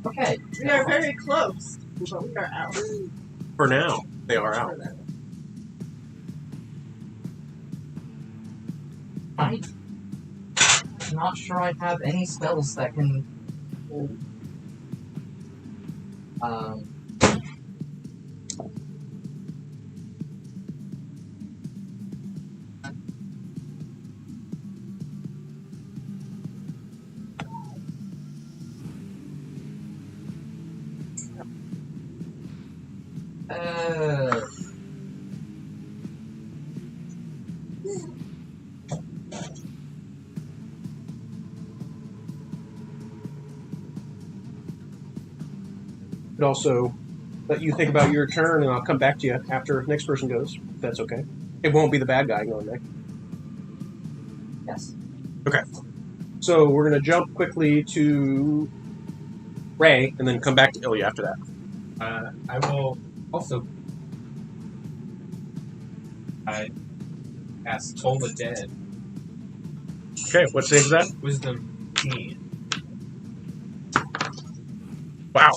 Okay. We are very close, but we are out. For now, they are out. I'm not sure I have any spells that can. Could also let you think about your turn, and I'll come back to you after next person goes. If that's okay. It won't be the bad guy going next. Yes. Okay. So we're going to jump quickly to Ray, and then come back to Ilya after that. I will also cast Toll the Dead. Okay, what save is that? Wisdom 18. Wow.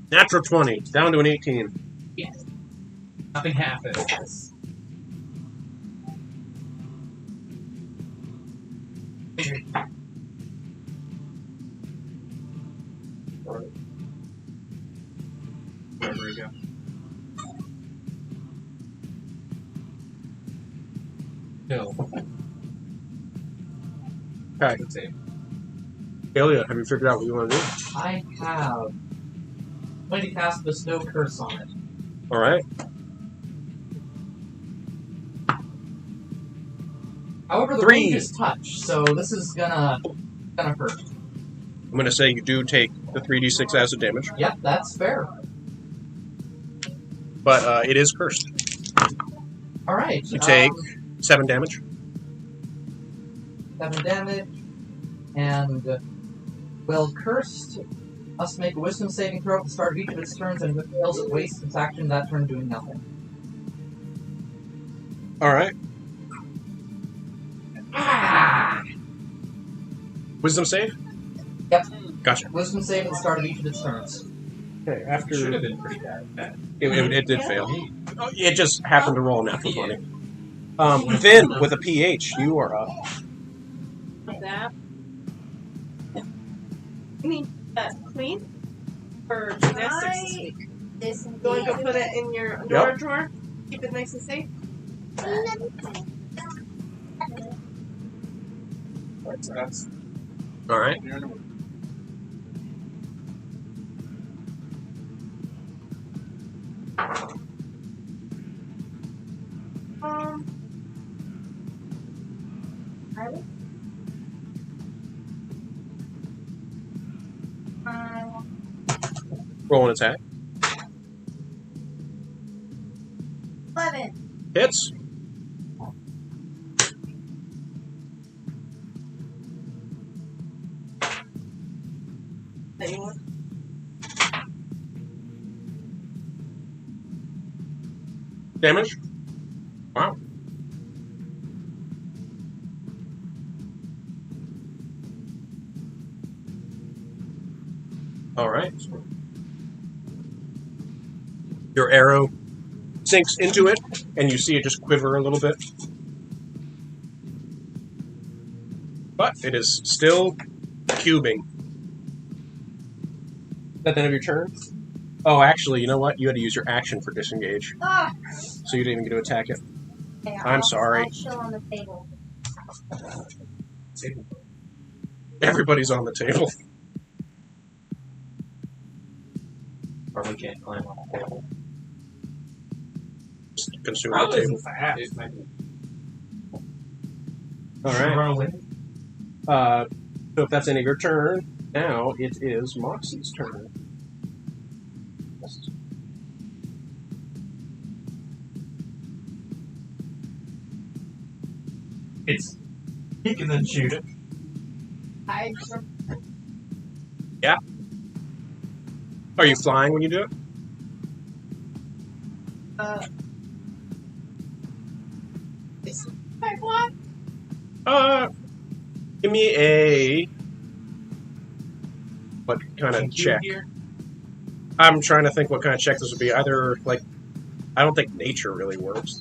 Natural 20, down to an 18. Yes. Nothing happens. Wherever we go. Hill. Okay. Good save. Ilya, have you figured out what you want to do? I have. I'm going to cast Bestow Curse on it. Alright. However, the 3. range is touch, so this is gonna hurt. I'm going to say you do take the 3d6 acid damage, Yep, that's fair. but it is cursed. Alright. You take 7 damage. 7 damage. And, well, cursed must make a wisdom saving throw at the start of each of its turns, and if it fails, it wastes its action that turn doing nothing. Alright. Ah! Wisdom save? Yep. Gotcha. Wisdom save at the start of each of its turns. Okay, after... Should have been pretty bad. It did fail. Oh, it just happened to roll a natural 20. Finn, with a PH, you are up. Like that. You mean clean? For gymnastics this week? This You want to go put it in your underwear drawer? Keep it nice and safe? That's Alright. Roll an attack. 11. Hits. Anyone? Damage. Wow. Alright. Your arrow sinks into it, and you see it just quiver a little bit. But it is still cubing. Is that the end of your turn? Oh, actually, you know what? You had to use your action for disengage. Ah! So you didn't even get to attack it. Okay, I'm sorry. I'll chill on the table. Everybody's on the table. Probably can't climb on the table. Just consume the Probably table. isn't fast. It might be. All Should we right. run away? So if that's the end of your turn, now it is Moxie's turn. It's kick and then shoot it. I Are you flying when you do it? is I fly? Give me a what kind of Can you check? hear? I'm trying to think what kind of check this would be. Either like, I don't think nature really works.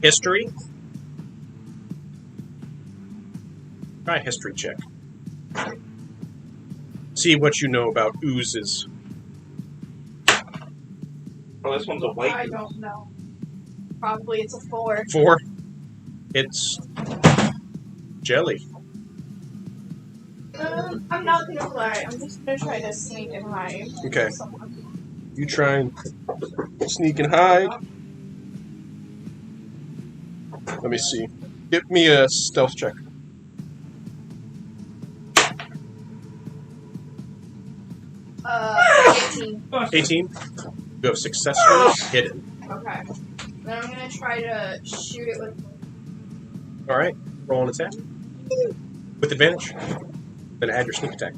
History. Try a history check. See what you know about oozes. Oh, this one's a I white. don't know. Probably it's a 4. 4. It's jelly. I'm not gonna fly. I'm just gonna try to sneak and hide. Okay. Someone. You try and sneak and hide. Let me see. Give me a stealth check. 18. 18. You have successfully hidden. Okay. Then I'm gonna try to shoot it with. Alright. Roll an attack. With advantage. Then add your sneak attack.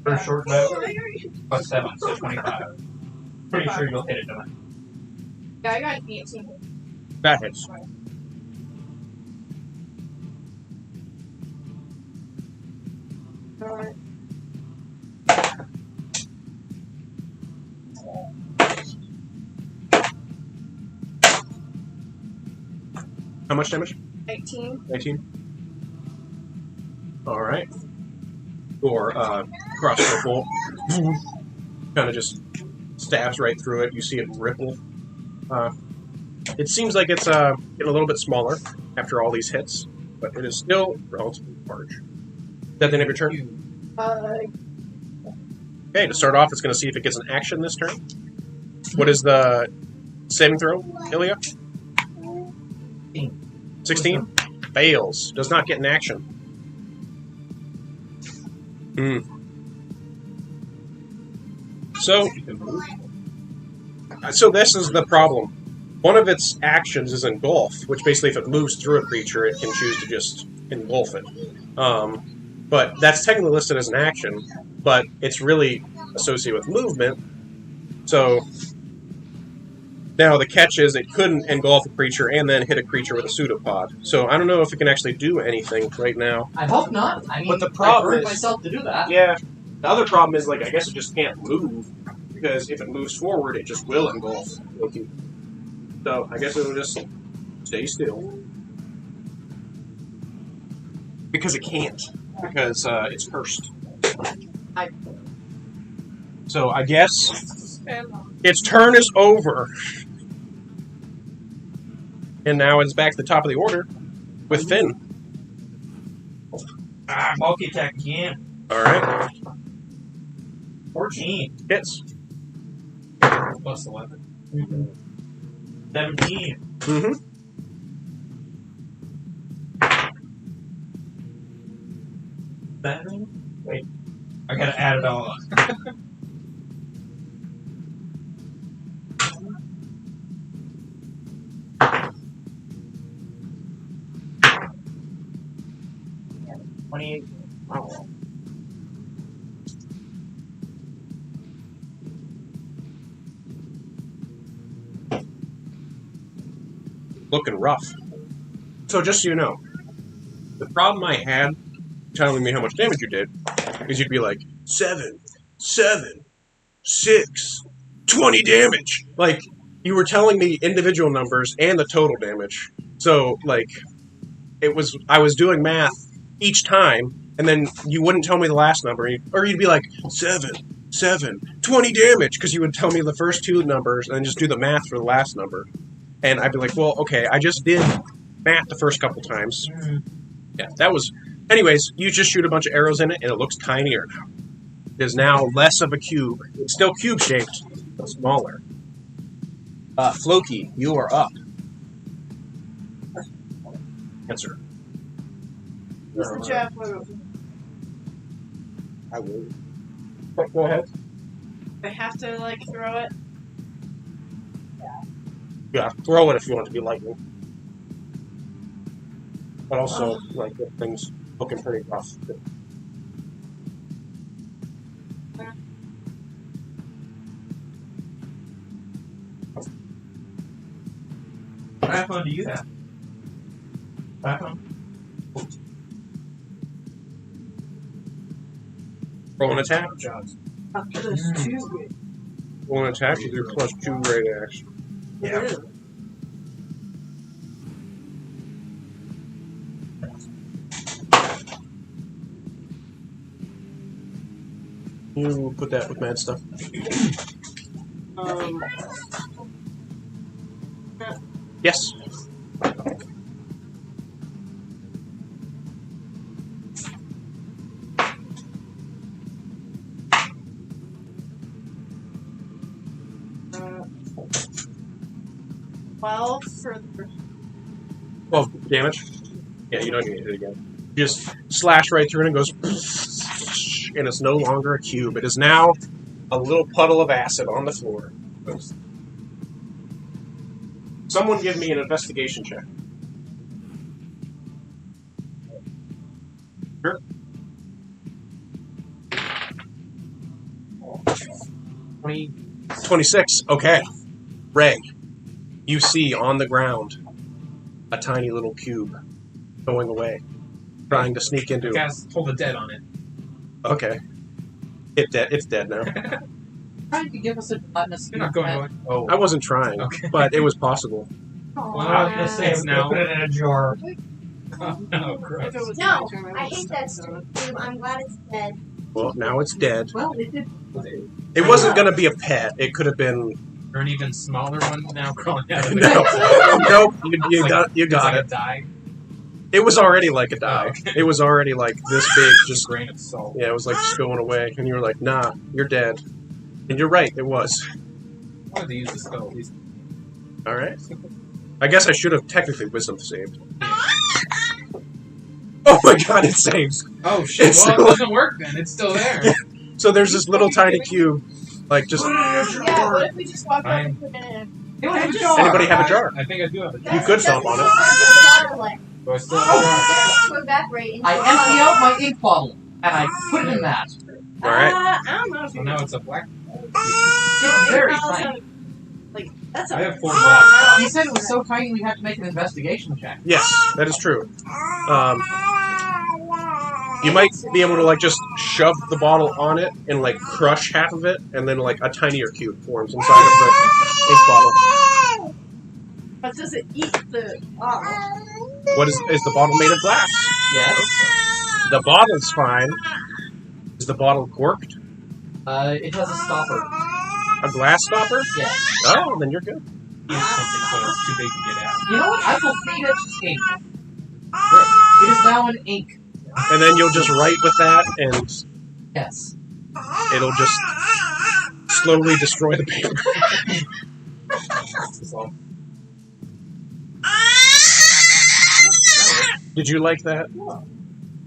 For short bow, plus 7, so 25. Pretty sure you'll hit it, don't Yeah, I got an 18. That hits. Alright. How much damage? 19. 19. Alright. Or crossbow bolt. Kind of just stabs right through it. You see it ripple. It seems like it's getting a little bit smaller after all these hits, but it is still relatively large. Is that the end of your turn? Okay, to start off, it's going to see if it gets an action this turn. What is the saving throw, Ilya? 16? Fails. Does not get an action. So this is the problem. One of its actions is engulf, which basically if it moves through a creature, it can choose to just engulf it. But that's technically listed as an action, but it's really associated with movement. So now the catch is it couldn't engulf a creature and then hit a creature with a pseudopod. So I don't know if it can actually do anything right now. I hope not. I mean, But the problem I burned is- myself to do that. Yeah. The other problem is, like, I guess it just can't move, because if it moves forward, it just will engulf Loki. So I guess it'll just stay still. Because it can't. Because it's cursed. So I guess its turn is over. And now it's back to the top of the order with Finn. Multi attack again. Alright. 14. Hits. Plus 11. 17. Mm-hmm. Wait. I gotta add it all up. Oh. Looking rough. So just so you know, the problem I had telling me how much damage you did is you'd be like, 7, 7, 6, 20 damage. Like, you were telling me individual numbers and the total damage. So, like, I was doing math each time, and then you wouldn't tell me the last number, or you'd be like 7, 20 damage, because you would tell me the first two numbers and then just do the math for the last number, and I'd be like, well, okay, I just did math the first couple times. Yeah, that was. Anyways, you just shoot a bunch of arrows in it, and it looks tinier now. It is now less of a cube. It's still cube shaped, but smaller. Floki, you are up. Answer. Use the javelin. I will. Go ahead. I have to like throw it. Yeah, throw it if you want it to be lightning. But also, like, the thing's looking pretty rough. What iPhone do you have? iPhone? Roll an attack. After this too. Roll an attack with your +2 great axe. Yeah. You put that with mad stuff. Yes. Well, for 12 damage. Yeah, you don't need to hit it again. You just slash right through it and it goes, and it's no longer a cube. It is now a little puddle of acid on the floor. Someone give me an investigation check. Sure. 26. Okay. Ray, you see on the ground a tiny little cube going away, trying to sneak into. Cast Hold the Dead on it. Okay. It's dead now. Trying to give us a gelatinous You're not going away. Oh. I wasn't trying, Okay. but it was possible. Well, I was gonna say, it's now. put it in a jar. Oh, gross. if it was No, my turn, I would hate that stupid cube. I'm glad it's dead. Well, now it's dead. Well, it did. It wasn't going to be a pet. It could have been. Or an even smaller one now crawling out of it. No. Nope. You It's got it's got like it. A die. It was already like a die. Oh, okay. It was already like this big. Just Just grain of salt. yeah, it was like just going away, and you were like, "Nah, you're dead." And you're right. It was. I wanted to use the skull at least. All right. I guess I should have technically wisdom saved. Oh my god! It saves. Oh shit! It's Well, still- it doesn't work then. It's still there. So there's this little tiny cube, like just. Yeah, what if we just walk up Fine. and put it in? It was I a just- jar. Anybody have a jar? I think I do have a You jar. could stomp on it. Do I still have a jar? To evaporate. I empty out my ink bottle and I put it in that. All right. I don't know if So you now it's a black. It's very tiny. Like, that's a I have 4 blocks. He said it was so tiny we had to make an investigation check. Yes, that is true. You might be able to like just shove the bottle on it and like crush half of it, and then like a tinier cube forms inside of the ink bottle. But does it eat the What is the bottle made of glass? Yes. The bottle's fine. Is the bottle corked? It has a stopper. A glass stopper? Yes. Oh, then you're good. Use something so it's too big to get out. You know what? I will feed it ink. It is now an ink. And then you'll just write with that, and Yes. it'll just slowly destroy the paper. So, Did you like that?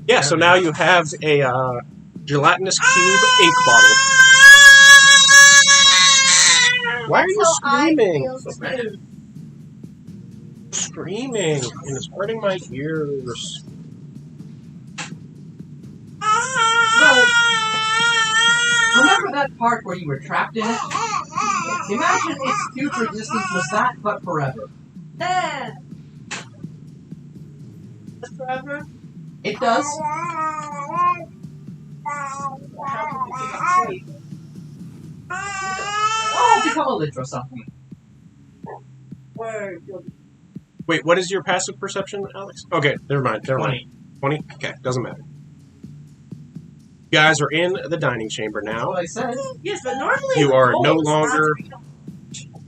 Yeah, so now you have a gelatinous cube ink bottle. Why are you screaming? Screaming, and it's hurting my ears. Well, remember that part where you were trapped in it? Imagine its future existence was that, but forever. forever? It does. Oh, become a lich or something. Or Wait, what is your passive perception, Alex? Okay, never mind. 20. 20? Okay, doesn't matter. You guys are in the dining chamber That's now. what I said. Yes, but normally You the are goal no is longer.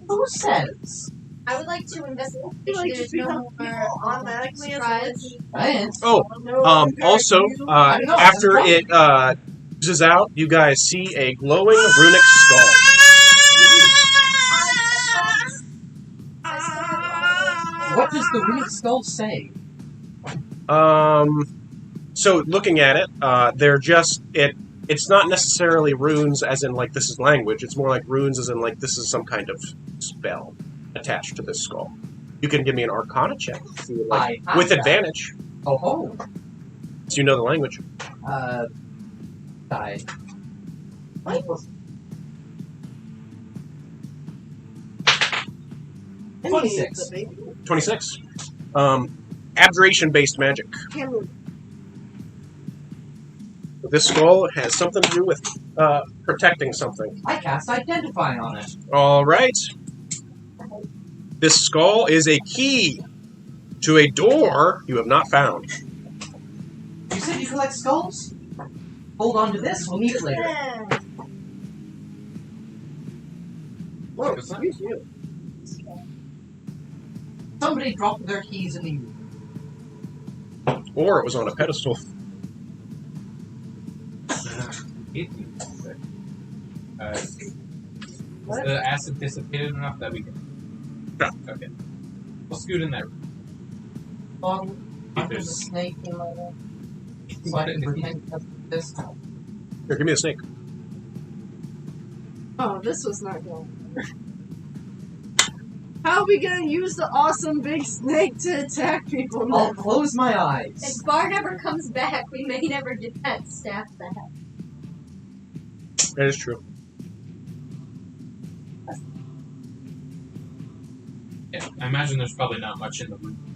Who says? I would like to investigate. Like, There's just no become more people automatically as a surprise. witch. Right? Oh, No longer also, you. I know, after that's it oozes out, you guys see a glowing runic skull. What does the runic skull say? So looking at it, they're just it's not necessarily runes as in like this is language. It's more like runes as in like this is some kind of spell attached to this skull. You can give me an Arcana check if you would like, I have with that. advantage, Oh ho. so you know the language. Die. 26. 26. Abjuration-based magic. This skull has something to do with protecting something. I cast Identify on it. All right. This skull is a key to a door you have not found. You said you collect skulls? Hold on to this, we'll need it later. Whoa, What's that? excuse you. Somebody dropped their keys in the... Or it was on a pedestal. Is the acid dissipated enough that we can? Yeah. Okay. We'll scoot in there. bottle under the There's- snake in my so I can pretend that's this. Here, give me the snake. Oh, this was not going. How are we gonna use the awesome big snake to attack people now? I'll close my eyes. If Bar never comes back, we may never get that staff back. That is true. Yeah, I imagine there's probably not much in the room.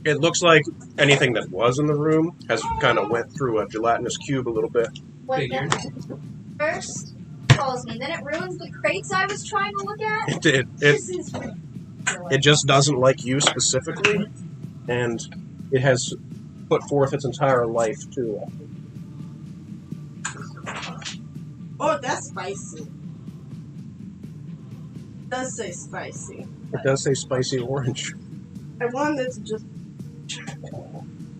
It looks like anything that was in the room has kind of went through a gelatinous cube a little bit. What Figured. the first calls me, then it ruins the crates I was trying to look at. This is ridiculous. it just doesn't like you specifically, and it has put forth its entire life to Oh, that's spicy. It does say spicy. It does say spicy orange. I wanted to just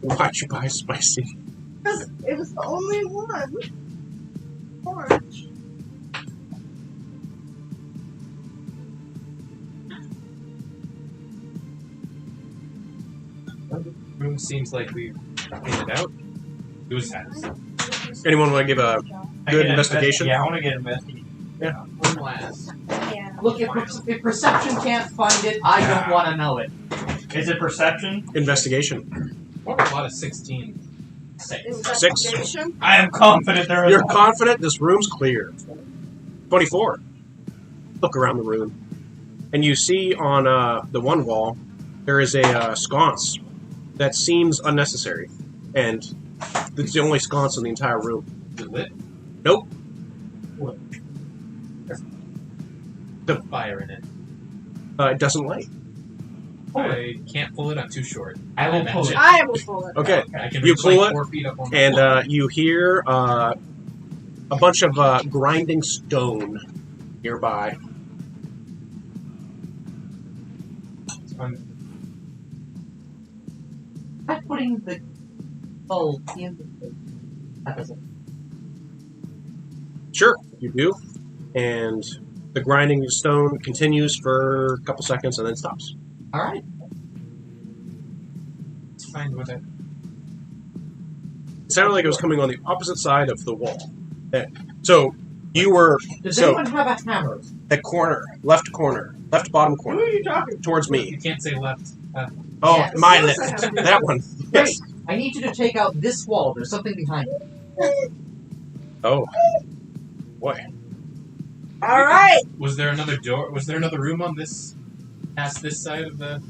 Why'd you buy spicy? because it was the only one. Orange. Room seems like we've cleaned it out. Who's has? Anyone want to give a I good get investigation? Yeah, I want to get investigation. One last. Yeah. Look, if perception can't find it, I don't want to know it. Is it perception? Investigation. What a lot of 16. Investigation. I am confident there is. You're confident this room's clear. 24. Look around the room, and you see on the one wall there is a sconce that seems unnecessary, and it's the only sconce in the entire room. Is it lit? Nope. The fire in it. It doesn't light. I can't pull it. I'm too short. I will pull it. I will pull it. Okay, I can You reach pull like it, 4 feet up on the and wall. you hear a bunch of grinding stone nearby. I'm I'm putting the bulb in the... That doesn't... Sure, you do, and the grinding stone continues for a couple seconds and then stops. Alright. It's fine with it. It sounded like it was coming on the opposite side of the wall. So you were Does So- anyone have a hammer? at left bottom Who corner, are you talking towards You me. can't say left. Oh, Yes. my Yes, I left, have. that one. Great. Yes. I need you to take out this wall. There's something behind it. Oh, boy. All right. Was there another door? Was there another room on this, past this side of the?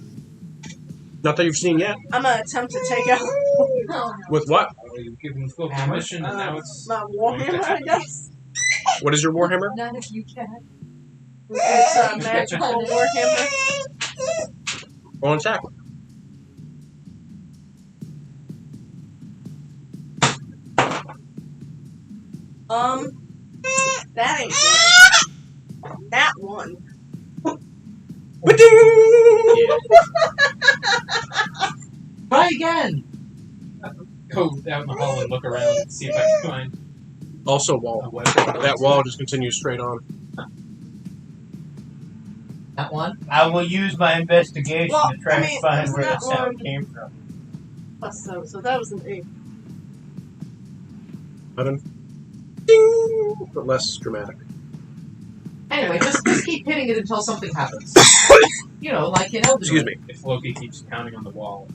Not that you've seen yet. I'm gonna attempt to take out Oh, no. With what? You've given full Hammer? permission, and now it's. my warhammer, I guess. What is your warhammer? None of you can. It's a magical warhammer. Roll an attack. That ain't good. That one. Yeah. Try again! Go out in the hall and look around and see if I can find Also a wall. weapon. That wall just continues straight on. That one? I will use my investigation Well, to try I to mean, find isn't where the that sound one- came from. Plus 7, so that was an 8. 11. Ding! But less dramatic. Anyway, just keep hitting it until something happens. You know, like in Elden Excuse Ring. me. If Loki keeps pounding on the wall,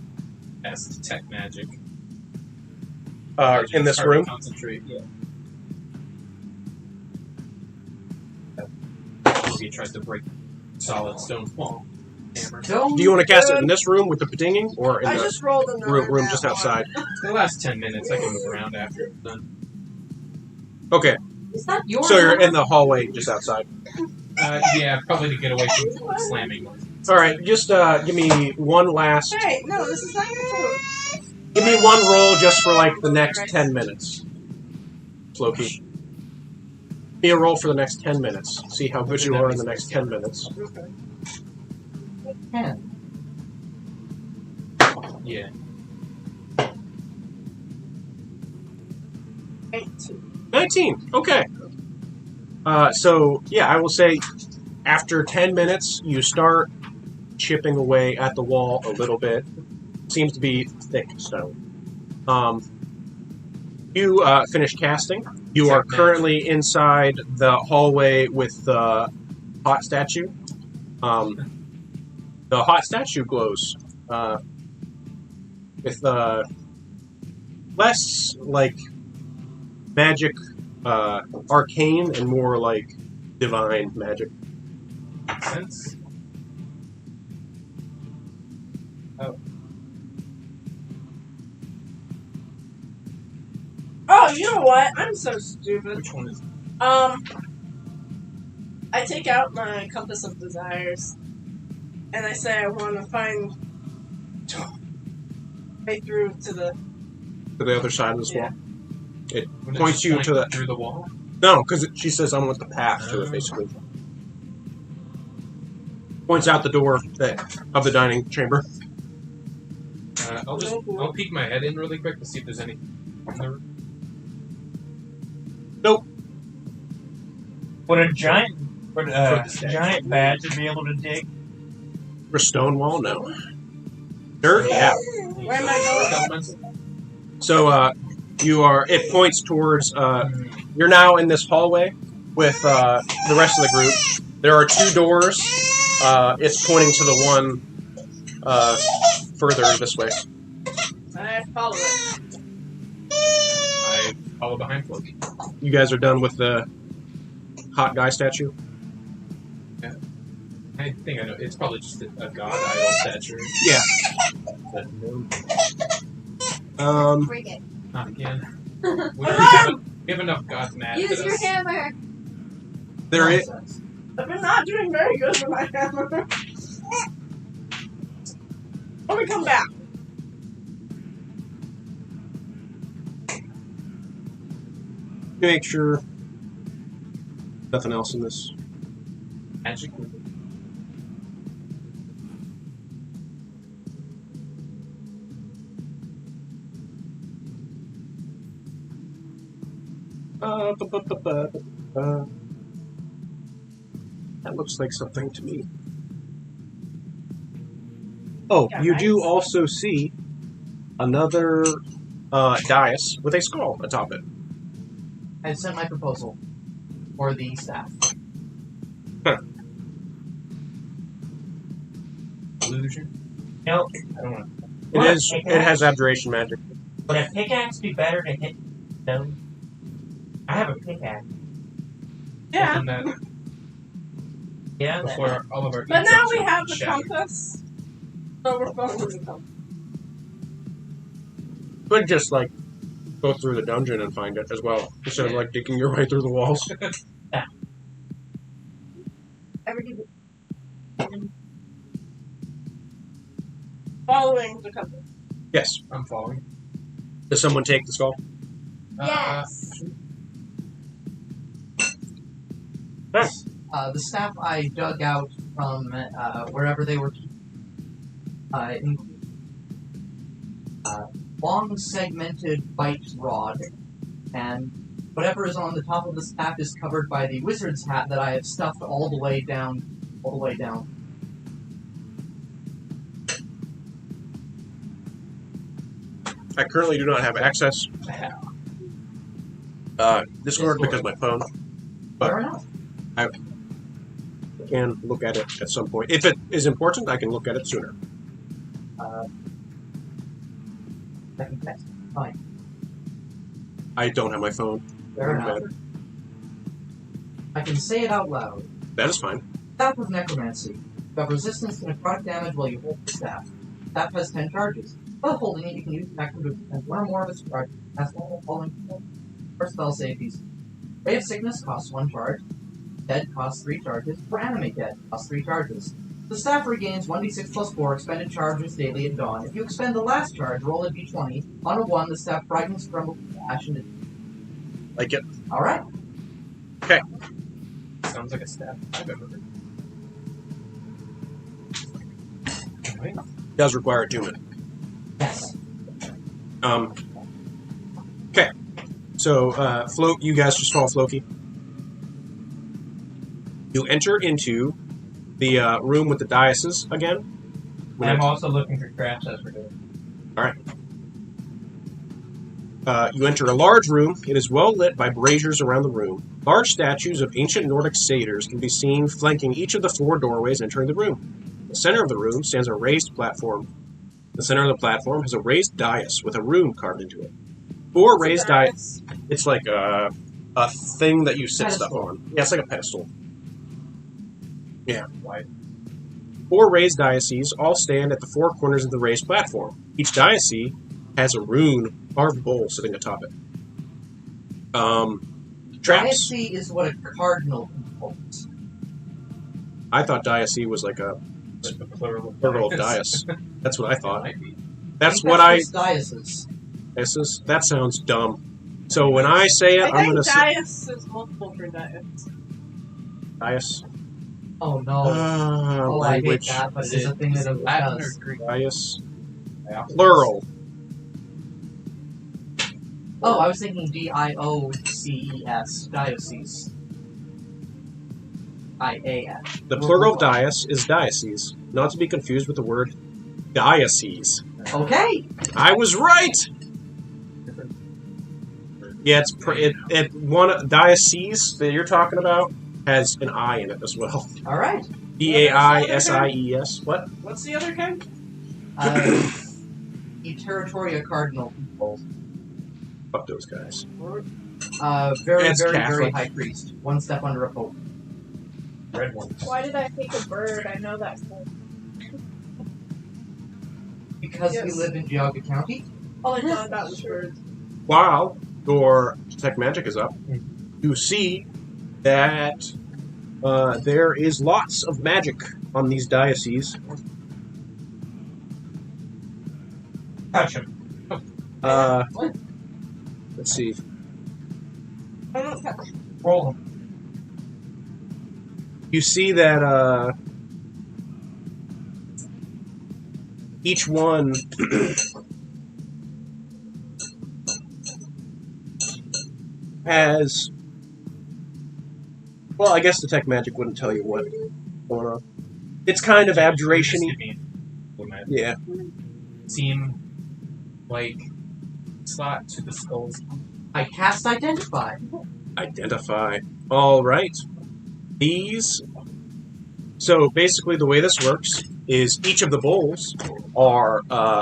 has to detect magic. In this It's hard to room? Concentrate. Yeah. Loki tries to break solid stone wall. Hammer. Don't Do you want to cast it in this room with the bedinging, or in I the just rolled another room nat just one. outside? The last 10 minutes, I can move around after it's done. Okay, Is that your so you're hammer? in the hallway just outside. Yeah, probably to get away from slamming noise. All right, just give me one last. Hey, no, this is not your food. Give me one roll just for like the next 10 minutes. Loki. Give me a roll for the next 10 minutes. See how good you are in the next 10 minutes. Okay. 10. Yeah. 18. 19. Okay. So yeah, I will say after 10 minutes, you start chipping away at the wall a little bit. Seems to be thick stone. You finish casting. You are currently inside the hallway with the hot statue. The hot statue glows with less like magic, arcane, and more like divine magic. Makes sense. Oh, you know what? I'm so stupid. Which one is I take out my Compass of Desires, and I say I want to find way through to the... To the other side of this wall. Would it Points just you point to the- through the wall? No, because she says I want the path to it, basically. Points out the door of the dining chamber. I'll peek my head in really quick to see if there's any. Nope. Would a giant statue. giant badger be able to dig? For stone wall, no. Dirt, yeah. Where am I going? So you are. It points towards. You're now in this hallway with the rest of the group. There are two doors. It's pointing to the one further this way. I follow it. I follow behind Floki. You guys are done with the hot guy statue. I think I know. It's probably just a god idol statue. Yeah. But no, Break it. not again. We have enough gods mad at Use your us. hammer. There is. I've been not doing very good with my hammer. Let me come back. Make sure nothing else in this. Magic. That looks like something to me. Oh, Yeah, you nice. do also see another dais with a skull atop it. I sent my proposal for the staff. Illusion. No. I don't know. It has abjuration magic. Would a pickaxe be better to hit stone? I have a pickaxe. Yeah. And that Yeah. before all of our. But now we insults have the shattered. compass. So we're going with the compass. But just like go through the dungeon and find it as well, instead of like digging your way through the walls. to come. Yes. I'm following. Does someone take the skull? Yes. The staff I dug out from wherever they were long segmented bite rod, and whatever is on the top of the staff is covered by the wizard's hat that I have stuffed all the way down. I currently do not have access. Discord because of my phone. But Fair enough. I can look at it at some point. If it is important, I can look at it sooner. Second text. Fine. I don't have my phone. Fair enough. I can say it out loud. That is fine. Staff of Necromancy. You have resistance to necrotic damage while you hold the staff. Staff has 10 charges. While holding it, you can use the action to expend one or more of its charges. As normal following or spell save these. Ray of Sickness costs 1 charge. Dead costs 3 charges. Reanimate Dead costs 3 charges. The staff regains 1d6 plus 4 expended charges daily at dawn. If you expend the last charge, roll a d20. On a 1, the staff fragments crumble to ash into. Like it. Alright. Okay. Sounds like a staff I've ever heard. Right. Does require attunement. Yes. Okay. So, Float, you guys just follow Floki. You enter into the room with the dioceses again. I'm also looking for traps as we're doing. Alright. You enter a large room. It is well lit by braziers around the room. Large statues of ancient Nordic satyrs can be seen flanking each of the 4 doorways entering the room. In the center of the room stands a raised platform. The center of the platform has a raised dais with a rune carved into it. 4 raised dais. It's like a thing that you sit stuff on. Yeah, it's like a pedestal. Yeah. Why? 4 raised dioceses all stand at the 4 corners of the raised platform. Each diocese has a rune carved bowl sitting atop it. Traps. Diocese is what a cardinal holds. I thought diocese was like a Like the plural plural of dias. That's what I thought. Might be. That's what I. Diocese. That sounds dumb. So when I say it, I I'm think gonna say Dias is multiple for Dias. dias. Oh no. Oh, I hate Language. that, but it is a thing that it Latin or does. Greek? Dias. Yeah. Plural. Oh, I was thinking D-I-O-C-E-S. Diocese. I-A-S. The plural of dias is diocese, not to be confused with the word diocese. Okay! I was right. Yeah, it's one diocese that you're talking about has an I in it as well. Alright. D-A-I-S-I-E-S. What? What's the other kind? The Territoria Cardinal people. Fuck those guys. Very, It's very, very Catholic. high priest. 1 step under a pope. Red ones. Why did I think a bird? I know that. Because we Yes. live in Geauga County. All I thought about was birds. While your detect magic is up, you see that there is lots of magic on these dioceses. Touch him. Let's see. I don't touch. Roll him. You see that each one has. Well, I guess detect magic wouldn't tell you what going on. It's kind of abjuration-y. Yeah. Seem like slot to the skulls. I cast Identify. Identify. All right. These. So basically, the way this works is each of the bowls are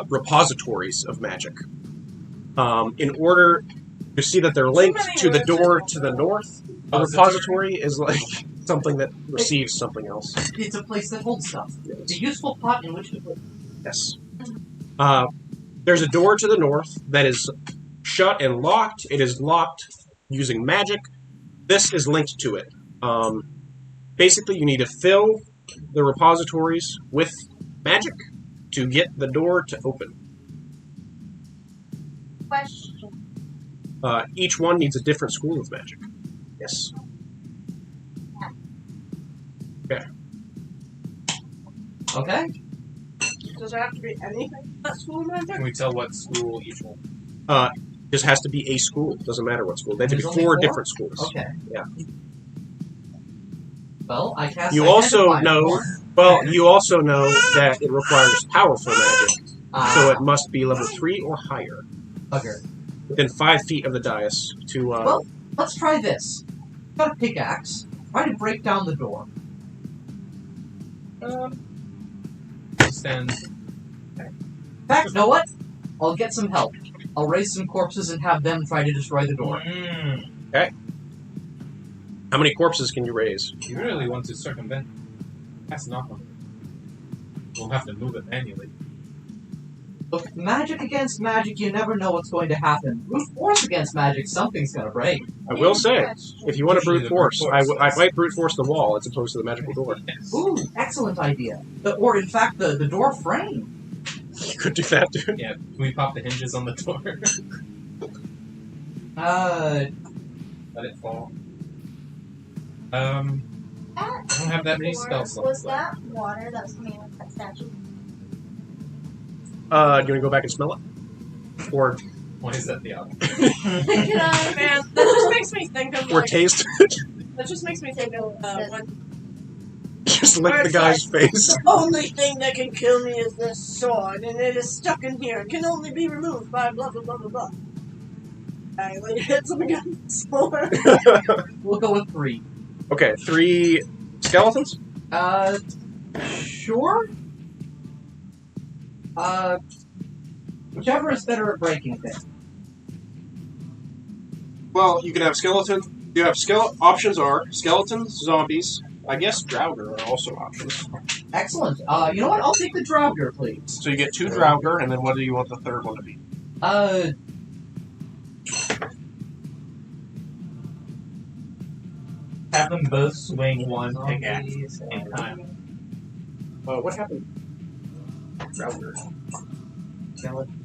repositories of magic. In order to see that they're linked to the door to the north, a repository is like something that receives something else. It's a place that holds stuff. It's a useful pot in which to put. Yes. There's a door to the north that is shut and locked. It is locked using magic. This is linked to it. Basically, you need to fill the repositories with magic to get the door to open. Question. Each one needs a different school of magic. Yes. Okay. Does it have to be anything at school magic? Can we tell what school each one? Just has to be a school. Doesn't matter what school. They have to be There's only four four? different schools. Okay. Yeah. Well, I cast. You also Identify know. one. Well, you also know that it requires powerful magic, so it must be level 3 or higher, Okay. within 5 feet of the dais. To Well, let's try this. Got a pickaxe. Try to break down the door. Stand. In fact, you know what? I'll get some help. I'll raise some corpses and have them try to destroy the door. how many corpses can you raise? You really want to circumvent? That's not one. We'll have to move it manually. Look, magic against magic, you never know what's going to happen. Brute force against magic, something's gonna break. I will say, if you want to Usually brute the force, brute I force might brute force the wall as opposed to the magical door. Yes. Ooh, excellent idea. Or, in fact, the door frame. You could do that, dude. Yeah. Can we pop the hinges on the door? Let it fall. I don't have that many spells left. Was that water that was coming out of that statue? Do you want to go back and smell it? Or Why is that the option? Can I, man? That just makes me think of or like, taste it? that just makes me think of when Just lick the guy's face. the only thing that can kill me is this sword, and it is stuck in here. It can only be removed by blah blah blah blah blah. I like hit something on the sword. We'll go with 3. Okay, 3 skeletons? Sure? Whichever is better at breaking things. Well, you can have skeletons. You have options are skeletons, zombies. I guess Draugr are also options. Excellent. You know what? I'll take the Draugr, please. So you get 2 Draugr, and then what do you want the third one to be? Have them both swing one pickaxe in time. What happened? Draugr. Skeleton.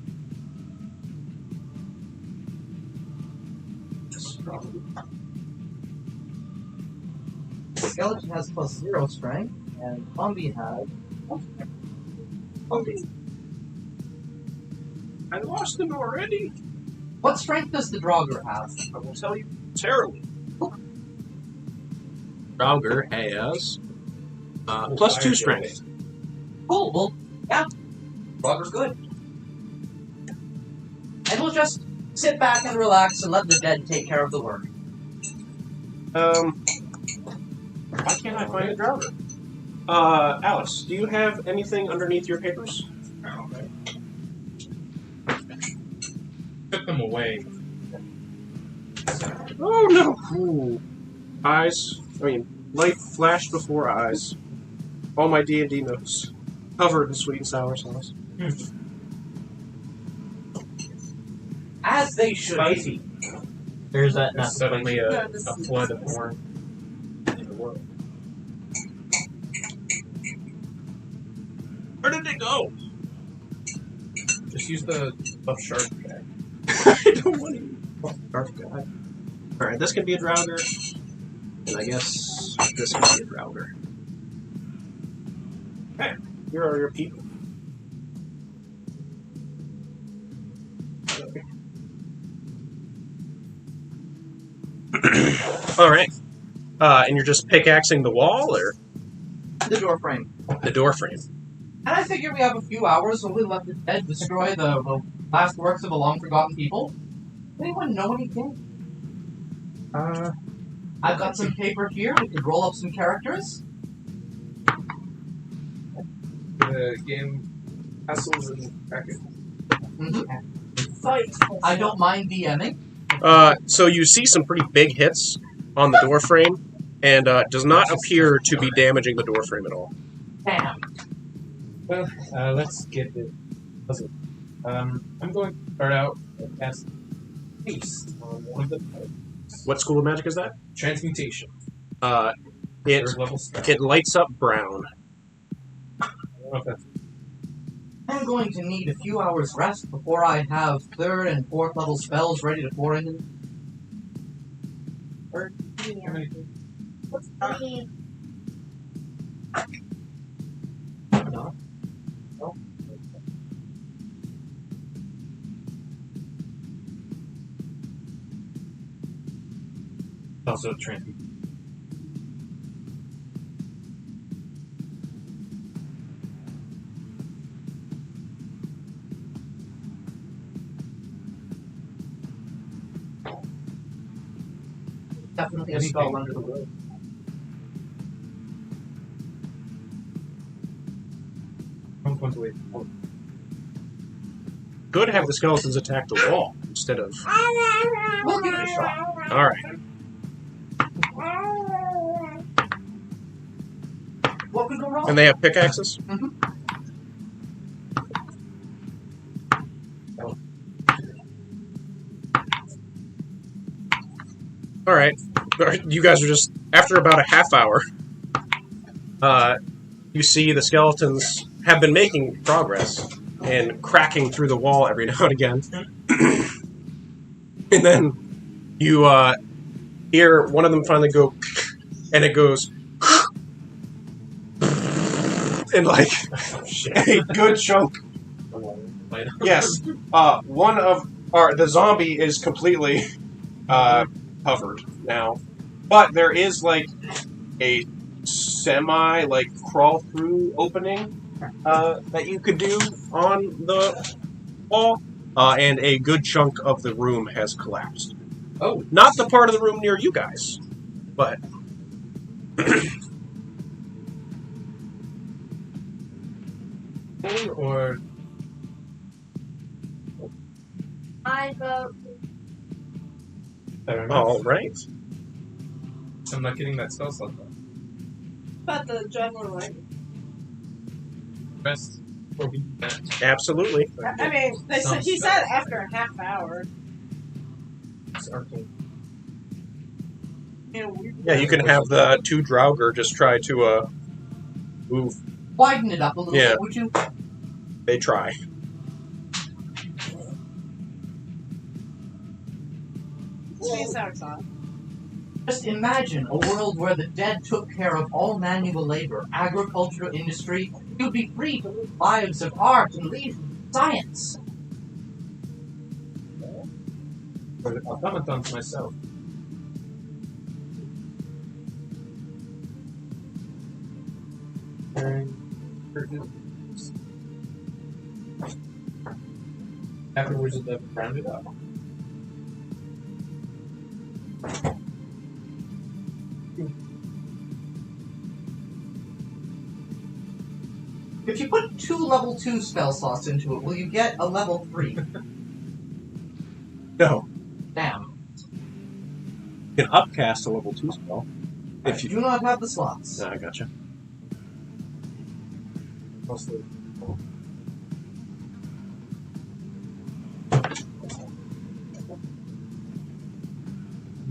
Skeleton has +0 strength, and zombie has. Okay. I lost them already. What strength does the Draugr have? I will tell you terribly. Draugr has +2 strength. Cool. Well, yeah. Draugr good. And we'll just sit back and relax and let the dead take care of the work. Why can't I find a Draugr? Alice, do you have anything underneath your papers? Took them away. Oh no! Ooh. Eyes. Light flashed before eyes. All my D&D notes covered in sweet and sour sauce. As they should Spicy. be. There's that There's not suddenly spicy. a flood of horn in the world. Where did it go? Just use the buff shark guy. I don't want to. Oh, dark guy. Alright, this can be a Draugr. And I guess this can be a Draugr. Okay, here are your people. Alright. And you're just pickaxing the wall, or The door frame. the door frame? And I figure we have a few hours when we let the dead destroy the last works of a long-forgotten people. Anyone know anything? I've got some paper here. We could roll up some characters. The game hassles and package. Fight. I don't mind DMing. So you see some pretty big hits on the door frame, and does not appear to be damaging the door frame at all. Damn. Well, let's get it. I'm going to start out and cast haste on one of the What school of magic is that? transmutation. It Third level spell. it lights up brown. I don't know if that's I'm going to need a few hours rest before I have 3rd and 4th level spells ready to pour into them. Leave. No. Also, Trent. Definitely a spell under the wood. Could have the skeletons attack the wall instead of. We'll give it a shot. All right. What could go wrong? And they have pickaxes. All right. You guys are just after about a half hour. You see the skeletons have been making progress and cracking through the wall every now and again. And then you hear one of them finally go, and it goes, and like a good chunk. Yes, one of the zombie is completely covered now, but there is like a semi crawl through opening that you could do on the wall, and a good chunk of the room has collapsed. Oh, not the part of the room near you guys, but. or I vote. fair enough. All right. I'm not getting that spell slot though. But the general, like, Best or be Absolutely. I mean, he said after a half hour. arcane. Yeah, you can have the two Draugr just try to move. Widen it up a little Yeah. bit, would you? They try. Please have thought. Just imagine a world where the dead took care of all manual labor, agricultural industry. You'd be free to live lives of art and leisure, science. Automatons myself. Afterwards, it rounded up. If you put 2 level 2 spell slots into it, will you get a level 3? No. Damn. You can upcast a level 2 spell. If you do not have the slots. I gotcha. Mostly.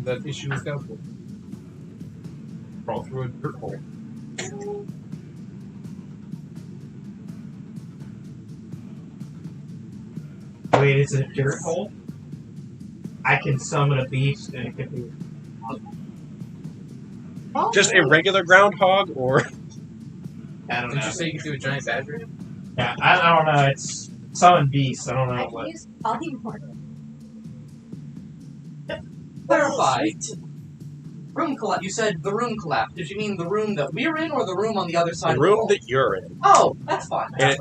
That issue is doubtful. Crawl through a dirt hole. Wait, is it a dirt hole? I can summon a beast and it can be. Just a regular groundhog, or I don't Did know. you say you could do a giant badger? Yeah, I don't know. It's summon beast. I don't I know can what. use polymorph. Clarify. Room collapse. You said the room collapsed. Did you mean the room that we're in, or the room on the other side the of the room wall? that you're in. Oh, that's fine. And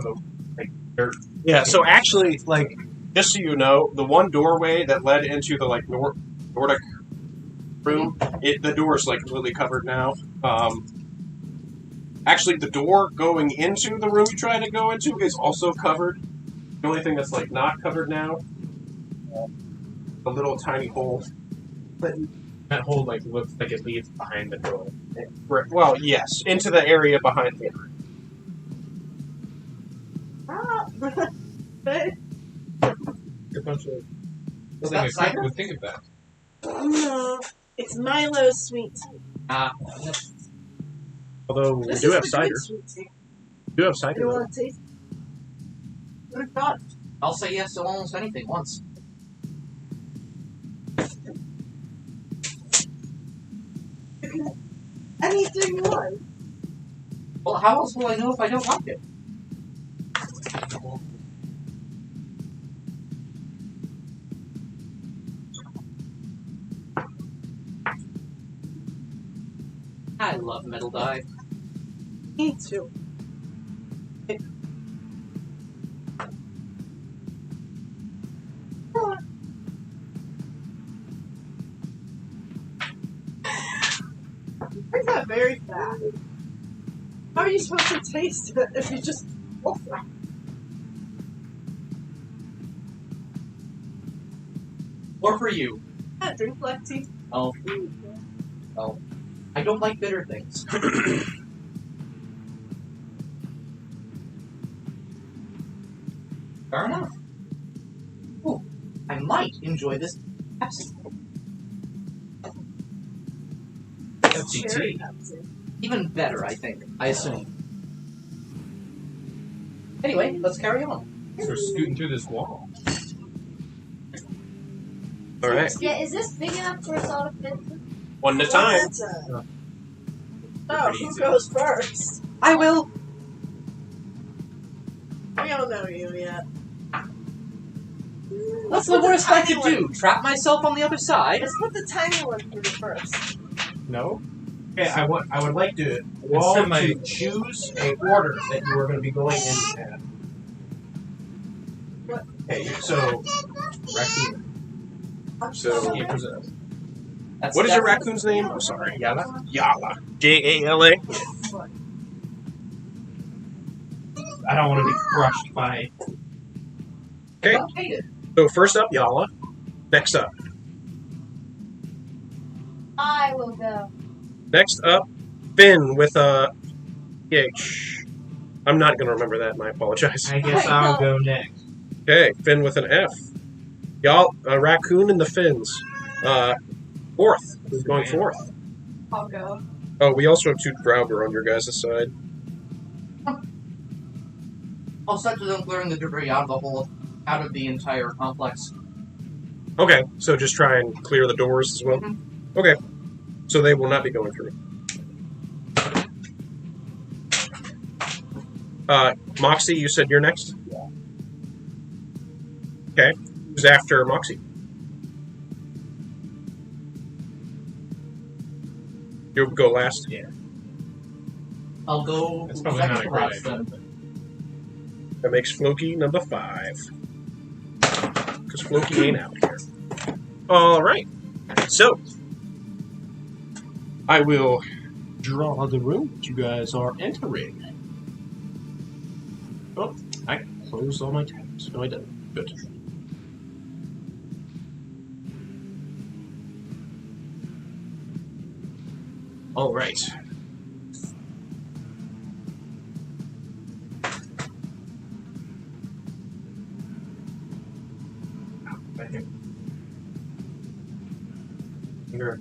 yeah, so actually, like, just so you know, the one doorway that led into the Nordic room, the door is like completely covered now. Actually, the door going into the room you try to go into is also covered. The only thing that's like not covered now, a little tiny hole. That hole looks like it leads behind the door. Well, yes, into the area behind the door. A bunch of. I that think cider? I would think of that. No, it's Milo sweet tea. Although we This do is have the cider. good sweet tea. We do have cider. You though. want to taste? Good God. I'll say yes to almost anything once. Anything you want. Well, how else will I know if I don't like it? I love metal dye. Me too. Where's that very fast? How are you supposed to taste it if you just... Or for you. I drink black tea. Oh. Oh. I don't like bitter things. Fair enough. Ooh, I might enjoy this Pepsi. FCT. Even better, I think. I assume. Anyway, let's carry on. So we're scooting through this wall. All right, Yeah, is this big enough for us all to fit? one at a time. Oh, Pretty who easy. goes first? I will! We don't know you yet. What's the worst I could do? Trap myself on the other side? Let's put the tiny one through first. No. Okay, I would like to all Instead of my- to choose a order that you are going to be going in at. What? Okay, so raccoon. So Yeah, present. That's what is your definitely- raccoon's name? I'm sorry. Yala? Yala. Jala. I don't want to be crushed by. Okay. Don't hate it. So first up, Yala. Next up. I will go. Next up, Finn with a PH. I'm not going to remember that, and I apologize. I guess I'll go next. Okay, Finn with an F. Y'all, raccoon and the Finns. Fourth. Who's going fourth? I'll go. Oh, we also have two Grauber on your guys' side. I'll set to them clearing the debris out of the entire complex. Okay, so just try and clear the doors as well. Okay, so they will not be going through. Moxie, you said you're next? Yeah. Okay, who's after Moxie? You'll go last? Yeah. I'll go That's probably second not a to great last idea. then. That makes Floki number 5. Because Floki ain't out here. Alright. So, I will draw the room that you guys are entering. Oh, I closed all my tabs. No, I didn't. Good. Alright. Here.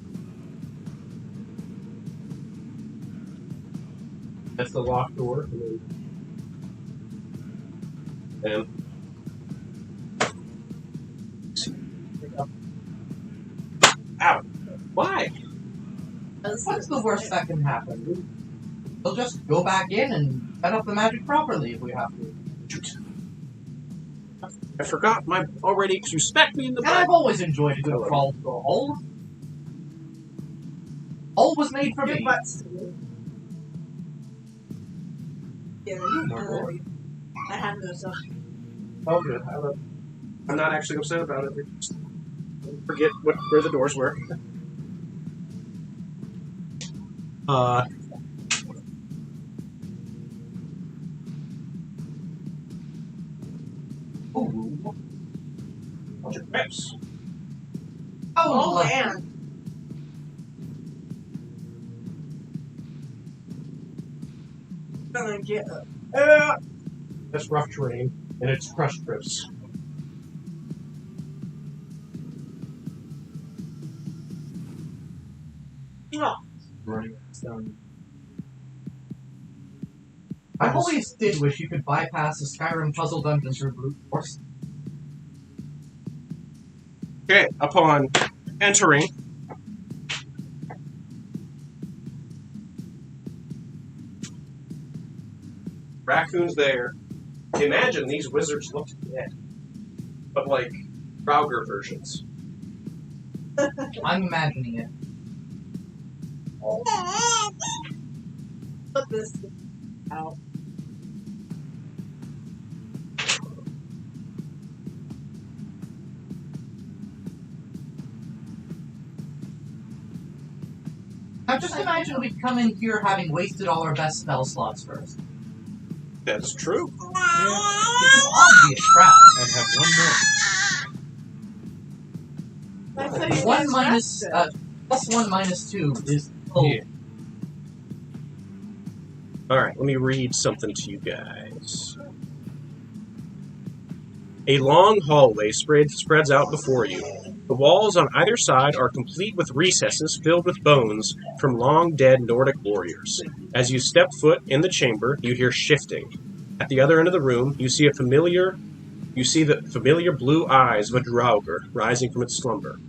That's the locked door. And ow! Why? What's the worst that can happen? We'll just go back in and set up the magic properly if we have to. Shoot. I forgot my already. You smacked me in the And butt. I've always enjoyed a good crawl to a hole. Hole was made for Your me. butt's I have no stuff. Oh, good. I'm not actually upset about it. Just forget where the doors were. Ooh. Bunch of reps. Oh, look. man. Gonna get That's rough terrain, and it's crushed grips. Running down. I always did wish you could bypass the Skyrim puzzle dungeon through brute force. Okay, upon entering, raccoon's there. Imagine these wizards looked dead, but like Brauger versions. I'm imagining it. Put this out. Now just imagine we come in here having wasted all our best spell slots first. That's true. It's an obvious trap. And have one more. That's how you One get minus, arrested. +1 minus 2 is still... Yeah. Alright, let me read something to you guys. A long hallway spreads out before you. The walls on either side are complete with recesses filled with bones from long-dead Nordic warriors. As you step foot in the chamber, you hear shifting. At the other end of the room, you see the familiar blue eyes of a Draugr rising from its slumber.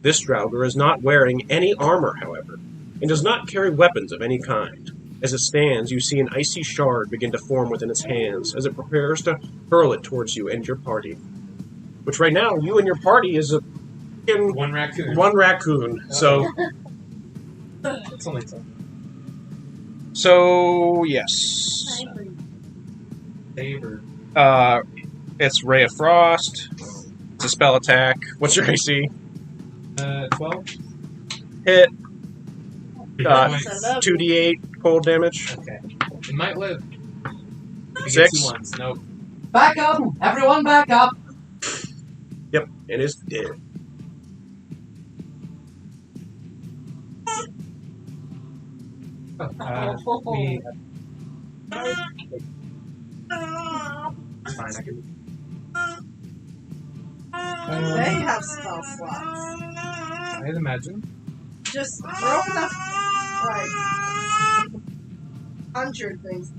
This Draugr is not wearing any armor, however, and does not carry weapons of any kind. As it stands, you see an icy shard begin to form within its hands as it prepares to hurl it towards you and your party. Which right now, you and your party is One raccoon. one raccoon. So, It's only 10. so yes. Favored. It's Ray of Frost. It's a spell attack. What's your AC? 12? Hit. Nice. 2d8 cold damage. Okay. It might live. If you 6. get 2 ones. Nope. Back up! Everyone back up! Yep, it is dead. We it's fine, I can. They have spell slots. I'd imagine. Just throw enough, like, 100 things.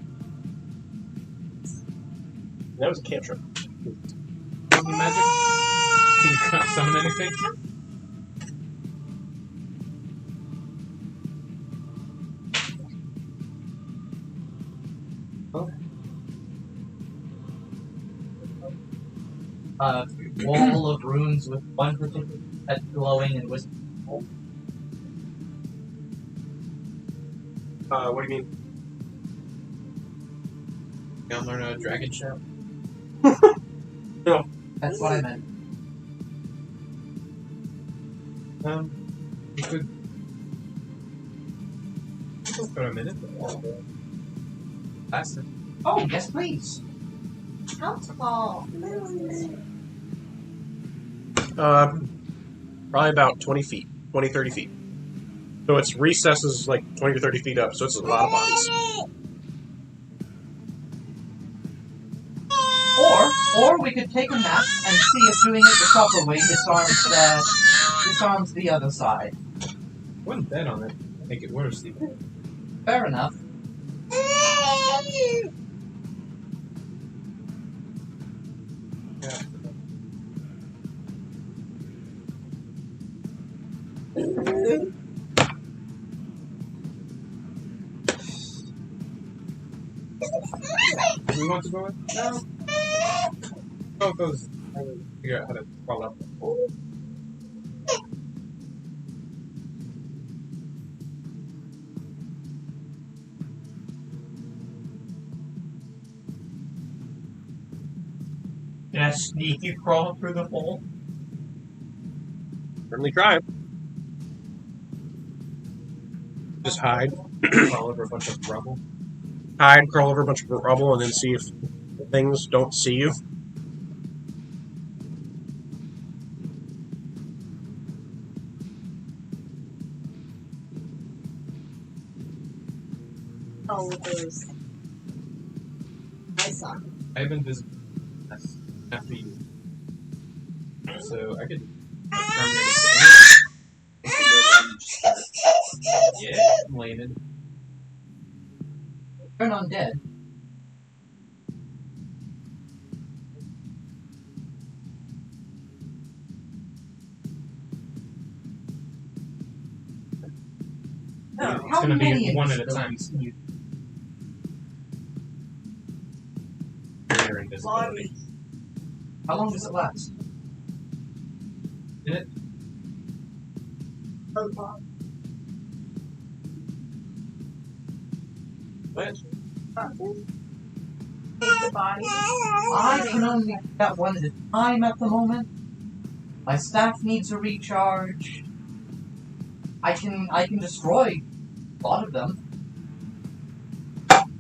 That was a cantrip. Summon magic? Can you summon anything? Wall of runes with one particular that's glowing and whispering. What do you mean? You want to learn a dragon shout? That's what I meant. You could. For a minute. Faster. Oh, yes please. How tall? Probably about 20 feet. 20, 30 feet. So its recesses like 20 or 30 feet up, so it's a lot of bodies. Or we could take a nap and see if doing it the proper way disarms the other side. Wouldn't bet on it. Make it worse, even. Fair enough. Do we want to go in? No. Oh, it goes. I will figure out how to crawl up. Can I sneaky crawl through the hole? Certainly try it. Just hide. Crawl over a bunch of rubble. Hide, crawl over a bunch of rubble, and then see if things don't see you. Oh, with those. I suck. I've been visible after you. So I could permanent Yeah, I'm landed. Turn undead. going to many be one at a time. invisibilities can you? Your invisibility. How long does it last? What? Take the body. I can only do that one at a time at the moment. My staff needs a recharge. I can destroy a lot of them.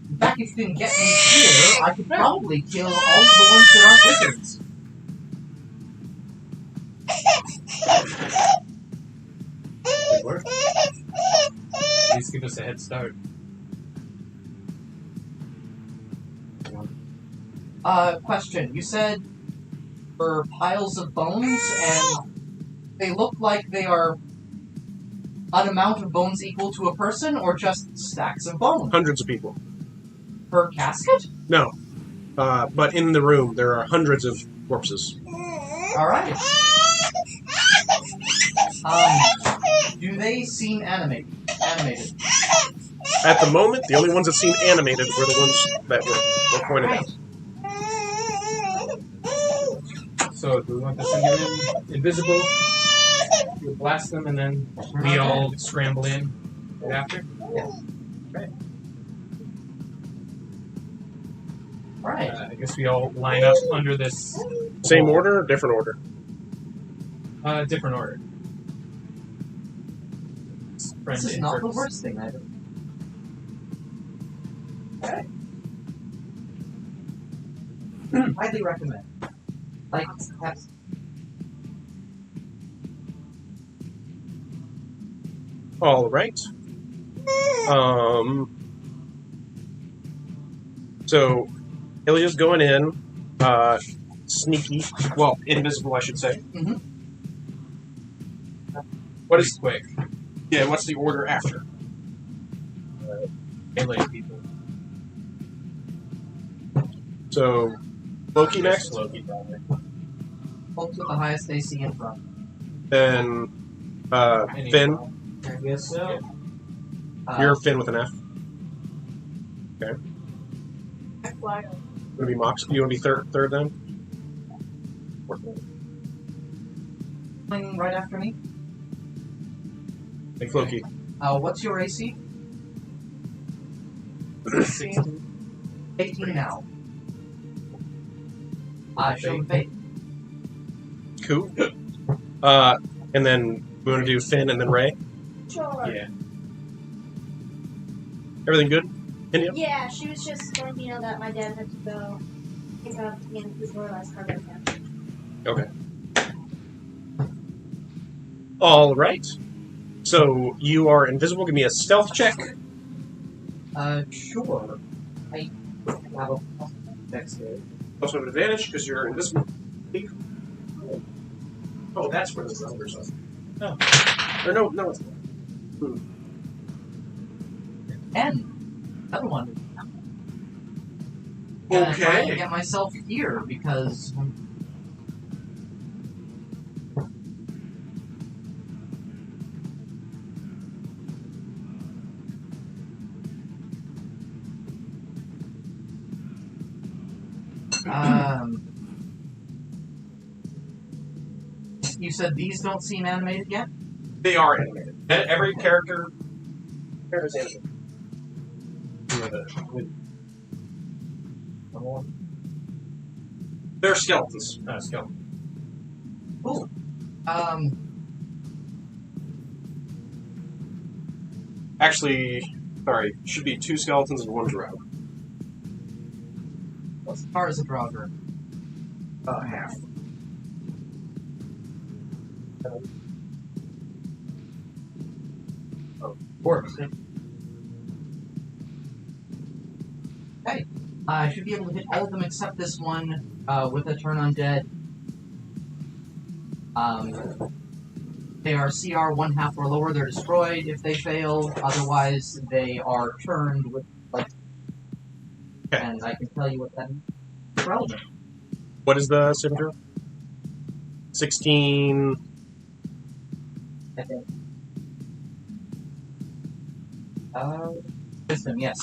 In fact, if you can get me here, I could probably kill all of the ones that aren't wizards. Good work. Please give us a head start. Question. You said for piles of bones, and they look like they are an amount of bones equal to a person, or just stacks of bones? Hundreds of people. Per casket? No. But in the room, there are hundreds of corpses. Alright. Do they seem animated? At the moment, the only ones that seem animated were the ones that were pointed Right. out. So, do we want to send you in invisible? We'll blast them and then we all scramble in right after? Right. I guess we all line up under this Same order or different order? different order. This is not the worst thing I do. Okay. Highly recommend. Like, that's... All right. So, Ilya's going in, sneaky. Well, invisible, I should say. Mhm. What is? Quick. Yeah. What's the order after? Melee people. So, Loki next, Loki, probably. Folks with the highest AC in front. then Any Finn. I guess so. You're Finn with an F. Why? Gonna be Mox. You want to be third then? Playing right after me. Loki. What's your AC? 18 now. Show the fate. Cool. And then we want to do Finn and then Ray. Sure. Yeah. Everything good? India? Yeah, she was just letting me know that my dad had to go pick up his last cargo account. Okay. All right. So you are invisible. Give me a stealth check. Sure. I have a dexterity. Also have an advantage because you're invisible. Oh, that's where the numbers are. Oh. Or no, it's 10. Another one. And I'm trying to okay. get myself here because you said these don't seem animated yet? They are animated. Every character is animated. They're skeletons. Skeleton. Cool. Actually, sorry, should be 2 skeletons and 1 drow. As far as a Draugr. Half. Works. Okay. I should be able to hit all of them except this one with a turn undead. They are CR 1/2 or lower. They're destroyed if they fail. Otherwise, they are turned with like. Okay. And I can tell you what that is relevant. What is the saving throw? 16. I think. Wisdom, yes.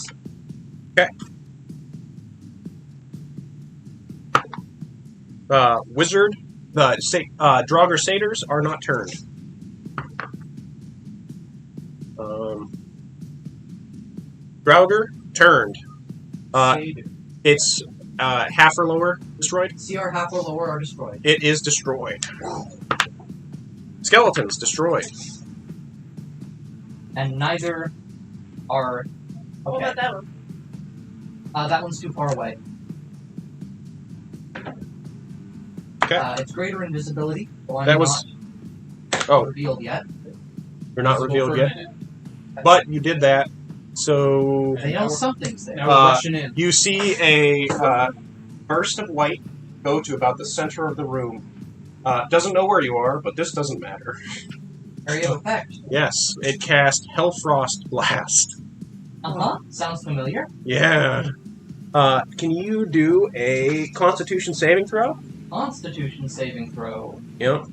Wizard, Draugr Satyrs are not turned. Draugr turned. It's half or lower destroyed. CR half or lower are destroyed. It is destroyed. Skeletons destroyed. And neither are. What Okay. about that one? That one's too far away. Okay. It's greater invisibility. So I'm That was- not revealed yet. You're not Visible revealed for a yet, minute. but you did that. So They know something's there. Now we're rushing in. you see a burst of white go to about the center of the room. Doesn't know where you are, but this doesn't matter. Area of effect. Yes, it cast Hellfrost Blast. Sounds familiar. Yeah. Can you do a Constitution saving throw? Constitution saving throw. Yep.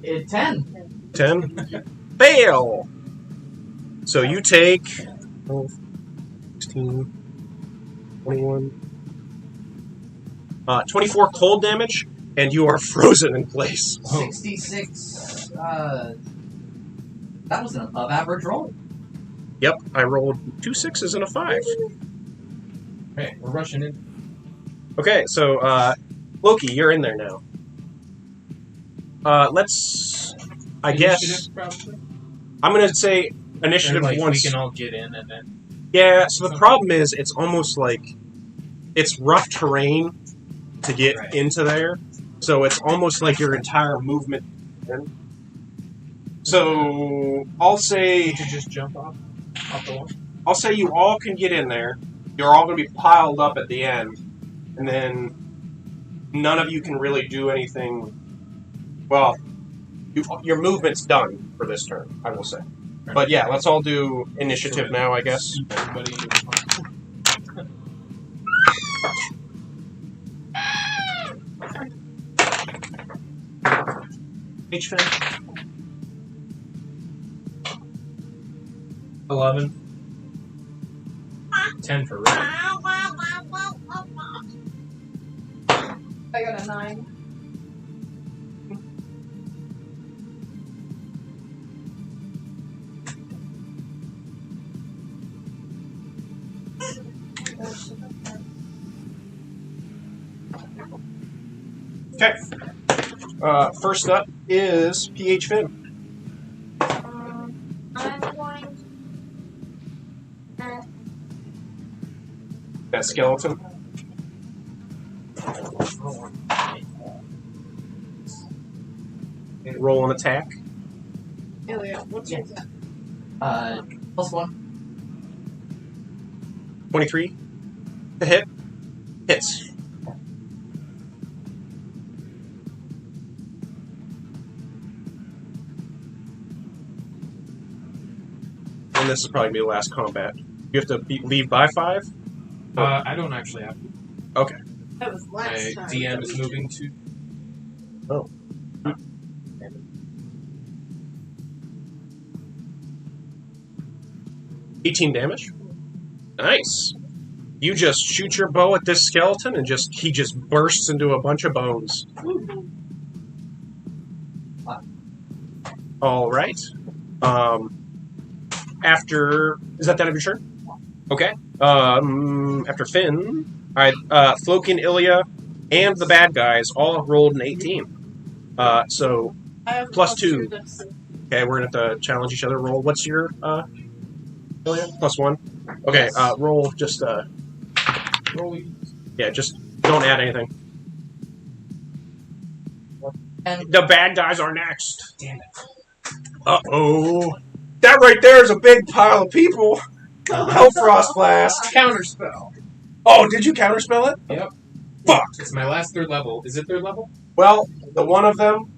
It's 10. 10. Fail! So you take 12, 16, 21, 24 cold damage, and you are frozen in place. 66. That was an above average roll. Yep, I rolled 2 6s and a 5. Okay, we're rushing in. Okay, so Loki, you're in there now. Let's, I guess, Initiative, probably? I'm gonna say initiative Or, like, once. we can all get in and then. Yeah, so the problem is it's almost like it's rough terrain to get Right. into there. So it's almost like your entire movement. So I'll say Did you just jump off the wall? I'll say you all can get in there. You're all going to be piled up at the end, and then none of you can really do anything. Well, your movement's done for this turn, I will say. Right. But yeah, let's all do initiative now, I guess. Everybody into the HFIN. 11. 10 for Red. I got a 9. Okay. First up is PHFIN. I'm going to That skeleton. Roll an attack. Ilya, what's your attack? +1. 23 to hit. Hits. And this is probably gonna be the last combat. You have to leave by 5? I don't actually have to. Okay. That was My last time. DM is moving to. Oh. 18 damage. Nice. You just shoot your bow at this skeleton and he just bursts into a bunch of bones. All right. After is that the end of your turn? Okay. After Finn, all right. Floki and Ilya and the bad guys all rolled an 18. So I have +2. this. okay, we're gonna have to challenge each other. Roll. What's your Ilya? +1. Okay. Roll just Roll. yeah. Just don't add anything. And The bad guys are next. Damn it. Uh-oh. That right there is a big pile of people. Hellfrost Blast. Counterspell. Oh, did you counterspell it? Yep. Fuck. It's my last 3rd level. Is it 3rd level? Well, the one of them,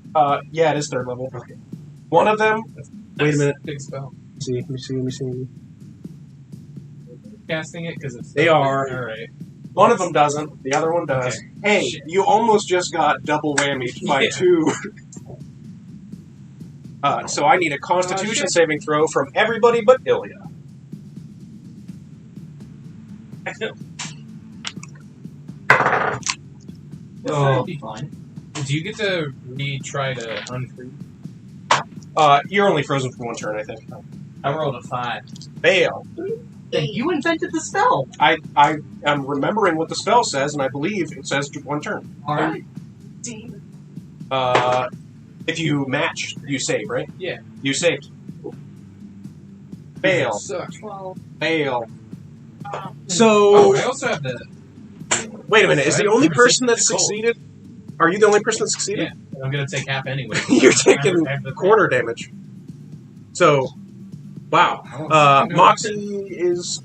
yeah, it is 3rd level. Okay. One of them Wait a minute. Big spell. Let me see. Casting it because it's. They are. All right. One of them doesn't. The other one does. Okay. Hey, Shit. you almost just got double whammy by Yeah. 2. So I need a Constitution shit. saving throw from everybody but Ilya. That'll be fine. Do you get to retry to unfreeze? You're only frozen for 1 turn, I think. I rolled a 5. Fail. Then you invented the spell. I am remembering what the spell says, and I believe it says 1 turn. Alright. If you match, you save, right? Yeah. You saved. Fail. Suck. 12. Fail. Oh, So, I also have the. wait a minute. Is the only person that Nicole. succeeded? Are you the only person that succeeded? Yeah. I'm gonna take half anyway. You're taking I have the- quarter damage. So, wow. Moxie is.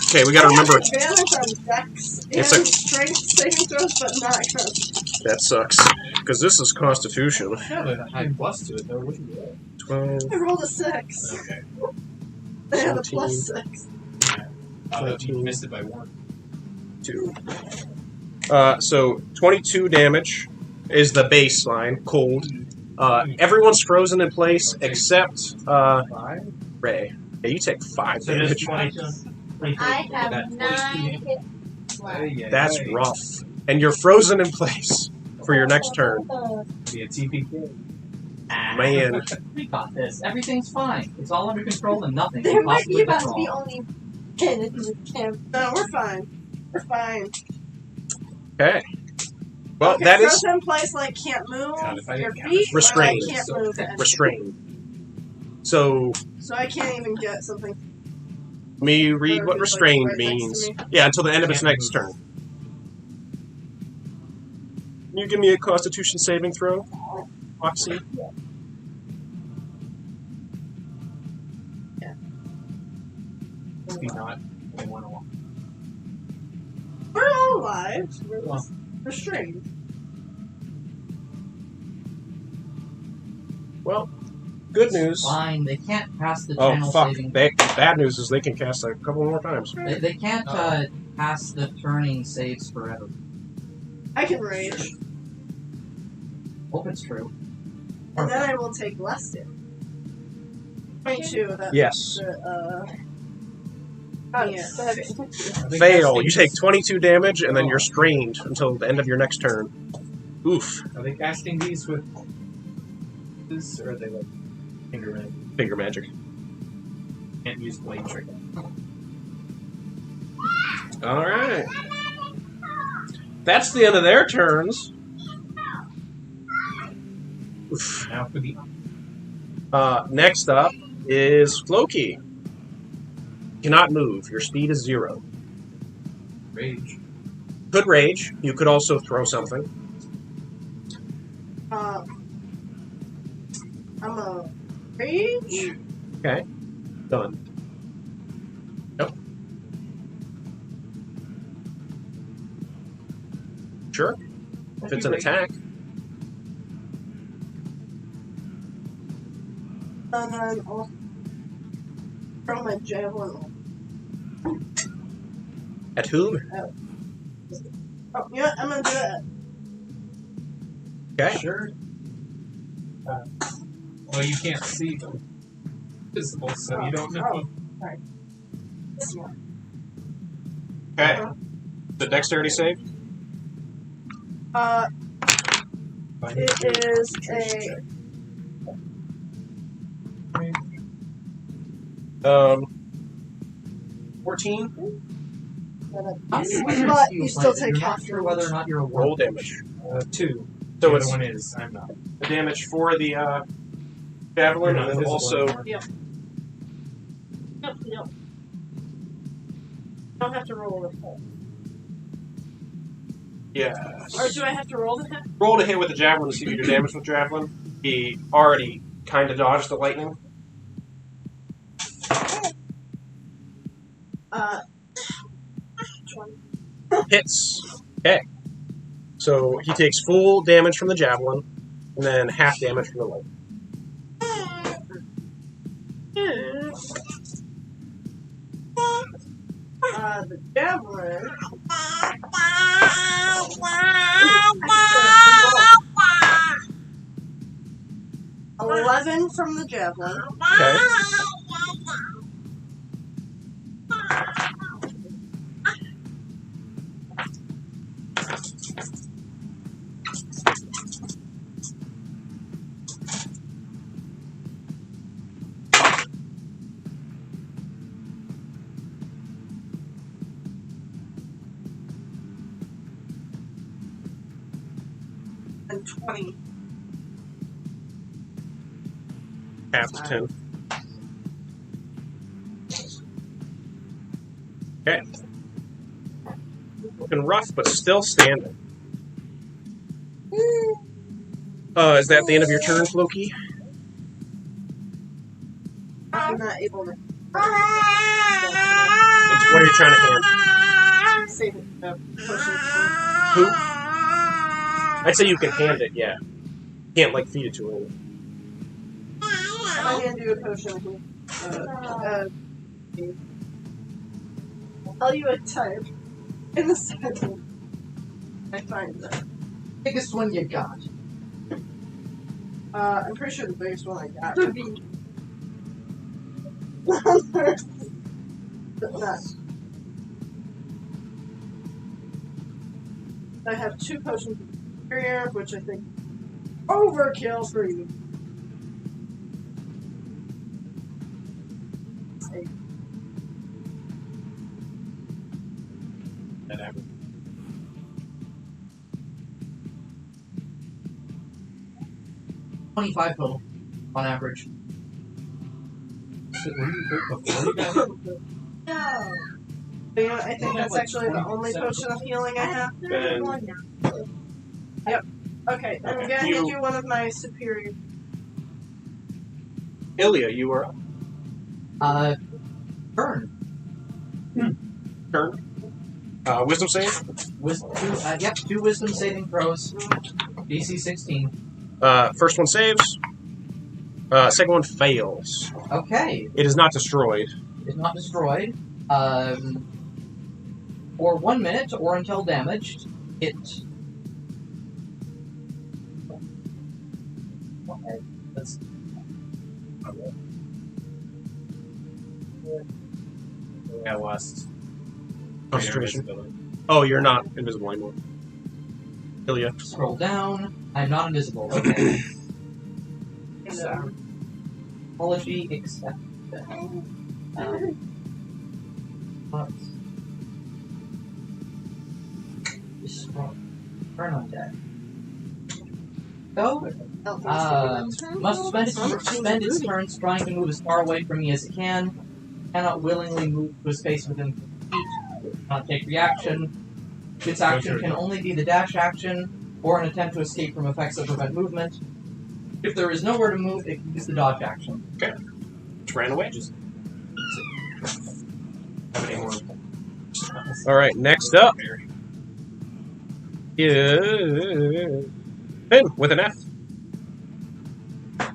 Okay, we gotta remember. Advantage on Dex and It's a- Strength saving throws, but not Constitution. That sucks. Because this is Constitution. Yeah, but a high plus to it though. What do you roll? 12, I rolled a 6. Okay. I had a 17. plus 6. You missed it by 1. 2. So 22 damage is the baseline, cold. Everyone's frozen in place except 5. Ray. Yeah, you take 5 So there's damage. 22. I have 9 hits left. That's rough. And you're frozen in place for your next turn. Be a TPK. Man. We got this. Everything's fine. It's all under control and nothing There can might be possibly go about to be wrong. only 10 in this camp. No, we're fine. We're fine. Okay. Well, Okay, that is frozen in place, like can't move. God, if I Your didn't count feet, this. Restrained. I can't move. restrained. So, So I can't even get something. let me read Or what just, like, restrained right next means. to me. Yeah, until the end of its Can't next move. turn. Can you give me a Constitution saving throw, Moxie? Maybe not. I want to walk. We're all alive. We're just restrained. Well, good news. Fine, they can't pass the Oh, channel fuck. saving. Bad news is they can cast a couple more times. They can't pass the turning saves forever. I can rage. Hope it's true. And then I will take less damage. 22. That's Yes. yeah. Fail. You take 22 damage, and then you're strained until the end of your next turn. Oof. Are they casting these with this, or are they like finger magic? Finger magic. Can't use blade trick. Alright. That's the end of their turns. Oof. Now for the Next up is Floki. Cannot move. Your speed is 0. rage. Could rage. You could also throw something. I'm a rage. Okay. Done. Nope. Sure. If it's an attack. And then I'll throw my javelin. At whom? Oh, yeah, I'm gonna do it. Okay. Sure. Well, you can't see them visible, so you don't know. This one. Okay. The dexterity save? It is a 14. but you Feels still like take you're half not sure whether or not you're a Roll warlock. damage. 2. So the it's other one is. I'm not. the damage for the You're javelin, not and then visible also anymore. Nope, you don't. Don't have to roll the hit. yes. Or do I have to roll the hit? Roll to hit with the javelin to see if you do damage with javelin. He already kind of dodged the lightning. 20. Hits. Okay. So he takes full damage from the javelin, and then half damage from the lightning. The javelin. 11 from the javelin. Okay. And 20. Half to 10. Okay. Looking rough, but still standing. Is that the end of your turn, Floki? I'm not able to. What are you trying to hand? Save it. Potion. Who? I'd say you can hand it, yeah. Can't, like, feed it to her. I'm gonna do a potion. Tell you a type in the second I find it. Biggest one you got. I'm pretty sure the biggest one I got. I have 2 potions of superior, which I think overkill for you. That average. $25 total, on average. Were you hurt before you got hit? You know, I think that's actually the only potion of healing I have. Then, Okay, I'm gonna hand you one of my superior. Ilya, you are up. Burn. Turn. Wisdom save? Two wisdom saving throws. DC 16. First one saves. Second one fails. Okay. It is not destroyed. It's not destroyed. For 1 minute or until damaged, it. Okay, let's. I lost Concentration. Oh, you're not invisible anymore. Ilya. Scroll down. I'm not invisible. Okay. Apology accepted. Burn on deck. Go. Must spend its turns trying to move as far away from me as it can. Cannot willingly move to a space within feet. Cannot take reaction. Its action can only be the dash action or an attempt to escape from effects that prevent movement. If there is nowhere to move, it can use the dodge action. Okay. Just ran away. Alright, next up is Finn with an F.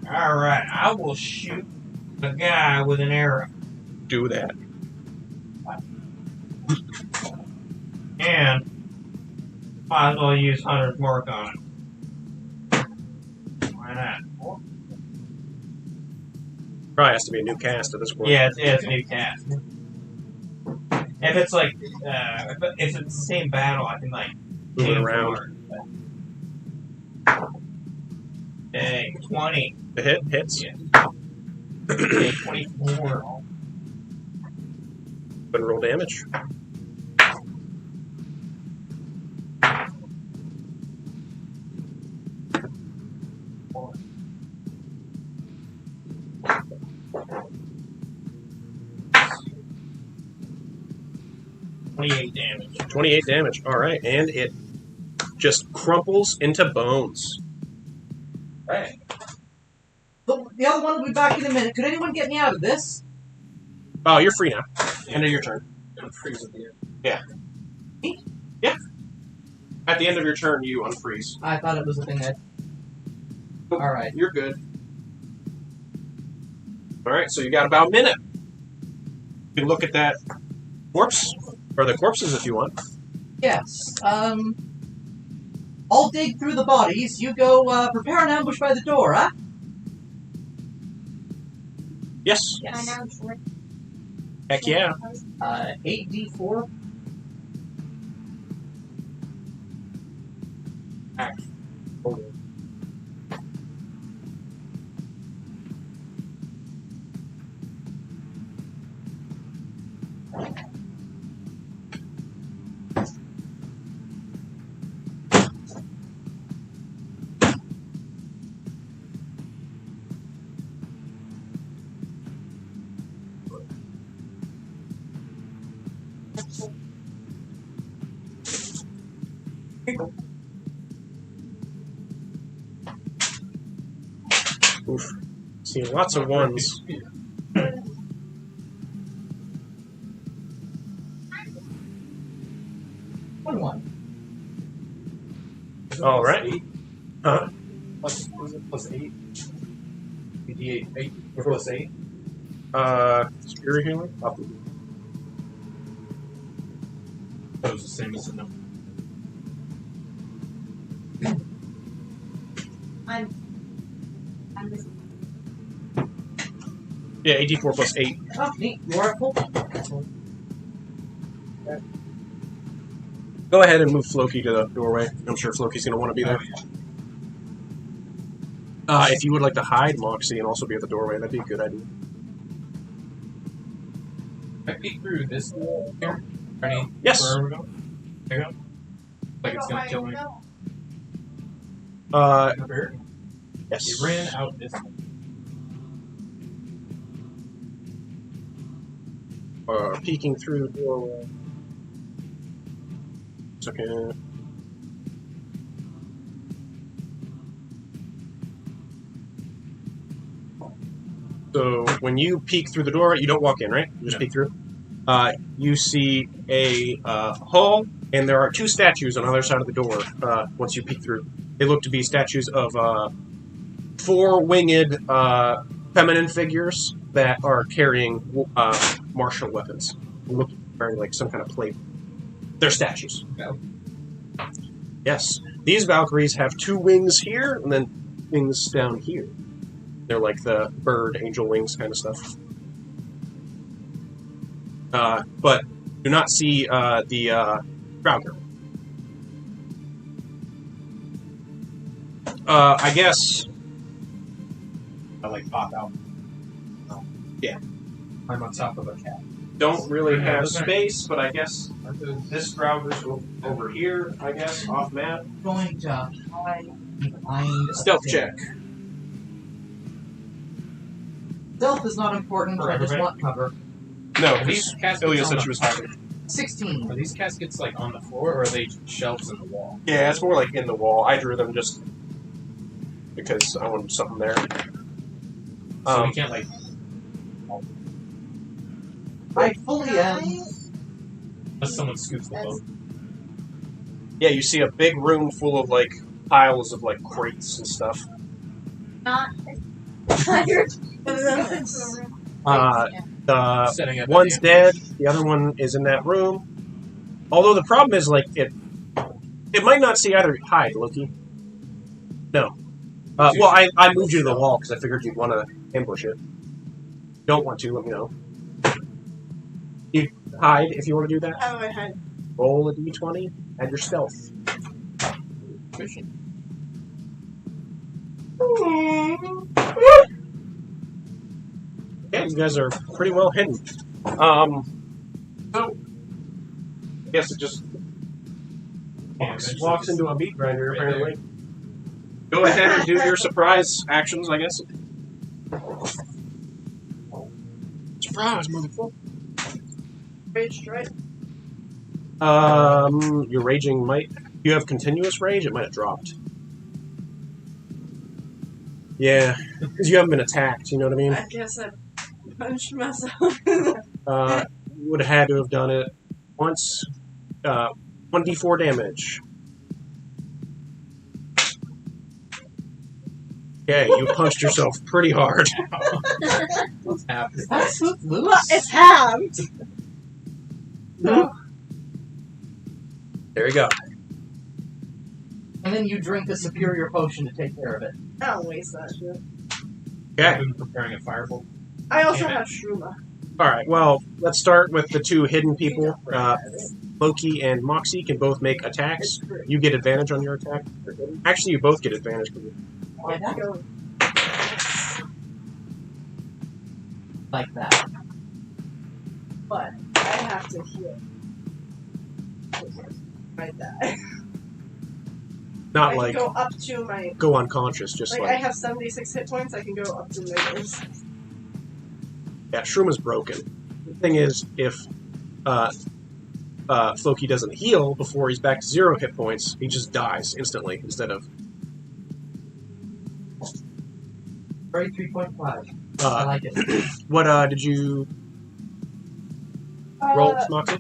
Alright, I will shoot the guy with an arrow. Do that. And might as well use Hunter's Mark on it. Why not? Probably has to be a new cast at this point. Yeah, it's a new cast. If it's like, if it's the same battle, I can like Move it change around. Okay, 20. The hit hits. Yeah. Okay, 24. But roll damage. Damage. 28 damage. Alright, and it just crumples into bones. Right. The other one will be back in a minute. Could anyone get me out of this? Oh, you're free now. End of your turn. Freeze at the end. Yeah. Yeah. At the end of your turn, you unfreeze. I thought it was a thing that. Alright. You're good. Alright, so you got about a minute. You can look at that corpse. Or the corpses if you want. Yes. I'll dig through the bodies. You go prepare an ambush by the door, huh? Yes. I now drink. Heck yeah. 8d4. Oof. See, lots of ones. One. All right. Huh? Plus 8. D8 8 or plus 8. Spirit healing? That was the same as the number. I'm just Yeah, 84 plus 8. Oh, neat. You are full. Go ahead and move Floki to the doorway. I'm sure Floki's going to want to be there. If you would like to hide Moxie and also be at the doorway, that'd be a good idea. I peek through this wall here. Ready? Yes. Where are we going? There you go. Like it's gonna kill me. Over here. Yes. It ran out this way. Peeking through the doorway. Second. So when you peek through the door, you don't walk in, right? You just peek through. You see a hall, and there are two statues on the other side of the door. Once you peek through, they look to be statues of four-winged feminine figures that are carrying martial weapons. They look wearing like some kind of plate. They're statues. No. Yes, these Valkyries have two wings here, and then wings down here. They're like the bird, angel wings kind of stuff. But do not see the Krauger. I guess. I like pop out. Yeah. I'm on top of a cat. Don't really Yeah, have those aren't- space, but I guess this Krauger's over here, I guess, off map. Going to hide behind a Stealth thing. check. Stealth is not important, For I just everybody? want cover. No, Are these caskets Ilya on said the- she was hiding. 16. Are these caskets like on the floor, or are they shelves in the wall? Yeah, it's more like in the wall. I drew them just because I wanted something there. So we can't like. I fully am. Unless someone scoops the boat. Yeah, you see a big room full of like piles of like crates and stuff. not tired. The Setting up. one's at the dead. The other one is in that room. Although the problem is like it might not see either hide, Loki. No. Well, I moved you to the wall because I figured you'd want to ambush it. Don't want to? Let me know. You hide if you want to do that. How do I hide? Roll a d20. Add your stealth. Fishing. Yeah, you guys are pretty well hidden. So I guess it just walks into a meat grinder apparently. Go ahead and do your surprise actions, I guess. Surprise, motherfucker. Raged, right? Your raging might. You have continuous rage. It might have dropped. Yeah, because you haven't been attacked. You know what I mean? I guess I punched myself. You would have had to have done it once. 1d4 damage. Okay, you punched yourself pretty hard. What's happening? That's so loose. It's halved. There you go. And then you drink a superior potion to take care of it. I don't waste that shit. Okay. I've been preparing a firebolt. I also Damn it. have Shruma. All right. Well, let's start with the two hidden people. Loki and Moxie can both make attacks. You get advantage on your attack. Actually, you both get advantage. Like that. Go. Like that. But I have to heal. I die. Not I like can go up to my. go unconscious, just Like, like I have 76 hit points, I can go up to measures. yeah. Shroom is broken. The thing is, if Floki doesn't heal before he's back to 0 hit points, he just dies instantly instead of 33.5. I like it. what did you roll, Moxie?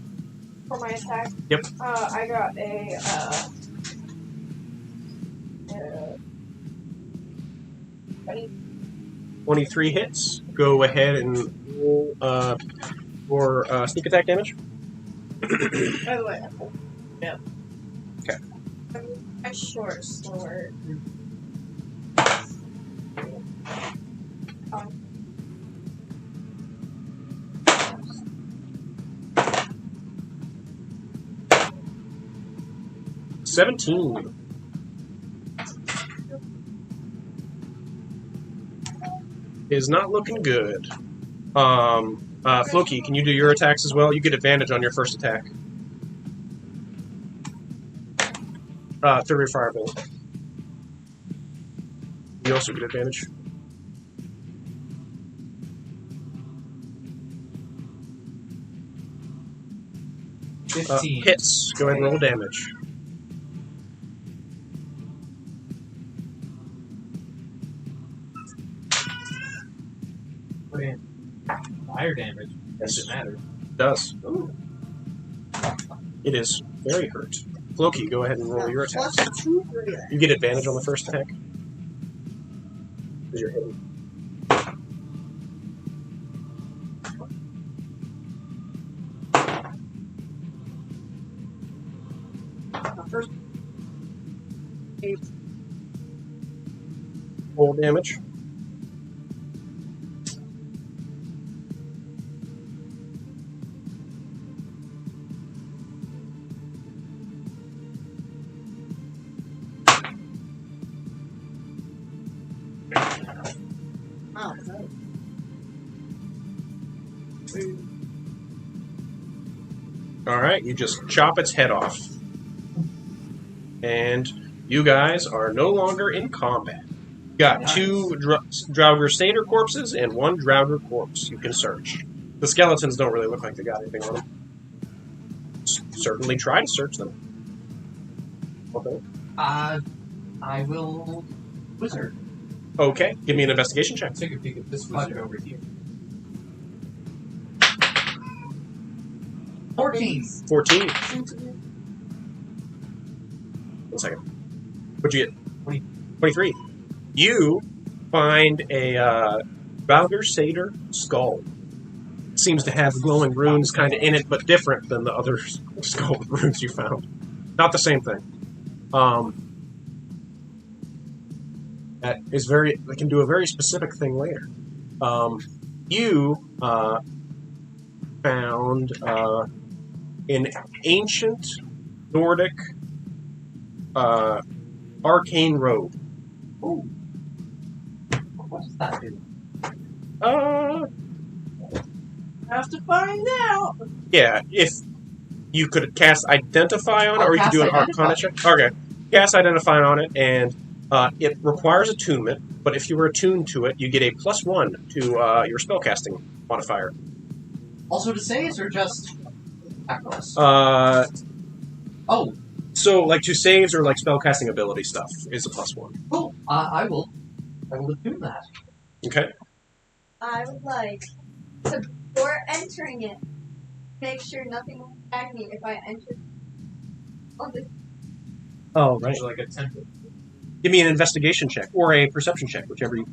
For my attack. Yep. I got a 23 hits. Go ahead and roll for sneak attack damage. By the way, a short sword. Um, 17. Is not looking good. Floki, can you do your attacks as well? You get advantage on your first attack. Through your firebolt. You also get advantage. 15. Hits. Go ahead and roll damage. Fire damage. Yes. Doesn't matter. It does. Ooh. It is very hurt. Floki, go ahead and roll your attacks. plus 2 for that. You get advantage on the first attack. Because you're hitting. First 8. Roll damage. Wow, that. Alright, you just chop its head off. And you guys are no longer in combat. You got Nice. 2 Draugr Satyr corpses and 1 Draugr corpse you can search. The skeletons don't really look like they got anything on them. Certainly try to search them. Okay. I will wizard. Okay, give me an investigation check. Take a peek at this wizard over here. 14. 14. 1 second. What'd you get? 23. You find a Draugr Satyr skull. Seems to have glowing runes kind of in it, but different than the other skull runes you found. Not the same thing. That is very. They can do a very specific thing later. You found an ancient Nordic arcane robe. Ooh. What does that do? Have to find out. Yeah, if you could cast Identify on it, I'll or you could cast do an Identify. Arcana check. Okay. Cast Identify on it, and it requires attunement, but if you were attuned to it, you get a +1 to your spellcasting modifier. Also to saves or just attack rolls? Oh, So, like, to saves or, like, spellcasting ability stuff is a +1. cool. I will attune that. Okay? I would like to, before entering it, make sure nothing will attack me if I enter on this. Oh, Would you like a template? Give me an investigation check, or a perception check, whichever you...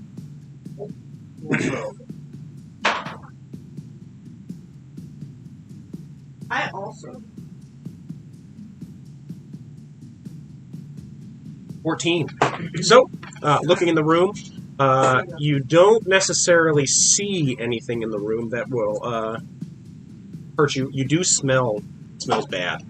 I also. 14. So, looking in the room, you don't necessarily see anything in the room that will hurt you. You do smell. It smells bad.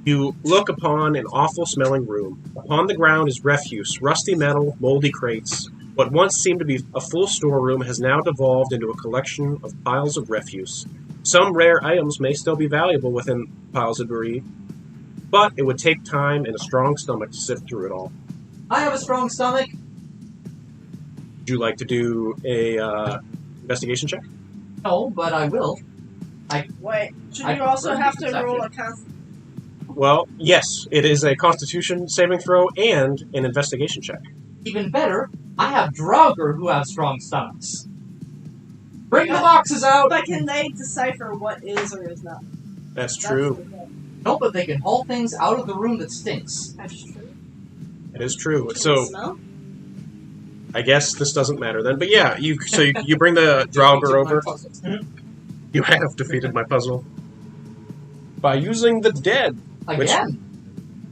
You look upon an awful-smelling room. Upon the ground is refuse, rusty metal, moldy crates. What once seemed to be a full storeroom has now devolved into a collection of piles of refuse. Some rare items may still be valuable within piles of debris, but it would take time and a strong stomach to sift through it all. I have a strong stomach. Would you like to do a investigation check? No, but I will. Wait, should I you also prefer have to deception. roll a const? Well, yes, it is a Constitution saving throw and an investigation check. Even better, I have Draugr who have strong stomachs. Bring the boxes out! But can they decipher what is or is not? That's true. the thing. No, but they can haul things out of the room that stinks. That's true. It is true. Can So they smell? I guess this doesn't matter then. But yeah, you bring the Draugr over. You have defeated my puzzle by using the dead. Again.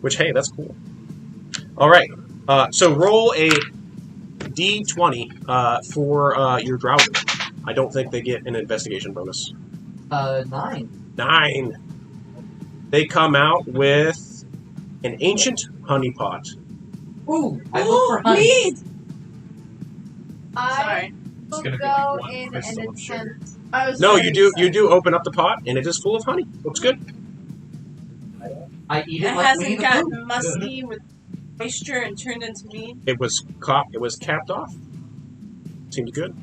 Which hey, that's cool. All right. So roll a d20 for your Draugr. I don't think they get an investigation bonus. 9. 9. They come out with an ancient honeypot. Ooh, I look for honey. Mead! I Sorry. It's will gonna be go like one in crystal and of sugar. attempt. I was No, very you do excited. open up the pot and it is full of honey. Looks good. I eat It it like Winnie hasn't the gotten Pooh. musty with moisture and turned into mead. It was capped off. Seems good.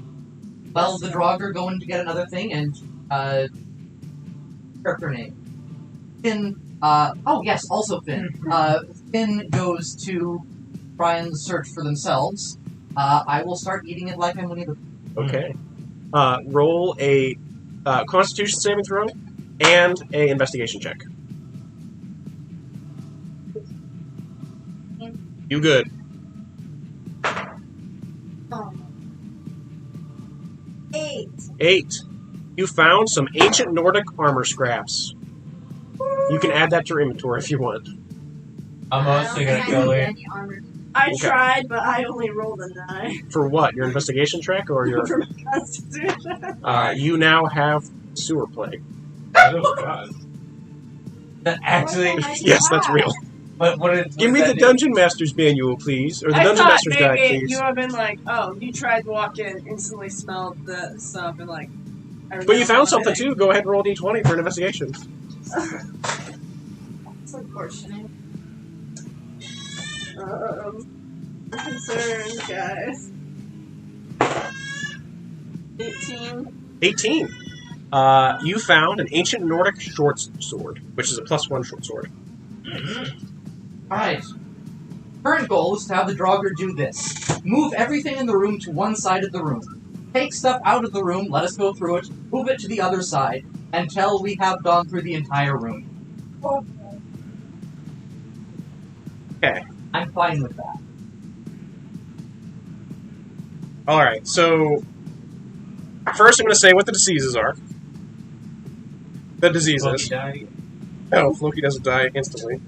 Well, the Draugr going to get another thing, and, character name. Finn, oh yes, also Finn. Finn goes to try and search for themselves. I will start eating it like I'm Winnie the Pooh. Okay. Roll a Constitution saving throw and a investigation check. You good? Oh. 8. 8. You found some ancient Nordic armor scraps. You can add that to your inventory if you want. I'm I mostly don't gonna think I go need in. any armor. I Okay. tried, but I only rolled a 9 For what? Your investigation check or your? for my constitution. You now have sewer plague. Oh god. That actually, What the heck is Yes, that's that? real. but what it, Give me the Dungeon Master's manual, please, or the I Dungeon thought Master's guide, maybe please. you would have been like, oh, you tried to walk in, instantly smelled the stuff, and like. I But you remember found something it. too. Go ahead and roll d20 for an investigation. It's unfortunate. I'm concerned, guys. 18. 18. You found an ancient Nordic short sword, which is a +1 short sword. Alright. Current goal is to have the Draugr do this. Move everything in the room to one side of the room. Take stuff out of the room, let us go through it, move it to the other side, until we have gone through the entire room. Okay. I'm fine with that. All right. So first, I'm going to say what the diseases are. The diseases. Loki died. No, Loki doesn't die instantly.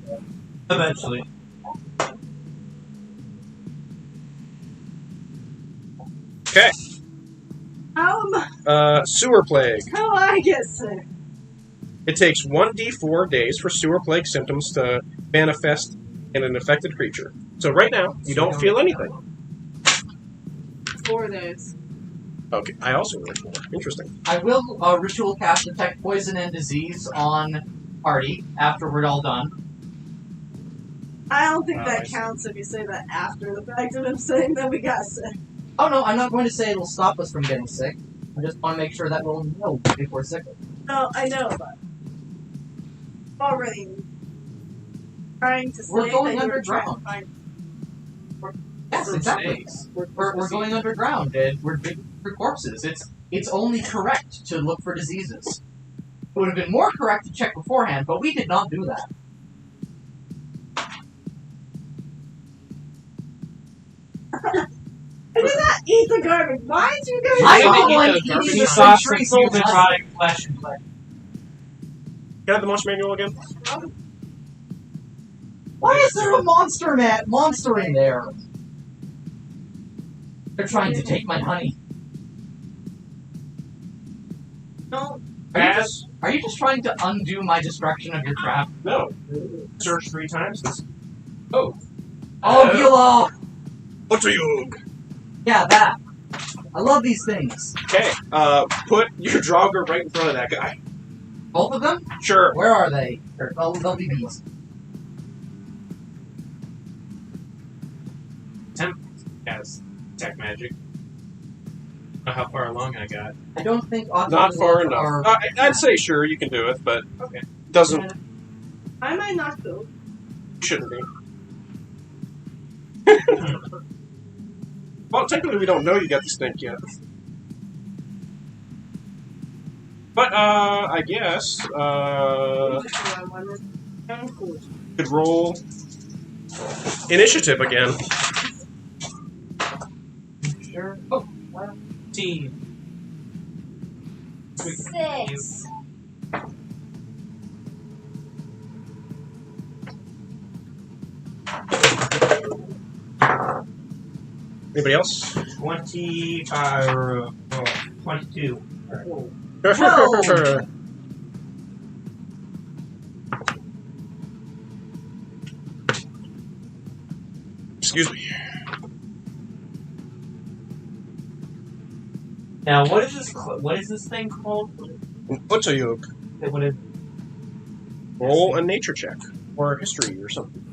eventually. Okay. How Sewer plague. do I get sick? It takes 1d4 days for sewer plague symptoms to manifest in an affected creature. So right now, you don't feel anything. 4 days. Okay, I also rolled 4. Interesting. I will ritual cast detect poison and disease on party after we're all done. I don't think that Nice. counts if you say that after the fact that I'm saying that we got sick. Oh no, I'm not going to say it'll stop us from getting sick. I just want to make sure that we'll know if we're sick. No, I know, but already trying to say We're going that you were trying to underground. find. Yes, exactly. Snakes. We're going underground, and we're digging for corpses. It's only correct to look for diseases. It would have been more correct to check beforehand, but we did not do that. I did not eat the garbage. Why did you guys? I didn't don't eat like the eating garbage. the You saw some centuries old human rotting flesh and blood. Can I have the monster manual again? Why is is there a monster in there? They're trying to take my honey. No. Are you just trying to undo my destruction of your trap? No. Search 3 times. Oh, Beulah! Otoyug! Yeah, that. I love these things. Okay, put your Draugr right in front of that guy. Both of them? Sure. Where are they? They'll be these. Temp has tech magic. How far along I got? I don't think Not far enough. I'd say sure, you can do it, but Okay. doesn't I might not go. shouldn't be. Well, technically we don't know you got the stink yet. But, I guess, could roll initiative again. Sure. Oh, Team. 6. Anybody else? 22. Excuse me. Now, what is this? What is this thing called? Otoyug. What is Roll a nature check. Or history or something.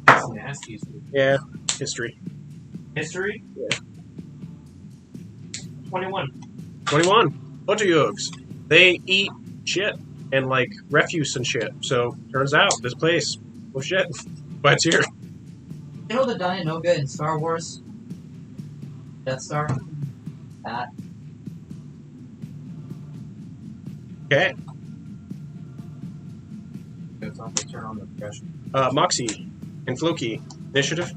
That's nasty. Yeah, history. history? Yeah. 21. 21. Otoyugs. They eat shit and like refuse and shit. So turns out this place, oh shit, but it's here. You know the Dianoga in Star Wars? Death Star? That. Okay. It's on the turn on the pressure. Moxie and Floki. Initiative.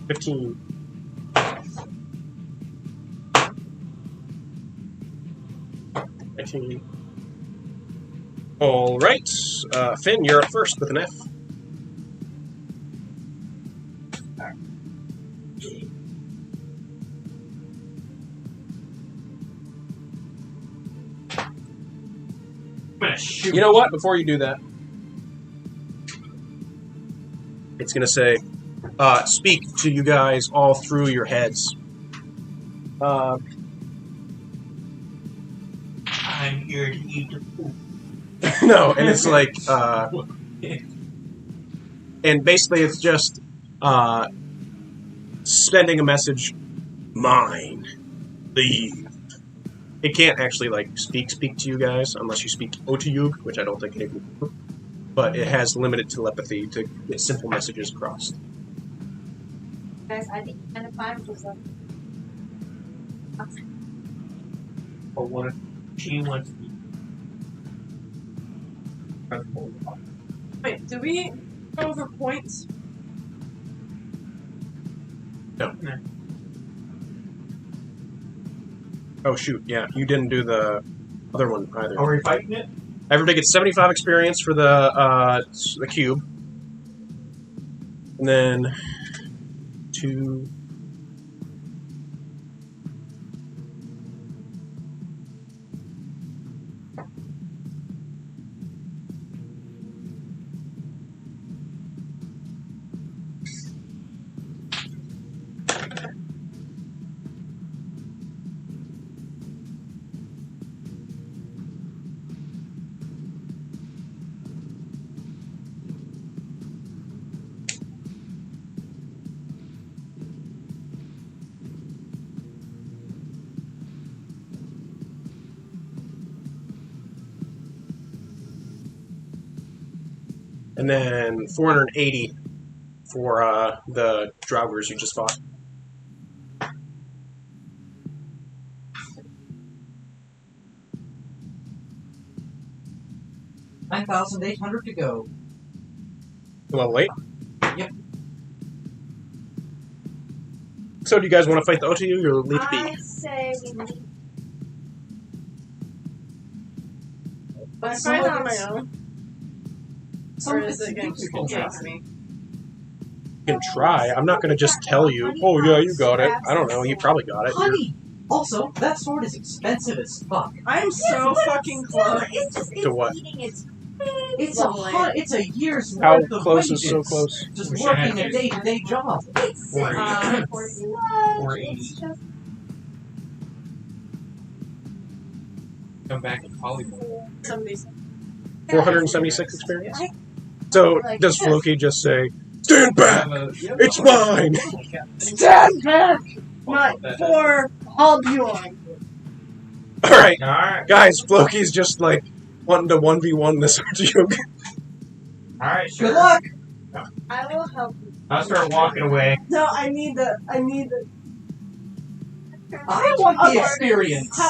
15. 15. All right, Finn, you're up first with an F. I'm gonna shoot. You know what? Before you do that, it's gonna say, "Speak to you guys all through your heads." I'm here to eat the food. No, and it's like, and basically it's just sending a message. Mine, leave. It can't actually like speak to you guys unless you speak Otoyug, which I don't think any of you do. But it has limited telepathy to get simple messages across. Guys, I think 9 to 5 was like. But what if she wants to eat? Wait, did we go over points? No. Oh shoot! Yeah, you didn't do the other one either. Are we fighting it? Everybody gets 75 experience for the cube, and then 2. And then 480 for the Draugrs you just fought. $9,800 to go. Level 8? Yep. So do you guys want to fight the Otoyug or leave it I be? say we leave. Can I Some find it of on my it's- own? Some Or of is it's it going to useful. convince me? You can try. I'm not going to just tell you, oh, yeah, you got it. I don't know. You probably got it. Honey! Also, that sword is expensive as fuck. I'm so fucking close. It's just To what? eating its It's Lovely. it's a year's How worth of close is wages. so close? Just Wish I had working a to. day-to-day job. It's Or it's just Come back and polymorph. Somebody's 476 experience? So, does Floki just say, stand back! Yeah, It's mine! stand back, my poor Albion. Alright, Alright, guys, Floki's just like wanting to 1v1 this Archduke. alright, Good luck! I will help you. I'll start walking away. No, I need the. I want the Okay. experience!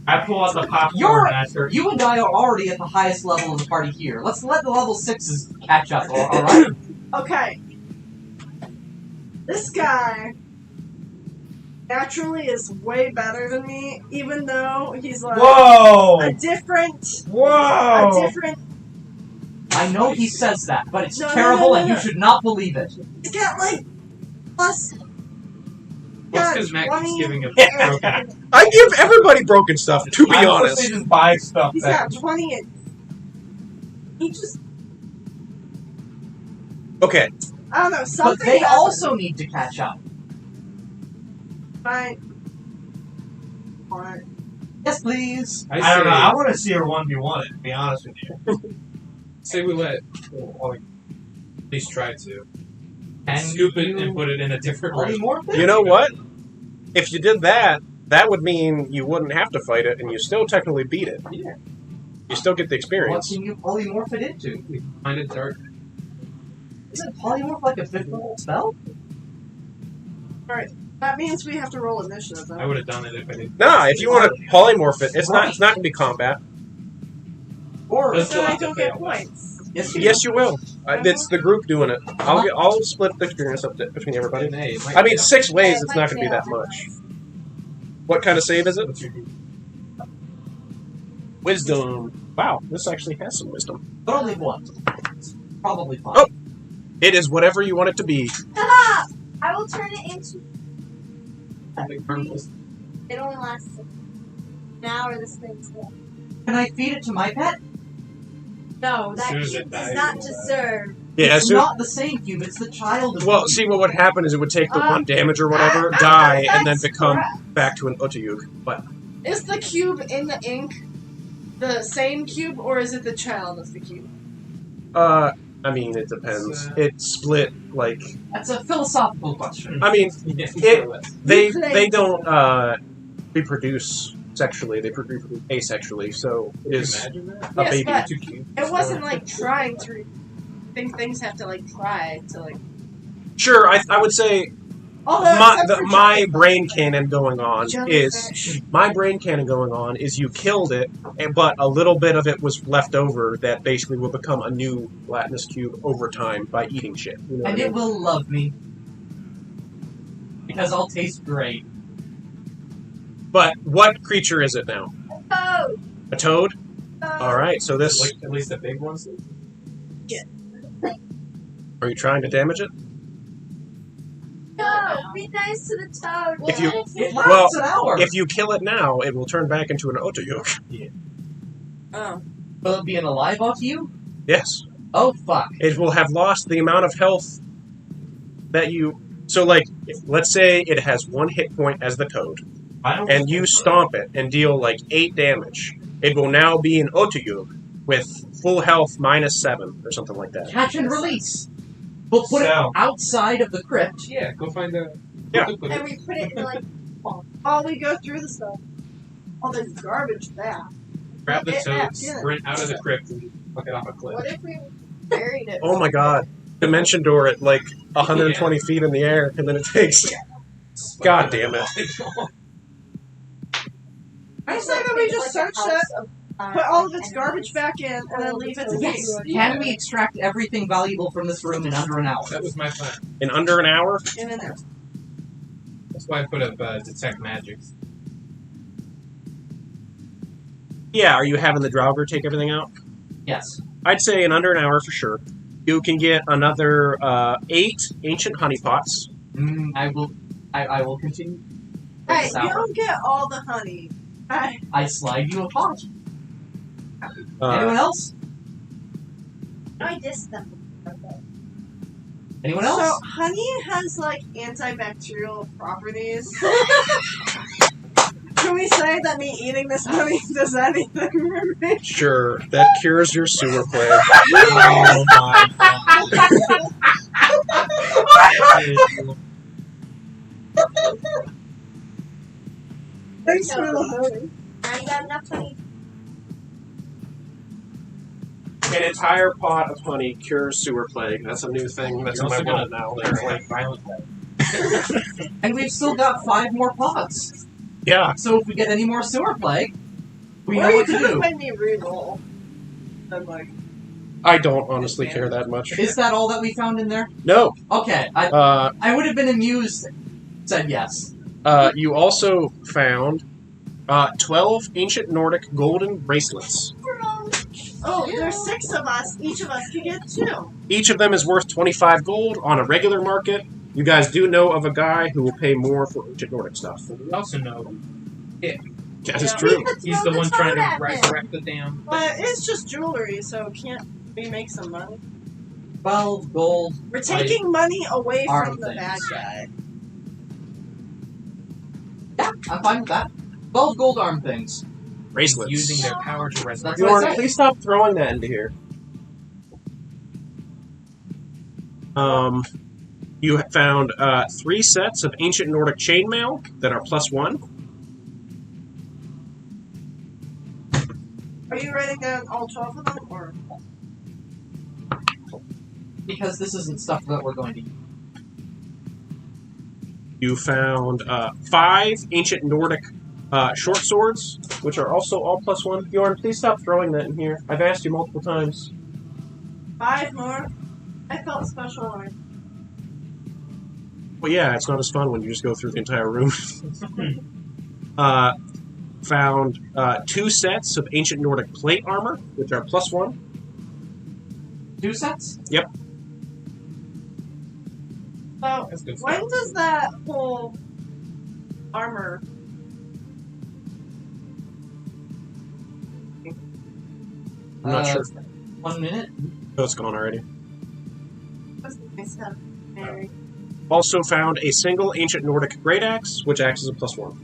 I pull out the popcorn You're- master. You and I are already at the highest level of the party here. Let's let the level 6s catch up, alright? Okay. This guy naturally is way better than me, even though he's like Whoa! a different. Whoa! A different. I know he says that, but it's No, no, terrible no, no, and you no. should not believe it. He's got like plus. What's God, because Mac 20 keeps giving him and- broken? I give everybody broken stuff, to be I honest. mostly just buy stuff He's that got 20 and he just. Okay, I don't know, But something. they happened. also need to catch up. Fine. Alright. Yes, please. I don't know. I want to see her 1v1 it, to be honest with you. Say we let, or at least try to, And scoop it you and put it in a different range. polymorph you know what? If you did that, that would mean you wouldn't have to fight it, and you still technically beat it. Yeah. You still get the What experience. can you polymorph it into? Find it dark. Is it polymorph like a fifth level spell? That means we have to roll initiative, though. I would have done it if I didn't. Nah, if you want to polymorph it, it's not going to be combat. Or Does- So I don't get points. yes, you Yes, you will. It's the group doing it. I'll split the experience up between everybody. Hey, it might I mean, be- 6 ways, It it's might not going to be fail. that much. What kind of save is it? What's your Wisdom. Wow, this actually has some wisdom. but only one. Probably fine. Oh. It is whatever you want it to be. Haha! I will turn it into. harmless? It only lasts an hour. This thing's dead. Can I feed it to my pet? No, As that soon as cube it does dies, not it'll die. deserve. Yeah, It's so, not the same cube, it's the child of well, the see, what would happen is it would take the 1 damage or whatever, die, and then become back to an Otayuk. But Is the cube in the ink the same cube, or is it the child of the cube? I mean, it depends. It's, It's split, like, That's a philosophical question. I mean, Yeah, It- they You play- they don't reproduce sexually, they reproduce asexually, so it Can you is imagine that? a Yes, baby. but- Too cute. It wasn't like trying to. I think things have to like try to like. Sure, I would say Although my brain cannon going on is jellyfish. my brain cannon going on is you killed it, but a little bit of it was left over that basically will become a new Latinus cube over time by eating shit. You know what And I it mean? will love me. Because I'll taste great. But what creature is it now? Oh! A toad? Oh. All right, so this. Like, at least the big ones. Are you trying to damage it? No! Be nice to the toad. If you- It Well, lasts an hour! If you kill it now, it will turn back into an Otayuk. Oh. Will it be an alive to you? Yes. Oh, fuck. It will have lost the amount of health that you. So, like, let's say it has 1 hit point as the toad, and you stomp it and deal like 8 damage. It will now be an Otayuk with full health -7 or something like that. Catch and release. We'll put it So- outside of the crypt. Yeah, go find the. Yeah. Put And it. we put it in like. While we go through the stuff. All the garbage back. Grab the It toad, wraps in. sprint out of the crypt, and fuck it off a cliff. What if we buried it? Oh my god. Dimension door at like 120 feet in the air, and then it takes. God damn it. I say that we just search it, put all of its garbage back in, and then leave it to Yes! be Can we extract everything valuable from this room in under an hour? That was my plan. In under an hour? in there. That's why I put up detect magic. Yeah, are you having the Draugr take everything out? Yes. I'd say in under an hour for sure. You can get another 8 ancient honeypots. I will continue. Hey, Sour. you don't get all the honey. I slide you a pot. Uh, Anyone else? I dissed them. Anyone So, else? honey has, like, antibacterial properties. Can we say that me eating this honey does anything for me? Sure, that cures your sewer plague. Oh my god. Thanks for the honey. Now you got enough honey. An entire pot of honey cures sewer plague. That's a new thing. That's You're in my also world gonna now. There's like violent And we've still got 5 more pots. Yeah. So if we get any more sewer plague, we Or know you what to could have do. made me reroll. And, like, I don't honestly care that much. Is that all that we found in there? No. Okay, I would have been amused. Said yes. You also found 12 ancient Nordic golden bracelets. oh, there's 6 of us. Each of us can get 2. Each of them is worth 25 gold on a regular market. You guys do know of a guy who will pay more for ancient Nordic stuff. We also know That is Yeah. true. he's the one trying to Toad at resurrect the damn. But it's just jewelry, so can't we make some money? 12 gold. We're taking money away Arm from the things. bad guy. Yeah, I'm fine with that. 12 gold arm things. Bracelets. Using their power to resurrect. That's what I Bjorn, said. please stop throwing that into here. You have found 3 sets of ancient Nordic chainmail that are +1. Are you writing down all 12 of them, or? Because this isn't stuff that we're going to use. You found 5 ancient Nordic short swords, which are also all +1. Bjorn, please stop throwing that in here. I've asked you multiple times. 5 more? I felt special on. Well, yeah, it's not as fun when you just go through the entire room. Found 2 sets of ancient Nordic plate armor, which are +1. 2 sets? Yep. So, That's good when stuff. does that whole armor... I'm not sure. 1 minute. Oh, it's gone already. What's my stuff, Mary? Also found a single ancient Nordic great axe, which acts as a +1.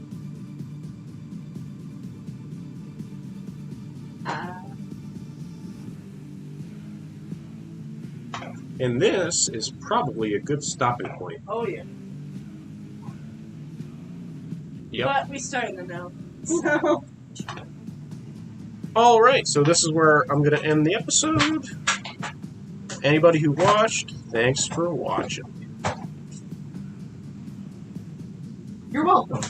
And this is probably a good stopping point. Oh, yeah. Yep. But we started them now. So, Alright, so this is where I'm going to end the episode. Anybody who watched, thanks for watching. You're welcome.